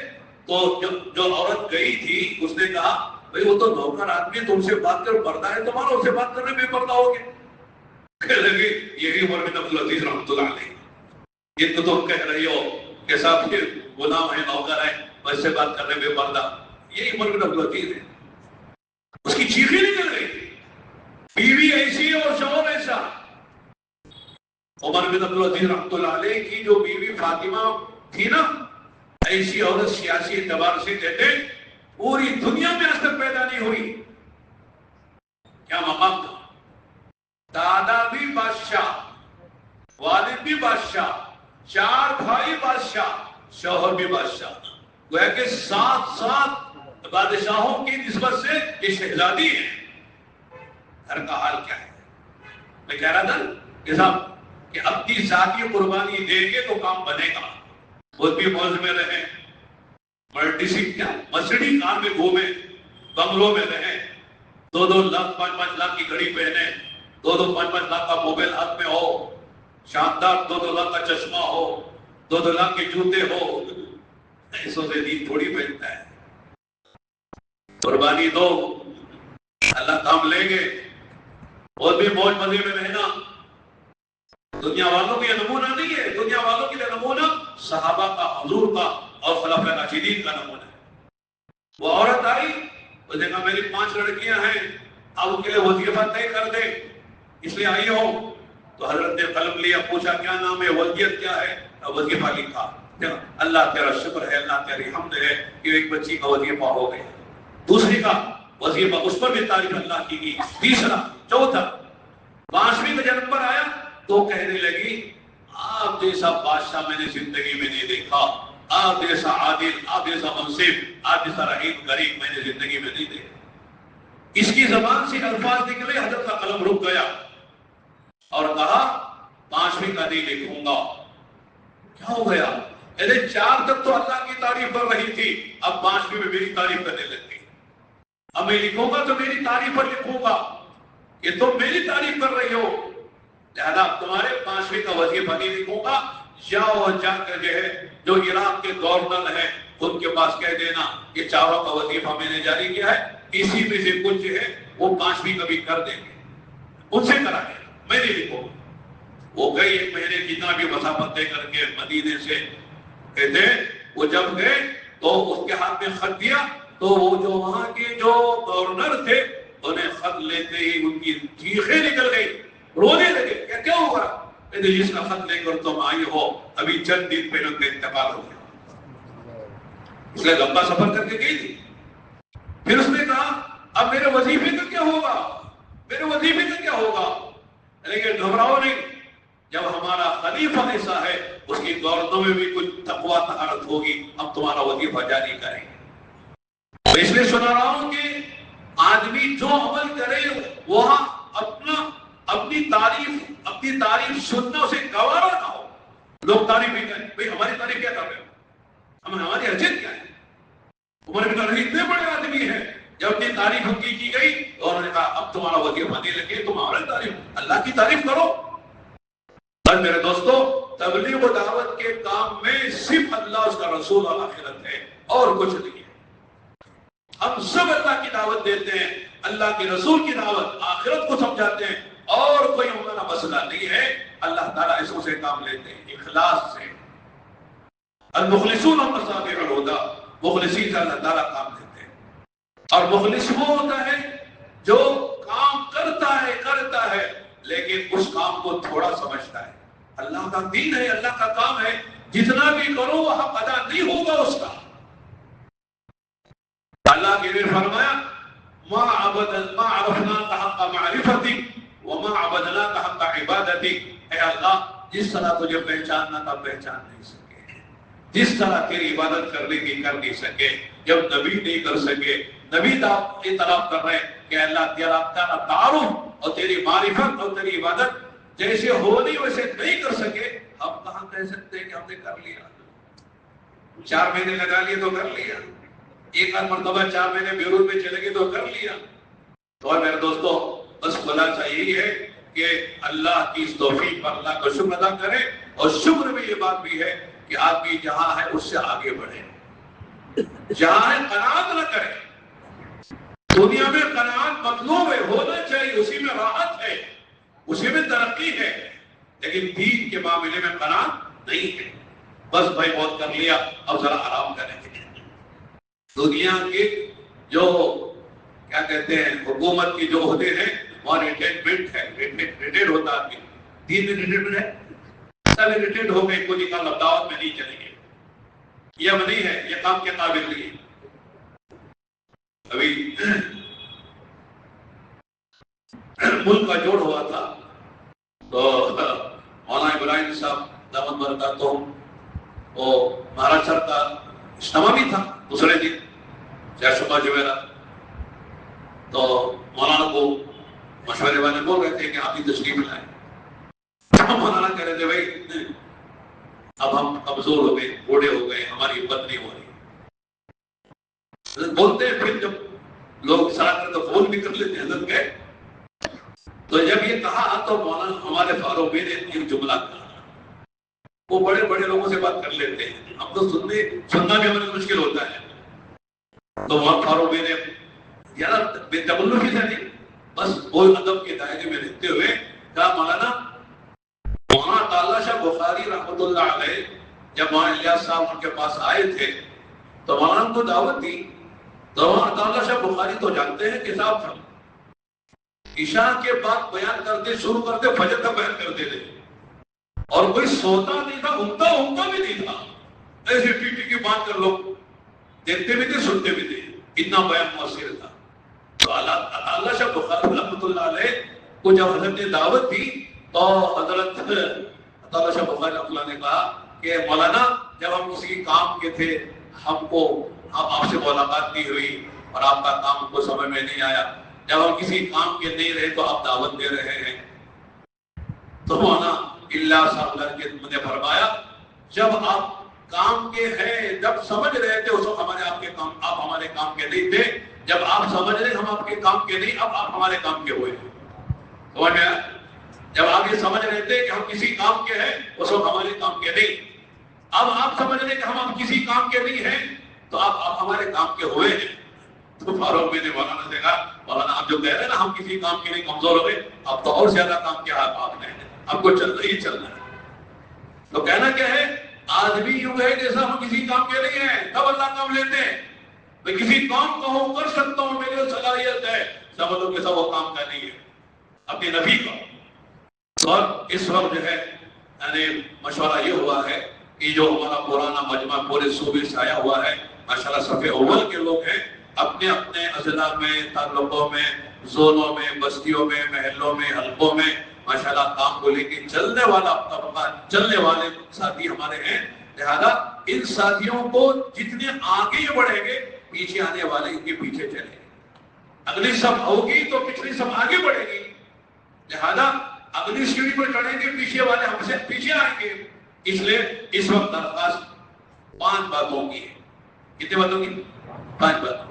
تو جو عورت گئی تھی اس نے کہا بھئی وہ تو نوکر آدمی ہے، تم سے بات کر پردہ ہے تمہارا، اس سے بات کرنے میں پردہ ہو گیا. کہنے لگے یہی عمر بن عبدالعزیز رحمۃ اللہ علیہ، جن کو تم کہہ رہی ہو کہ صاحب یہ غلام ہے، نوکر ہے، ویسے بات کر رہے بے پردہ، یہی عمر بن عبدالعزیز ہے۔ اس کی چیخیں نکل گئی، بیوی ایسی ہے اور شوہر ایسا۔ عمر بن عبدالعزیز رحمۃ اللہ علیہ کی جو بیوی فاطمہ تھی نا، ایسی عورت سیاسی اعتبار سے کہتے پوری دنیا میں آج تک پیدا نہیں ہوئی۔ کیا مقام تھا، دادا بھی بادشاہ، والد بھی بادشاہ، 4 بھائی بادشاہ، شوہر بھی بادشاہ، گویا کہ 7 بادشاہوں کی نسبت سے یہ شہزادی ہے۔ گھر کا حال کیا ہے؟ میں کہہ رہا تھا کہ صاحب کہ اپنی ذاتی قربانی دے کے تو کام بنے گا۔ خود بھی موز میں رہیں، مرسیڈیز کار میں گھومیں، بنگلوں میں رہیں، 2-2 لاکھ 5-5 لاکھ کی گھڑی پہنے، 2-2 5-5 لاکھ کا موبائل ہاتھ میں ہو، شاندار 2-2 لاکھ کا چشمہ ہو، 2-2 لاکھ کے جوتے ہو، ایسوں سے دین تھوڑی پہنتا ہے۔ قربانی دو، اللہ کام لیں گے۔ اور بھی موج مزے میں رہنا، دنیا والوں کے لیے نمونہ نہیں ہے، دنیا والوں کے لیے نمونہ صحابہ کا، حضور کا اور خلفائے راشدین کا نمونہ ہے۔ وہ عورت آئی، وہ دیکھا میری 5 لڑکیاں ہیں، اب ان کے لیے وظیفہ طے کر دے، اس لیے آئی ہو۔ تو حضرت نے قلم لیا، پوچھا کیا نام ہے، وصیت کیا ہے، وظیفہ لکھا۔ اللہ تیرا شکر ہے، اللہ تیری حمد ہے کہ ایک بچی کا وظیفہ ہو گیا، دوسری کا وظیفہ، اس پر بھی تعریف اللہ کی گئی، تیسرا، چوتھا، 5ویں کا جب نمبر آیا تو کہنے لگی آپ جیسا بادشاہ میں نے زندگی میں نہیں دیکھا، آپ جیسا عادل، آپ جیسا منصف، آپ جیسا رحیم غریب میں نے زندگی میں نہیں دیکھا۔ اس کی زبان سے الفاظ نکلے، حضرت کا قلم رک گیا اور کہا 5ویں کا نہیں لکھوں گا۔ کیا ہو گیا؟ 4 تک تو اللہ کی تعریف کر رہی تھی، اب 5ویں میں میری تعریف کرنے لگ گئی۔ اب میں لکھوں گا تو میری تعریف پر لکھوں گا، یہ تم میری تعریف کر رہی ہو، لہذا تمہارے 5ویں کا وظیفہ نہیں لکھوں گا۔ جاؤ جا کر جو ہے جو عراق کے گورنر ہیں ان کے پاس کہہ دینا یہ 4 کا وظیفہ میں نے جاری کیا ہے، اسی میں سے کچھ جو ہے وہ 5ویں کا بھی کر دیں گے، ان سے کرا گیا، میں نہیں لکھوں گا۔ وہ گئی 1 مہینے جتنا بھی مسافت طے کر کے مدینے سے، کہتے وہ جب گئے تو اس کے ہاتھ میں خط دیا تو وہ جو وہاں کے جو گورنر تھے انہیں خط لیتے ہی ان کی چیخیں نکل گئی، رونے لگے۔ کیا ہوا؟ جس کا خط لے کر تم آئی ہو ابھی چند دن پہلے ان کا انتقال ہو گیا، اس لیے لمبا سفر کر کے گئی تھی۔ پھر اس نے کہا اب میرے وظیفے کا کیا ہوگا، میرے وظیفے کا کیا ہوگا؟ لیکن گھبراؤ نہیں، جب ہمارا خلیفہ ایسا ہے اس کی عورتوں میں بھی کچھ تقویٰ طہارت ہوگی، ہم تمہارا وظیفہ جاری کریں گے۔ میں اس لیے سنا رہا ہوں کہ آدمی جو عمل کرے وہاں اپنی تعریف سننا اسے گوارا نہ ہو۔ لوگ تعریف بھی کریں، بھئی ہماری تعریف کیا کر رہے ہو، ہماری حیثیت کیا ہے؟ عمر بن عبدالعزیز اتنے بڑے آدمی ہیں، جب اپنی تعریف ان کی گئی اور انہوں نے کہا اب تمہارا وظیفہ نہیں لگے، تمہاری تعریف، اللہ کی تعریف کرو۔ اور میرے دوستو، تبلیغ و دعوت کے کام میں صرف اللہ اس کا رسول اور آخرت ہے اور کچھ نہیں ہے۔ ہم سب اللہ کی دعوت دیتے ہیں، اللہ کے رسول کی دعوت، آخرت کو سمجھاتے ہیں، اور کوئی ہمارا مسئلہ نہیں ہے۔ اللہ تعالیٰ اس سے کام لیتے ہیں اخلاص سے۔ المخلصون مصابیح الہدی، مخلصین سے اللہ تعالیٰ کام لیتے ہیں۔ اور مخلص وہ ہوتا ہے جو کام کرتا ہے لیکن اس کام کو تھوڑا سمجھتا ہے۔ اللہ کا دین ہے، اللہ کا کام ہے، جتنا بھی کرو وہ حق ادا نہیں ہوگا اس کا۔ اللہ کے نے فرمایا ما عرفناک حق معرفتی وما عبدناک حق عبادتی، اے اللہ جس طرح تجھے پہچاننا تھا پہچان نہیں سکے، جس طرح تیری عبادت کرنے کی کر نہیں سکے، جب نبی نہیں کر سکے، نبی یہ طلب کر رہے کہ اللہ تیرا تعارف اور تیری معرفت اور تیری عبادت جیسے ہونی ویسے نہیں کر سکے، ہم کہاں کہہ سکتے ہیں کہ ہم نے کر لیا؟ 4 مہینے لگا لیے تو کر لیا، ایک آدھ مرتبہ 4 مہینے بیرون میں چلے گئے تو کر لیا۔ تو میرے دوستو، بس خلاصہ یہی ہے کہ اللہ کی اس توفیق پر اللہ کا شکر ادا کرے، اور شکر میں یہ بات بھی ہے کہ آدمی جہاں ہے اس سے آگے بڑھے، جہاں ہے قناعت نہ کرے۔ دنیا میں قناعت مطلوب ہے، ہونا چاہیے، اسی میں راحت ہے، اسے بھی ترقی ہے، لیکن دین کے معاملے میں قناعت نہیں ہے. بس بھائی بہت کر لیا، اب ذرا آرام کریں. دنیا کے جو کیا کہتے ہیں حکومت کی جو عہدے ہیں وہاں ریٹائرمنٹ ہے، ریٹائر ہوتا آدمی. دین میں ریٹائرمنٹ ہے، سب ریٹائر ہو گئے، کوئی نکال دعوت میں نہیں چلیں گے، یہ اب نہیں ہے، یہ کام کے قابل نہیں ہے. ابھی ملک کا جوڑ ہوا تھا تو مولانا ابراہیم صاحب دامت برکاتہم وہ مہاراشٹر کا اجتماع بھی تھا دوسرے دن شبہ جمعرات. تو مولانا کو مشورے والے بول رہے تھے کہ آپ ہی تشریف لائیں. مولانا کہہ رہے تھے بھائی اب ہم کمزور ہو گئے، بوڑھے ہو گئے، ہماری ہمت نہیں ہو رہی. بولتے ہیں پھر جب لوگ سرا کر تو فون بھی کر لیتے ہیں حضرت گئے. تو جب یہ کہا تو مولانا ہمارے فاروق نے ایک جملہ کہا. وہ بڑے بڑے لوگوں سے بات کر لیتے ہیں، ہم تو سننا بھی ہمیں مشکل ہوتا ہے. تو وہاں فاروق نے یار بے تکلفی سے نہیں، بس وہ ادب کے دائرے میں رہتے ہوئے کہا مولانا تعالیٰ شاہ بخاری رحمۃ اللہ علیہ جب وہاں الیاس صاحب ان کے پاس آئے تھے تو مولانا کو دعوت دی. تو وہاں تعالیٰ شاہ بخاری تو جانتے ہیں کہ صاحب عشاء کے بعد بیان کرتے شروع کرتے فجر تک بیان کرتے تھے، اور کوئی سوتا نہیں تھا، اگتا بھی نہیں تھا. ایسے ٹی کی بات کر لو، دیکھتے بھی تھے سنتے بھی تھے، اتنا بیان مؤثر تھا. تو اللہ شاہ بخاری رحمۃ اللہ علیہ کو جب حضرت نے دعوت دی تو حضرت اللہ شاہ بخاری رحمۃ اللہ نے کہا کہ مولانا جب ہم کسی کام کے تھے ہم آپ سے ملاقات نہیں ہوئی اور آپ کا کام ہم کو سمجھ میں نہیں آیا، جب ہم کسی کام کے نہیں رہے تو آپ دعوت دے رہے ہیں. تو مولانا اللہ صاحب نے فرمایا جب آپ کام کے ہیں، جب سمجھ رہے تھے اس وقت آپ ہمارے کام کے نہیں تھے، جب آپ سمجھ رہے ہم آپ کے کام کے نہیں، اب آپ ہمارے کام کے ہوئے. سمجھ میں آیا؟ جب آپ یہ سمجھ رہے تھے کہ ہم کسی کام کے ہیں اس وقت ہمارے کام کے نہیں، اب آپ سمجھ رہے کہ ہم کسی کام کے نہیں ہیں تو آپ ہمارے کام کے ہوئے ہیں. تو فاروق نے مولانا سے کہا مولانا آپ جو کہہ رہے ہیں نا ہم کسی کام کے نہیں کمزور ہو گئے، اب تو اور زیادہ کام کیا آپ نے، آپ کو چلنا ہی چلنا ہے. تو کہنا کیا ہے، آدمی یوں ہے جیسا ہم کسی کام کے نہیں ہیں، تب اللہ کام لیتے ہیں. میں کسی کام کو ہوں کر سکتا ہوں، میری صلاحیت ہے، سمجھو کہ سب وہ کام کا نہیں ہے اپنے نبی کا. اور اس وقت جو ہے یعنی مشورہ یہ ہوا ہے کہ جو ہمارا پرانا مجمع پورے صوبے سے آیا ہوا ہے ماشاءاللہ صف اول کے لوگ ہیں، اپنے اپنے اضلاع میں، تعلقوں میں، زونوں میں، بستیوں میں، محلوں میں، حلقوں میں ماشاءاللہ کام کو لے کے چلنے والا طبقہ، چلنے والے ساتھی ہمارے ہیں. لہذا ان ساتھیوں کو جتنے آگے بڑھیں گے پیچھے آنے والے ان کے پیچھے چلیں گے. اگلی سب ہوگی تو پچھلی سب آگے بڑھے گی. لہذا اگلی سیڑھی پر چڑھیں گے، پیچھے والے ہم سے پیچھے آئیں گے. اس لیے اس وقت درخواست 5 باتوں کی ہے. کتنے باتوں کی؟ 5 باتوں.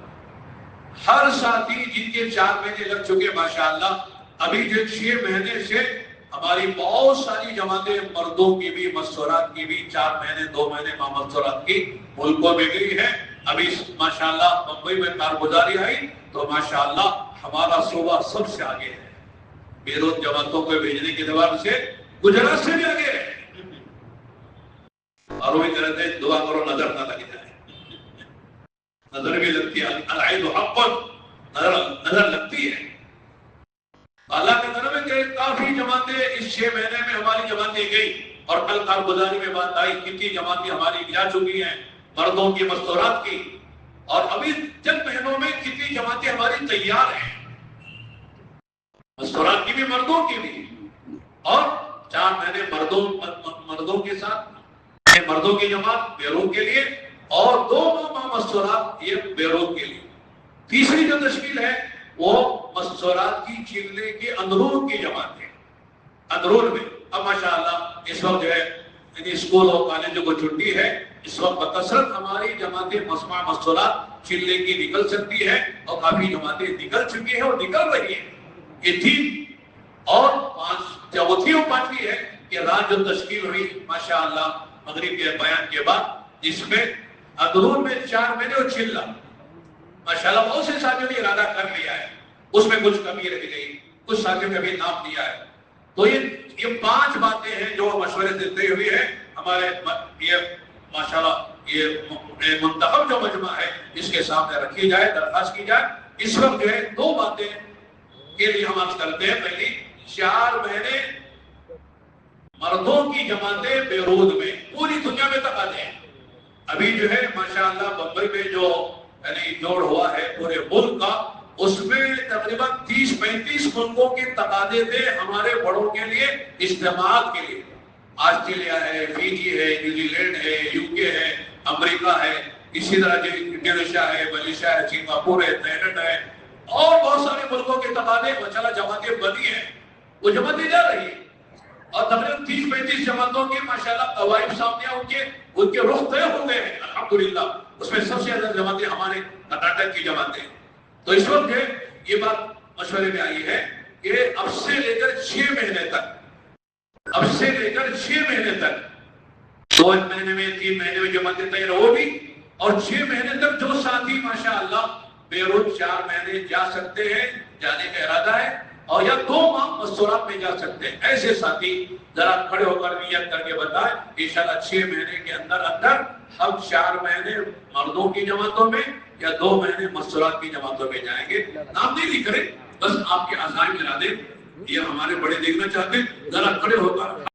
ہر ساتھی جن کے 4 مہینے لگ چکے ماشاءاللہ، ابھی جو 6 مہینے سے ہماری بہت ساری جماعتیں مردوں کی بھی مستورات کی بھی 4 مہینے 2 مہینے مستورات کی ملکوں میں گئی ہے. ابھی ماشاءاللہ بمبئی میں کارگزاری آئی تو ماشاءاللہ ہمارا صوبہ سب سے آگے ہے. بیروت جماعتوں کو بھیجنے کے اعتبار سے گجرات سے بھی آگے ہے. اور وہی کہہ رہے تھے دعا کرو نظر نہ لگ جائے. نظر بھی لگتی ہے، العین حق، نظر لگتی ہے. اللہ کے کرم ہے کہ کافی جماعتیں اس 6 مہینے میں ہماری جماعتیں گئی اور کل کارگزاری میں بات آئی کتنی جماعتیں ہماری جا چکی ہیں مردوں کی مستورات کی، اور ابھی چند مہینوں میں کتنی جماعتیں ہماری تیار ہیں مستورات کی بھی مردوں کی بھی. اور 4 مہینے مردوں کے ساتھ مردوں کی جماعت بیرون کے لیے اور 2 ماہ مستورات یہ بیرون کے لیے. تیسری جو تشکیل ہے وہ مستورات کی چلنے کے اندرون کی جماعت ہے. اندرون میں اب ماشاءاللہ اس وقت جو ہے یعنی اسکول اور کالجوں کو چھٹی ہے، اس وقت بکثرت ہماری جماعتیں مسمع مستورات چلنے کی نکل سکتی ہے اور کافی جماعتیں نکل چکی ہیں اور نکل رہی ہیں. یہ 3 اور 5 چوتھی اور 5ویں ہے کہ رات جو تشکیل ہوئی ماشاءاللہ مغرب کے بیان کے بعد، جس میں اندرون میں 4 مہینے اور چلہ ماشاءاللہ بہت سے ساتھیوں نے ارادہ کر لیا ہے. اس میں کچھ کمی رہ گئی، کچھ ساتھیوں کا بھی نام نہیں آیا. تو یہ 5 باتیں ہیں جو مشورے سے طے ہوئی ہے ہمارے یہ ماشاءاللہ یہ منتخب جو مجمع ہے اس کے سامنے رکھی جائے، درخواست کی جائے۔ اس وقت جو ہے 2 باتیں کے لیے ہم عرض کرتے ہیں۔ پہلی 4 مہینے مردوں کی جماعتیں بیروت میں پوری دنیا میں تقاضے ہیں۔ ابھی جو ہے ماشاءاللہ بمبئی میں جو یعنی جوڑ ہوا ہے پورے ملک کا، اس میں تقریباً 30-35 ملکوں کے تقاضے تھے ہمارے بڑوں کے لیے اجتماعات کے لیے۔ آسٹریلیا ہے، فیجی ہے، نیوزی لینڈ ہے، یو کے ہے، امریکہ ہے، اسی طرح انڈونیشیا ہے، ملیشیا ہے، سنگاپور ہے، تھائیلینڈ ہے اور بہت سارے ملکوں کے تقاضے ماشاءاللہ جماعتیں بنی ہیں، وہ جماعتیں جا رہی ہیں اور تقریباً 30-35 جماعتوں کے ماشاءاللہ قوائم سامنے ان کے رخ طے ہو گئے ہیں الحمدللہ۔ اس میں سب سے زیادہ جماعتیں ہمارے کرناٹک کی جماعتیں ہیں۔ تو اس وقت یہ بات مشورے میں آئی ہے کہ اب سے لے کر 6 مہینے تک، اب سے لے کر 6 مہینے تک 2 مہینے میں 3 مہینے میں جماعتیں طے ہوگی اور 6 مہینے تک جو ساتھی ماشاءاللہ بیروت 4 مہینے جا سکتے ہیں، جانے کا ارادہ ہے، اور یا 2 ماہ مستورات میں جا سکتے ہیں، ایسے ساتھی ذرا کھڑے ہو کر نیت کر کے بتائیں انشاءاللہ 6 مہینے کے اندر ہم 4 مہینے مردوں کی جماعتوں میں یا 2 مہینے مستورات کی جماعتوں میں جائیں گے۔ نام نہیں لکھ رہے، بس آپ کے عزائم ارادے یہ ہمارے بڑے دیکھنا چاہتے ہیں، ذرا کھڑے ہو کر